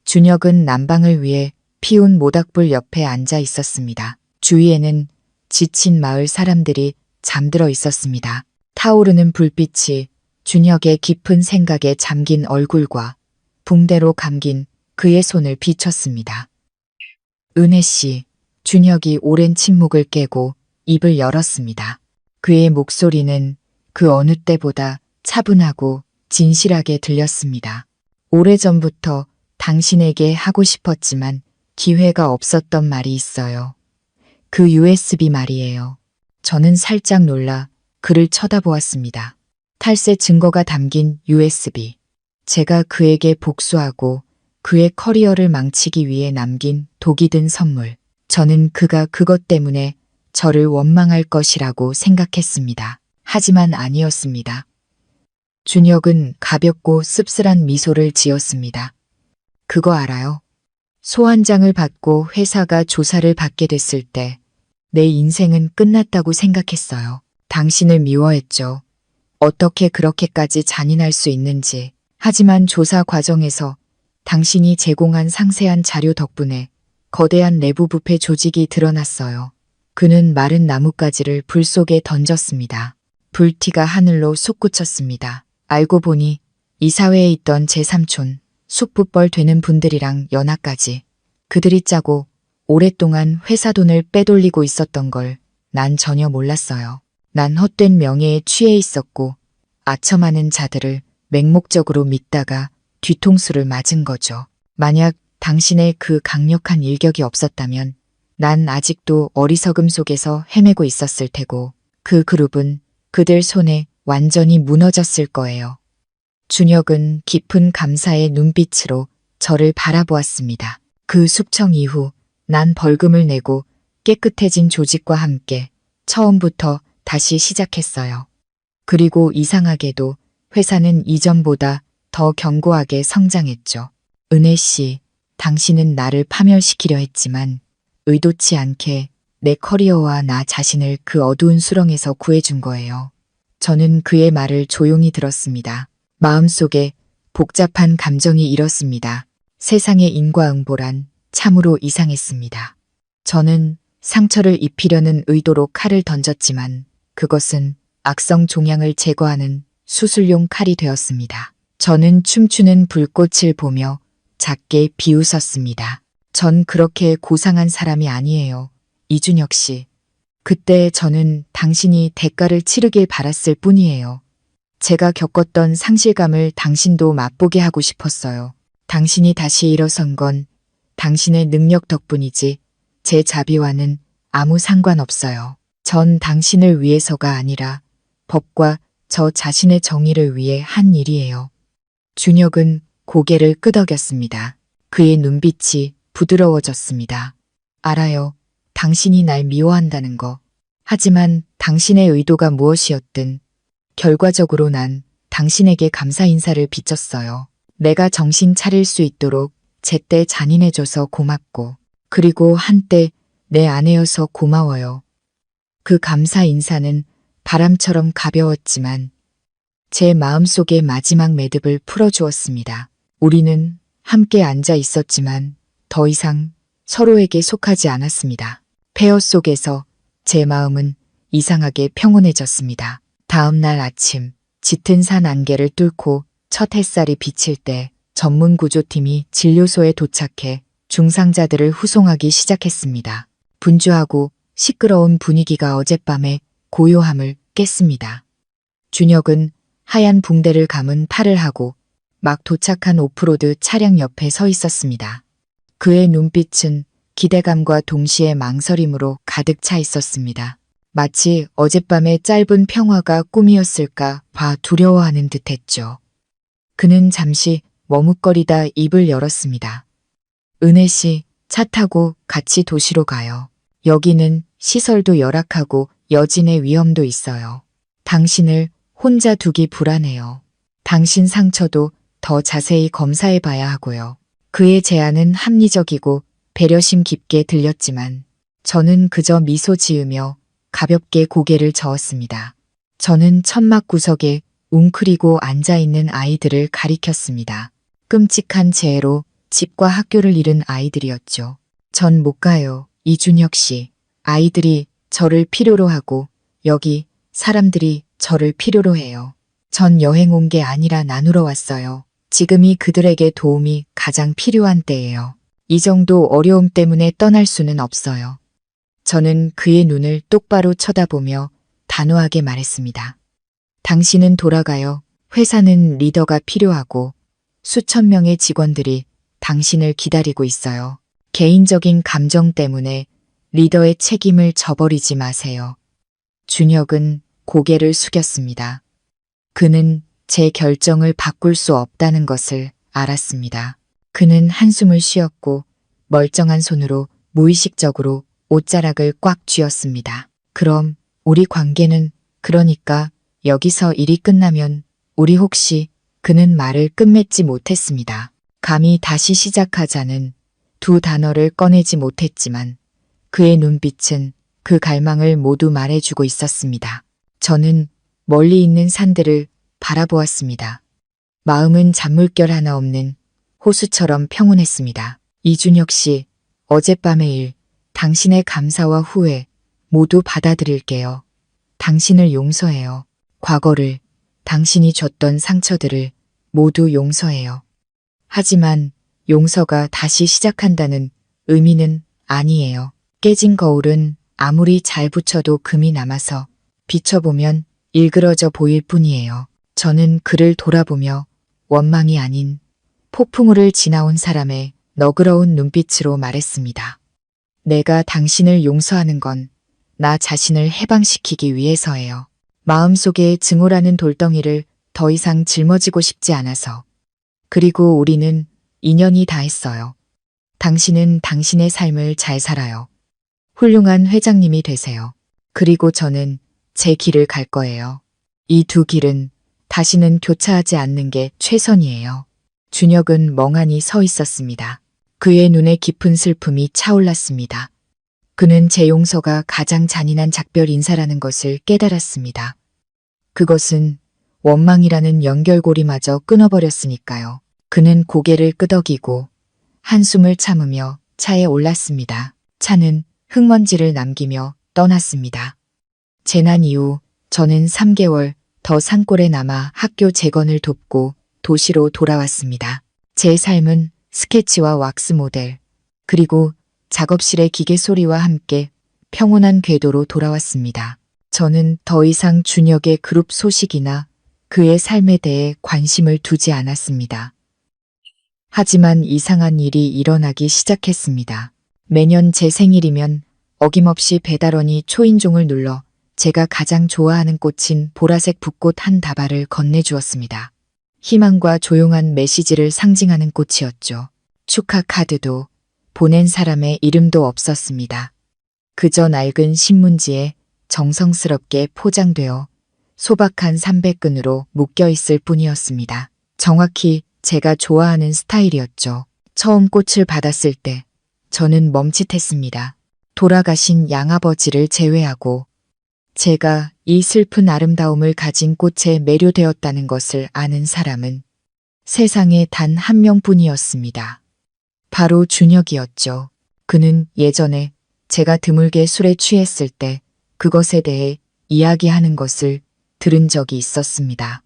준혁은 난방을 위해 피운 모닥불 옆에 앉아 있었습니다. 주위에는 지친 마을 사람들이 잠들어 있었습니다. 타오르는 불빛이 준혁의 깊은 생각에 잠긴 얼굴과 붕대로 감긴 그의 손을 비췄습니다. 은혜 씨, 준혁이 오랜 침묵을 깨고 입을 열었습니다. 그의 목소리는 그 어느 때보다 차분하고 진실하게 들렸습니다. 오래전부터 당신에게 하고 싶었지만 기회가 없었던 말이 있어요. 그 USB 말이에요. 저는 살짝 놀라 그를 쳐다보았습니다. 탈세 증거가 담긴 USB. 제가 그에게 복수하고 그의 커리어를 망치기 위해 남긴 독이 든 선물. 저는 그가 그것 때문에 저를 원망할 것이라고 생각했습니다. 하지만 아니었습니다. 준혁은 가볍고 씁쓸한 미소를 지었습니다. 그거 알아요? 소환장을 받고 회사가 조사를 받게 됐을 때 내 인생은 끝났다고 생각했어요. 당신을 미워했죠. 어떻게 그렇게까지 잔인할 수 있는지. 하지만 조사 과정에서 당신이 제공한 상세한 자료 덕분에 거대한 내부 부패 조직이 드러났어요. 그는 마른 나뭇가지를 불 속에 던졌습니다. 불티가 하늘로 솟구쳤습니다. 알고 보니 이 사회에 있던 제 삼촌, 숙부뻘 되는 분들이랑 연하까지 그들이 짜고 오랫동안 회사 돈을 빼돌리고 있었던 걸 난 전혀 몰랐어요. 난 헛된 명예에 취해 있었고 아첨하는 자들을 맹목적으로 믿다가 뒤통수를 맞은 거죠. 만약 당신의 그 강력한 일격이 없었다면 난 아직도 어리석음 속에서 헤매고 있었을 테고 그 그룹은 그들 손에 완전히 무너졌을 거예요. 준혁은 깊은 감사의 눈빛으로 저를 바라보았습니다. 그 숙청 이후 난 벌금을 내고 깨끗해진 조직과 함께 처음부터 다시 시작했어요. 그리고 이상하게도 회사는 이전보다 더 견고하게 성장했죠. 은혜 씨, 당신은 나를 파멸시키려 했지만 의도치 않게 내 커리어와 나 자신을 그 어두운 수렁에서 구해준 거예요. 저는 그의 말을 조용히 들었습니다. 마음속에 복잡한 감정이 일었습니다. 세상의 인과응보란 참으로 이상했습니다. 저는 상처를 입히려는 의도로 칼을 던졌지만 그것은 악성 종양을 제거하는 수술용 칼이 되었습니다. 저는 춤추는 불꽃을 보며 작게 비웃었습니다. 전 그렇게 고상한 사람이 아니에요. 이준혁 씨. 그때 저는 당신이 대가를 치르길 바랐을 뿐이에요. 제가 겪었던 상실감을 당신도 맛보게 하고 싶었어요. 당신이 다시 일어선 건 당신의 능력 덕분이지 제 자비와는 아무 상관없어요. 전 당신을 위해서가 아니라 법과 저 자신의 정의를 위해 한 일이에요. 준혁은 고개를 끄덕였습니다. 그의 눈빛이 부드러워졌습니다. 알아요. 당신이 날 미워한다는 거. 하지만 당신의 의도가 무엇이었든 결과적으로 난 당신에게 감사 인사를 비쳤어요. 내가 정신 차릴 수 있도록 제때 잔인해줘서 고맙고 그리고 한때 내 아내여서 고마워요. 그 감사 인사는 바람처럼 가벼웠지만 제 마음속의 마지막 매듭을 풀어주었습니다. 우리는 함께 앉아 있었지만 더 이상 서로에게 속하지 않았습니다. 폐허 속에서 제 마음은 이상하게 평온해졌습니다. 다음 날 아침 짙은 산 안개를 뚫고 첫 햇살이 비칠 때 전문 구조팀이 진료소에 도착해 중상자들을 후송하기 시작했습니다. 분주하고 시끄러운 분위기가 어젯밤의 고요함을 깼습니다. 준혁은 하얀 붕대를 감은 팔을 하고 막 도착한 오프로드 차량 옆에 서 있었습니다. 그의 눈빛은 기대감과 동시에 망설임으로 가득 차 있었습니다. 마치 어젯밤의 짧은 평화가 꿈이었을까 봐 두려워하는 듯했죠. 그는 잠시 머뭇거리다 입을 열었습니다. 은혜 씨, 차 타고 같이 도시로 가요. 여기는 시설도 열악하고 여진의 위험도 있어요. 당신을 혼자 두기 불안해요. 당신 상처도 더 자세히 검사해 봐야 하고요. 그의 제안은 합리적이고 배려심 깊게 들렸지만 저는 그저 미소 지으며 가볍게 고개를 저었습니다. 저는 천막 구석에 웅크리고 앉아있는 아이들을 가리켰습니다. 끔찍한 재해로 집과 학교를 잃은 아이들이었죠. 전 못 가요. 이준혁 씨. 아이들이 저를 필요로 하고 여기 사람들이 저를 필요로 해요. 전 여행 온 게 아니라 나누러 왔어요. 지금이 그들에게 도움이 가장 필요한 때예요. 이 정도 어려움 때문에 떠날 수는 없어요. 저는 그의 눈을 똑바로 쳐다보며 단호하게 말했습니다. 당신은 돌아가요. 회사는 리더가 필요하고 수천 명의 직원들이 당신을 기다리고 있어요. 개인적인 감정 때문에 리더의 책임을 져버리지 마세요. 준혁은 고개를 숙였습니다. 그는 제 결정을 바꿀 수 없다는 것을 알았습니다. 그는 한숨을 쉬었고 멀쩡한 손으로 무의식적으로 옷자락을 꽉 쥐었습니다. 그럼 우리 관계는 그러니까 여기서 일이 끝나면 우리 혹시 그는 말을 끝맺지 못했습니다. 감히 다시 시작하자는 두 단어를 꺼내지 못했지만 그의 눈빛은 그 갈망을 모두 말해주고 있었습니다. 저는 멀리 있는 산들을 바라보았습니다. 마음은 잔물결 하나 없는 호수처럼 평온했습니다. 이준혁 씨, 어젯밤의 일, 당신의 감사와 후회 모두 받아들일게요. 당신을 용서해요. 과거를, 당신이 줬던 상처들을 모두 용서해요. 하지만 용서가 다시 시작한다는 의미는 아니에요. 깨진 거울은 아무리 잘 붙여도 금이 남아서 비춰보면 일그러져 보일 뿐이에요. 저는 그를 돌아보며 원망이 아닌 폭풍우를 지나온 사람의 너그러운 눈빛으로 말했습니다. 내가 당신을 용서하는 건 나 자신을 해방시키기 위해서예요. 마음속에 증오라는 돌덩이를 더 이상 짊어지고 싶지 않아서. 그리고 우리는 인연이 다했어요. 당신은 당신의 삶을 잘 살아요. 훌륭한 회장님이 되세요. 그리고 저는 제 길을 갈 거예요. 이 두 길은 다시는 교차하지 않는 게 최선이에요. 준혁은 멍하니 서 있었습니다. 그의 눈에 깊은 슬픔이 차올랐습니다. 그는 제 용서가 가장 잔인한 작별 인사라는 것을 깨달았습니다. 그것은 원망이라는 연결고리마저 끊어버렸으니까요. 그는 고개를 끄덕이고 한숨을 참으며 차에 올랐습니다. 차는 흙먼지를 남기며 떠났습니다. 재난 이후 저는 3개월 더 산골에 남아 학교 재건을 돕고 도시로 돌아왔습니다. 제 삶은 스케치와 왁스 모델, 그리고 작업실의 기계 소리와 함께 평온한 궤도로 돌아왔습니다. 저는 더 이상 준혁의 그룹 소식이나 그의 삶에 대해 관심을 두지 않았습니다. 하지만 이상한 일이 일어나기 시작했습니다. 매년 제 생일이면 어김없이 배달원이 초인종을 눌러 제가 가장 좋아하는 꽃인 보라색 붓꽃 한 다발을 건네주었습니다. 희망과 조용한 메시지를 상징하는 꽃이었죠. 축하 카드도 보낸 사람의 이름도 없었습니다. 그저 낡은 신문지에 정성스럽게 포장되어 소박한 삼백끈으로 묶여있을 뿐이었습니다. 정확히 제가 좋아하는 스타일이었죠. 처음 꽃을 받았을 때 저는 멈칫했습니다. 돌아가신 양아버지를 제외하고 제가 이 슬픈 아름다움을 가진 꽃에 매료되었다는 것을 아는 사람은 세상에 단 한 명뿐이었습니다. 바로 준혁이었죠. 그는 예전에 제가 드물게 술에 취했을 때 그것에 대해 이야기하는 것을 들은 적이 있었습니다.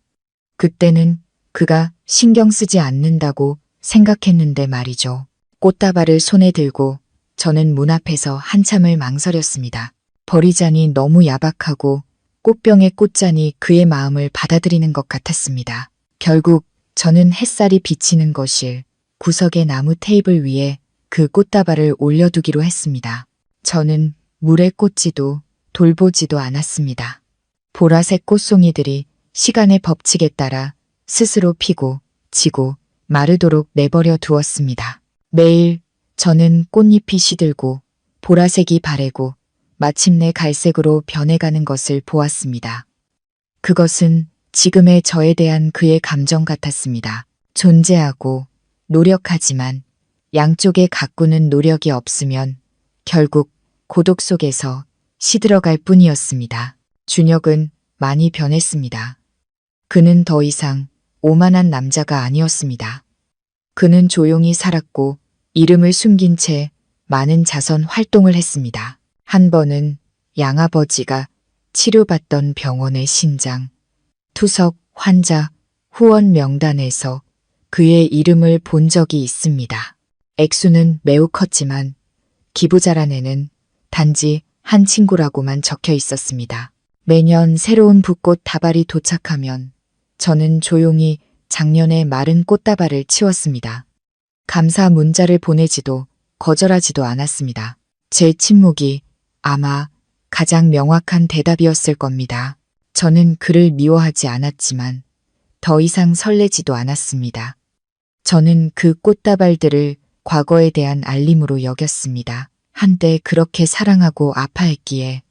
그때는 그가 신경 쓰지 않는다고 생각했는데 말이죠. 꽃다발을 손에 들고 저는 문 앞에서 한참을 망설였습니다. 버리자니 너무 야박하고 꽃병의 꽃잔이 그의 마음을 받아들이는 것 같았습니다. 결국 저는 햇살이 비치는 거실, 구석의 나무 테이블 위에 그 꽃다발을 올려두기로 했습니다. 저는 물에 꽂지도 돌보지도 않았습니다. 보라색 꽃송이들이 시간의 법칙에 따라 스스로 피고 지고 마르도록 내버려 두었습니다. 매일 저는 꽃잎이 시들고 보라색이 바래고 마침내 갈색으로 변해가는 것을 보았습니다. 그것은 지금의 저에 대한 그의 감정 같았습니다. 존재하고 노력하지만 양쪽에 가꾸는 노력이 없으면 결국 고독 속에서 시들어갈 뿐이었습니다. 준혁은 많이 변했습니다. 그는 더 이상 오만한 남자가 아니었습니다. 그는 조용히 살았고 이름을 숨긴 채 많은 자선 활동을 했습니다. 한 번은 양아버지가 치료받던 병원의 신장, 투석 환자 후원 명단에서 그의 이름을 본 적이 있습니다. 액수는 매우 컸지만 기부자란에는 단지 한 친구라고만 적혀 있었습니다. 매년 새로운 붓꽃 다발이 도착하면 저는 조용히 작년의 마른 꽃다발을 치웠습니다. 감사 문자를 보내지도 거절하지도 않았습니다. 제 침묵이 아마 가장 명확한 대답이었을 겁니다. 저는 그를 미워하지 않았지만 더 이상 설레지도 않았습니다. 저는 그 꽃다발들을 과거에 대한 알림으로 여겼습니다. 한때 그렇게 사랑하고 아파했기에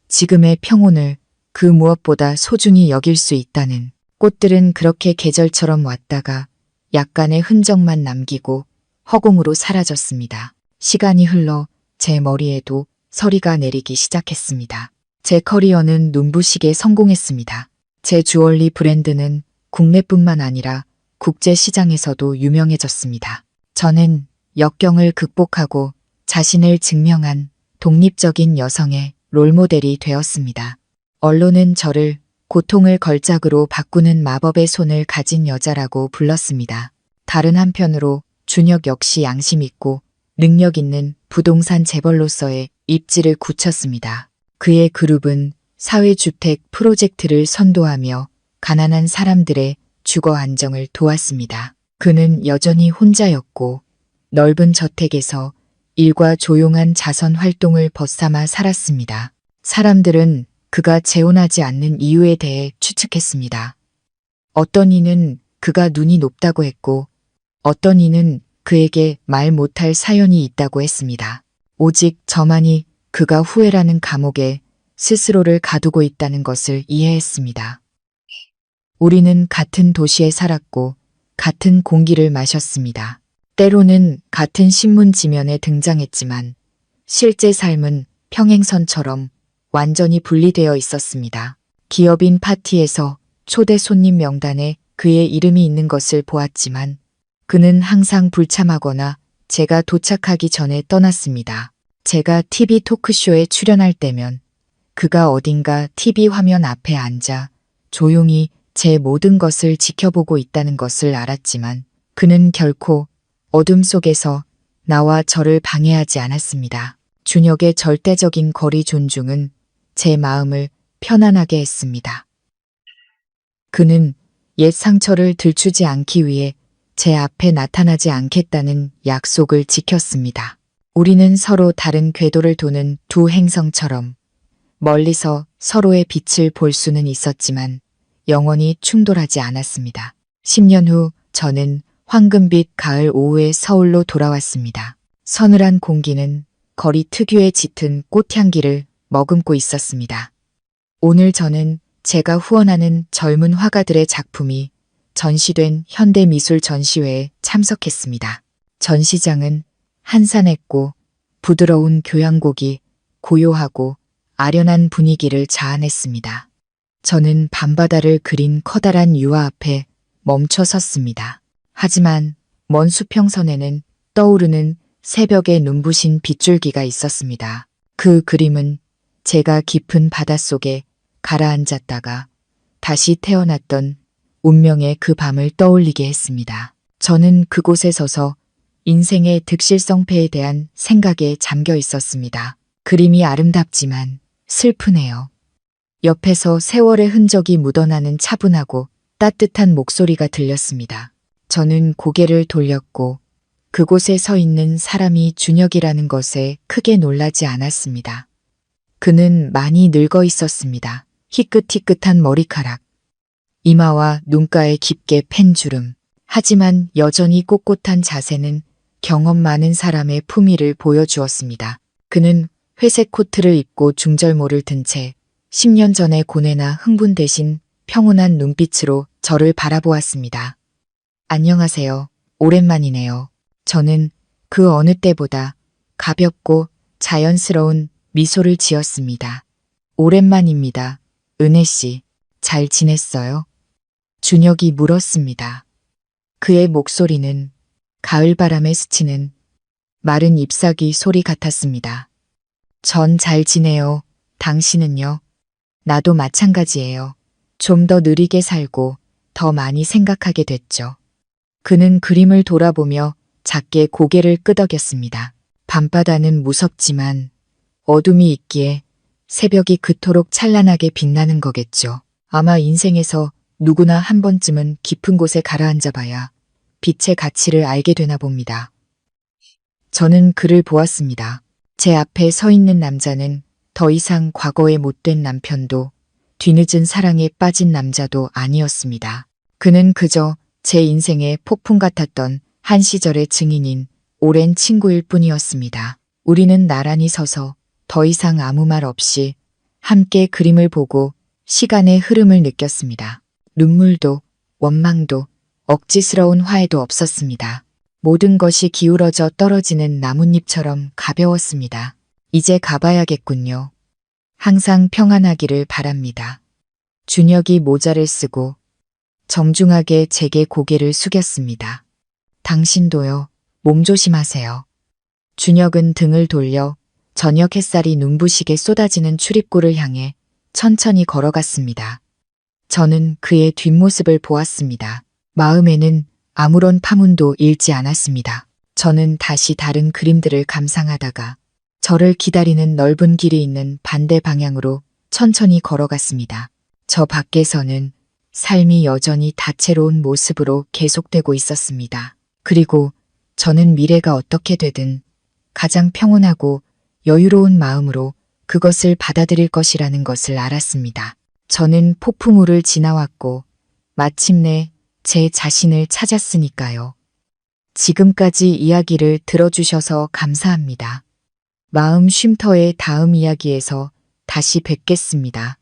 지금의 평온을 그 무엇보다 소중히 여길 수 있다는. 꽃들은 그렇게 계절처럼 왔다가 약간의 흔적만 남기고 허공으로 사라졌습니다. 시간이 흘러 제 머리에도 서리가 내리기 시작했습니다. 제 커리어는 눈부시게 성공했습니다. 제 주얼리 브랜드는 국내뿐만 아니라 국제 시장에서도 유명해졌습니다. 저는 역경을 극복하고 자신을 증명한 독립적인 여성의 롤모델이 되었습니다. 언론은 저를 고통을 걸작으로 바꾸는 마법의 손을 가진 여자라고 불렀습니다. 다른 한편으로 준혁 역시 양심 있고 능력 있는 부동산 재벌로서의 입지를 굳혔습니다. 그의 그룹은 사회주택 프로젝트를 선도하며 가난한 사람들의 주거 안정을 도왔습니다. 그는 여전히 혼자였고 넓은 저택에서 일과 조용한 자선 활동을 벗삼아 살았습니다. 사람들은 그가 재혼하지 않는 이유에 대해 추측했습니다. 어떤 이는 그가 눈이 높다고 했고 어떤 이는 그에게 말 못할 사연이 있다고 했습니다. 오직 저만이 그가 후회라는 감옥에 스스로를 가두고 있다는 것을 이해했습니다. 우리는 같은 도시에 살았고 같은 공기를 마셨습니다. 때로는 같은 신문 지면에 등장했지만 실제 삶은 평행선처럼 완전히 분리되어 있었습니다. 기업인 파티에서 초대 손님 명단에 그의 이름이 있는 것을 보았지만 그는 항상 불참하거나 제가 도착하기 전에 떠났습니다. 제가 TV 토크쇼에 출연할 때면 그가 어딘가 TV 화면 앞에 앉아 조용히 제 모든 것을 지켜보고 있다는 것을 알았지만 그는 결코 어둠 속에서 나와 저를 방해하지 않았습니다. 준혁의 절대적인 거리 존중은 제 마음을 편안하게 했습니다. 그는 옛 상처를 들추지 않기 위해 제 앞에 나타나지 않겠다는 약속을 지켰습니다. 우리는 서로 다른 궤도를 도는 두 행성처럼 멀리서 서로의 빛을 볼 수는 있었지만 영원히 충돌하지 않았습니다. 10년 후 저는 황금빛 가을 오후에 서울로 돌아왔습니다. 서늘한 공기는 거리 특유의 짙은 꽃향기를 머금고 있었습니다. 오늘 저는 제가 후원하는 젊은 화가들의 작품이 전시된 현대미술 전시회에 참석했습니다. 전시장은 한산했고 부드러운 교향곡이 고요하고 아련한 분위기를 자아냈습니다. 저는 밤바다를 그린 커다란 유화 앞에 멈춰 섰습니다. 하지만 먼 수평선에는 떠오르는 새벽의 눈부신 빗줄기가 있었습니다. 그 그림은 제가 깊은 바닷속에 가라앉았다가 다시 태어났던 운명의 그 밤을 떠올리게 했습니다. 저는 그곳에 서서 인생의 득실성패에 대한 생각에 잠겨 있었습니다. 그림이 아름답지만 슬프네요. 옆에서 세월의 흔적이 묻어나는 차분하고 따뜻한 목소리가 들렸습니다. 저는 고개를 돌렸고 그곳에 서 있는 사람이 준혁이라는 것에 크게 놀라지 않았습니다. 그는 많이 늙어 있었습니다. 희끗희끗한 머리카락, 이마와 눈가에 깊게 팬 주름. 하지만 여전히 꼿꼿한 자세는 경험 많은 사람의 품위를 보여주었습니다. 그는 회색 코트를 입고 중절모를 든 채 10년 전의 고뇌나 흥분 대신 평온한 눈빛으로 저를 바라보았습니다. 안녕하세요. 오랜만이네요. 저는 그 어느 때보다 가볍고 자연스러운 미소를 지었습니다. 오랜만입니다. 은혜 씨, 잘 지냈어요? 준혁이 물었습니다. 그의 목소리는 가을바람에 스치는 마른 잎사귀 소리 같았습니다. 전 잘 지내요. 당신은요? 나도 마찬가지예요. 좀 더 느리게 살고 더 많이 생각하게 됐죠. 그는 그림을 돌아보며 작게 고개를 끄덕였습니다. 밤바다는 무섭지만 어둠이 있기에 새벽이 그토록 찬란하게 빛나는 거겠죠. 아마 인생에서 누구나 한 번쯤은 깊은 곳에 가라앉아 봐야 빛의 가치를 알게 되나 봅니다. 저는 그를 보았습니다. 제 앞에 서 있는 남자는 더 이상 과거의 못된 남편도 뒤늦은 사랑에 빠진 남자도 아니었습니다. 그는 그저 제 인생의 폭풍 같았던 한 시절의 증인인 오랜 친구일 뿐이었습니다. 우리는 나란히 서서 더 이상 아무 말 없이 함께 그림을 보고 시간의 흐름을 느꼈습니다. 눈물도 원망도 억지스러운 화해도 없었습니다. 모든 것이 기울어져 떨어지는 나뭇잎처럼 가벼웠습니다. 이제 가봐야겠군요. 항상 평안하기를 바랍니다. 준혁이 모자를 쓰고 정중하게 제게 고개를 숙였습니다. 당신도요. 몸 조심하세요. 준혁은 등을 돌려 저녁 햇살이 눈부시게 쏟아지는 출입구를 향해 천천히 걸어갔습니다. 저는 그의 뒷모습을 보았습니다. 마음에는 아무런 파문도 일지 않았습니다. 저는 다시 다른 그림들을 감상하다가 저를 기다리는 넓은 길이 있는 반대 방향으로 천천히 걸어갔습니다. 저 밖에서는 삶이 여전히 다채로운 모습으로 계속되고 있었습니다. 그리고 저는 미래가 어떻게 되든 가장 평온하고 여유로운 마음으로 그것을 받아들일 것이라는 것을 알았습니다. 저는 폭풍우를 지나왔고 마침내 제 자신을 찾았으니까요. 지금까지 이야기를 들어주셔서 감사합니다. 마음 쉼터의 다음 이야기에서 다시 뵙겠습니다.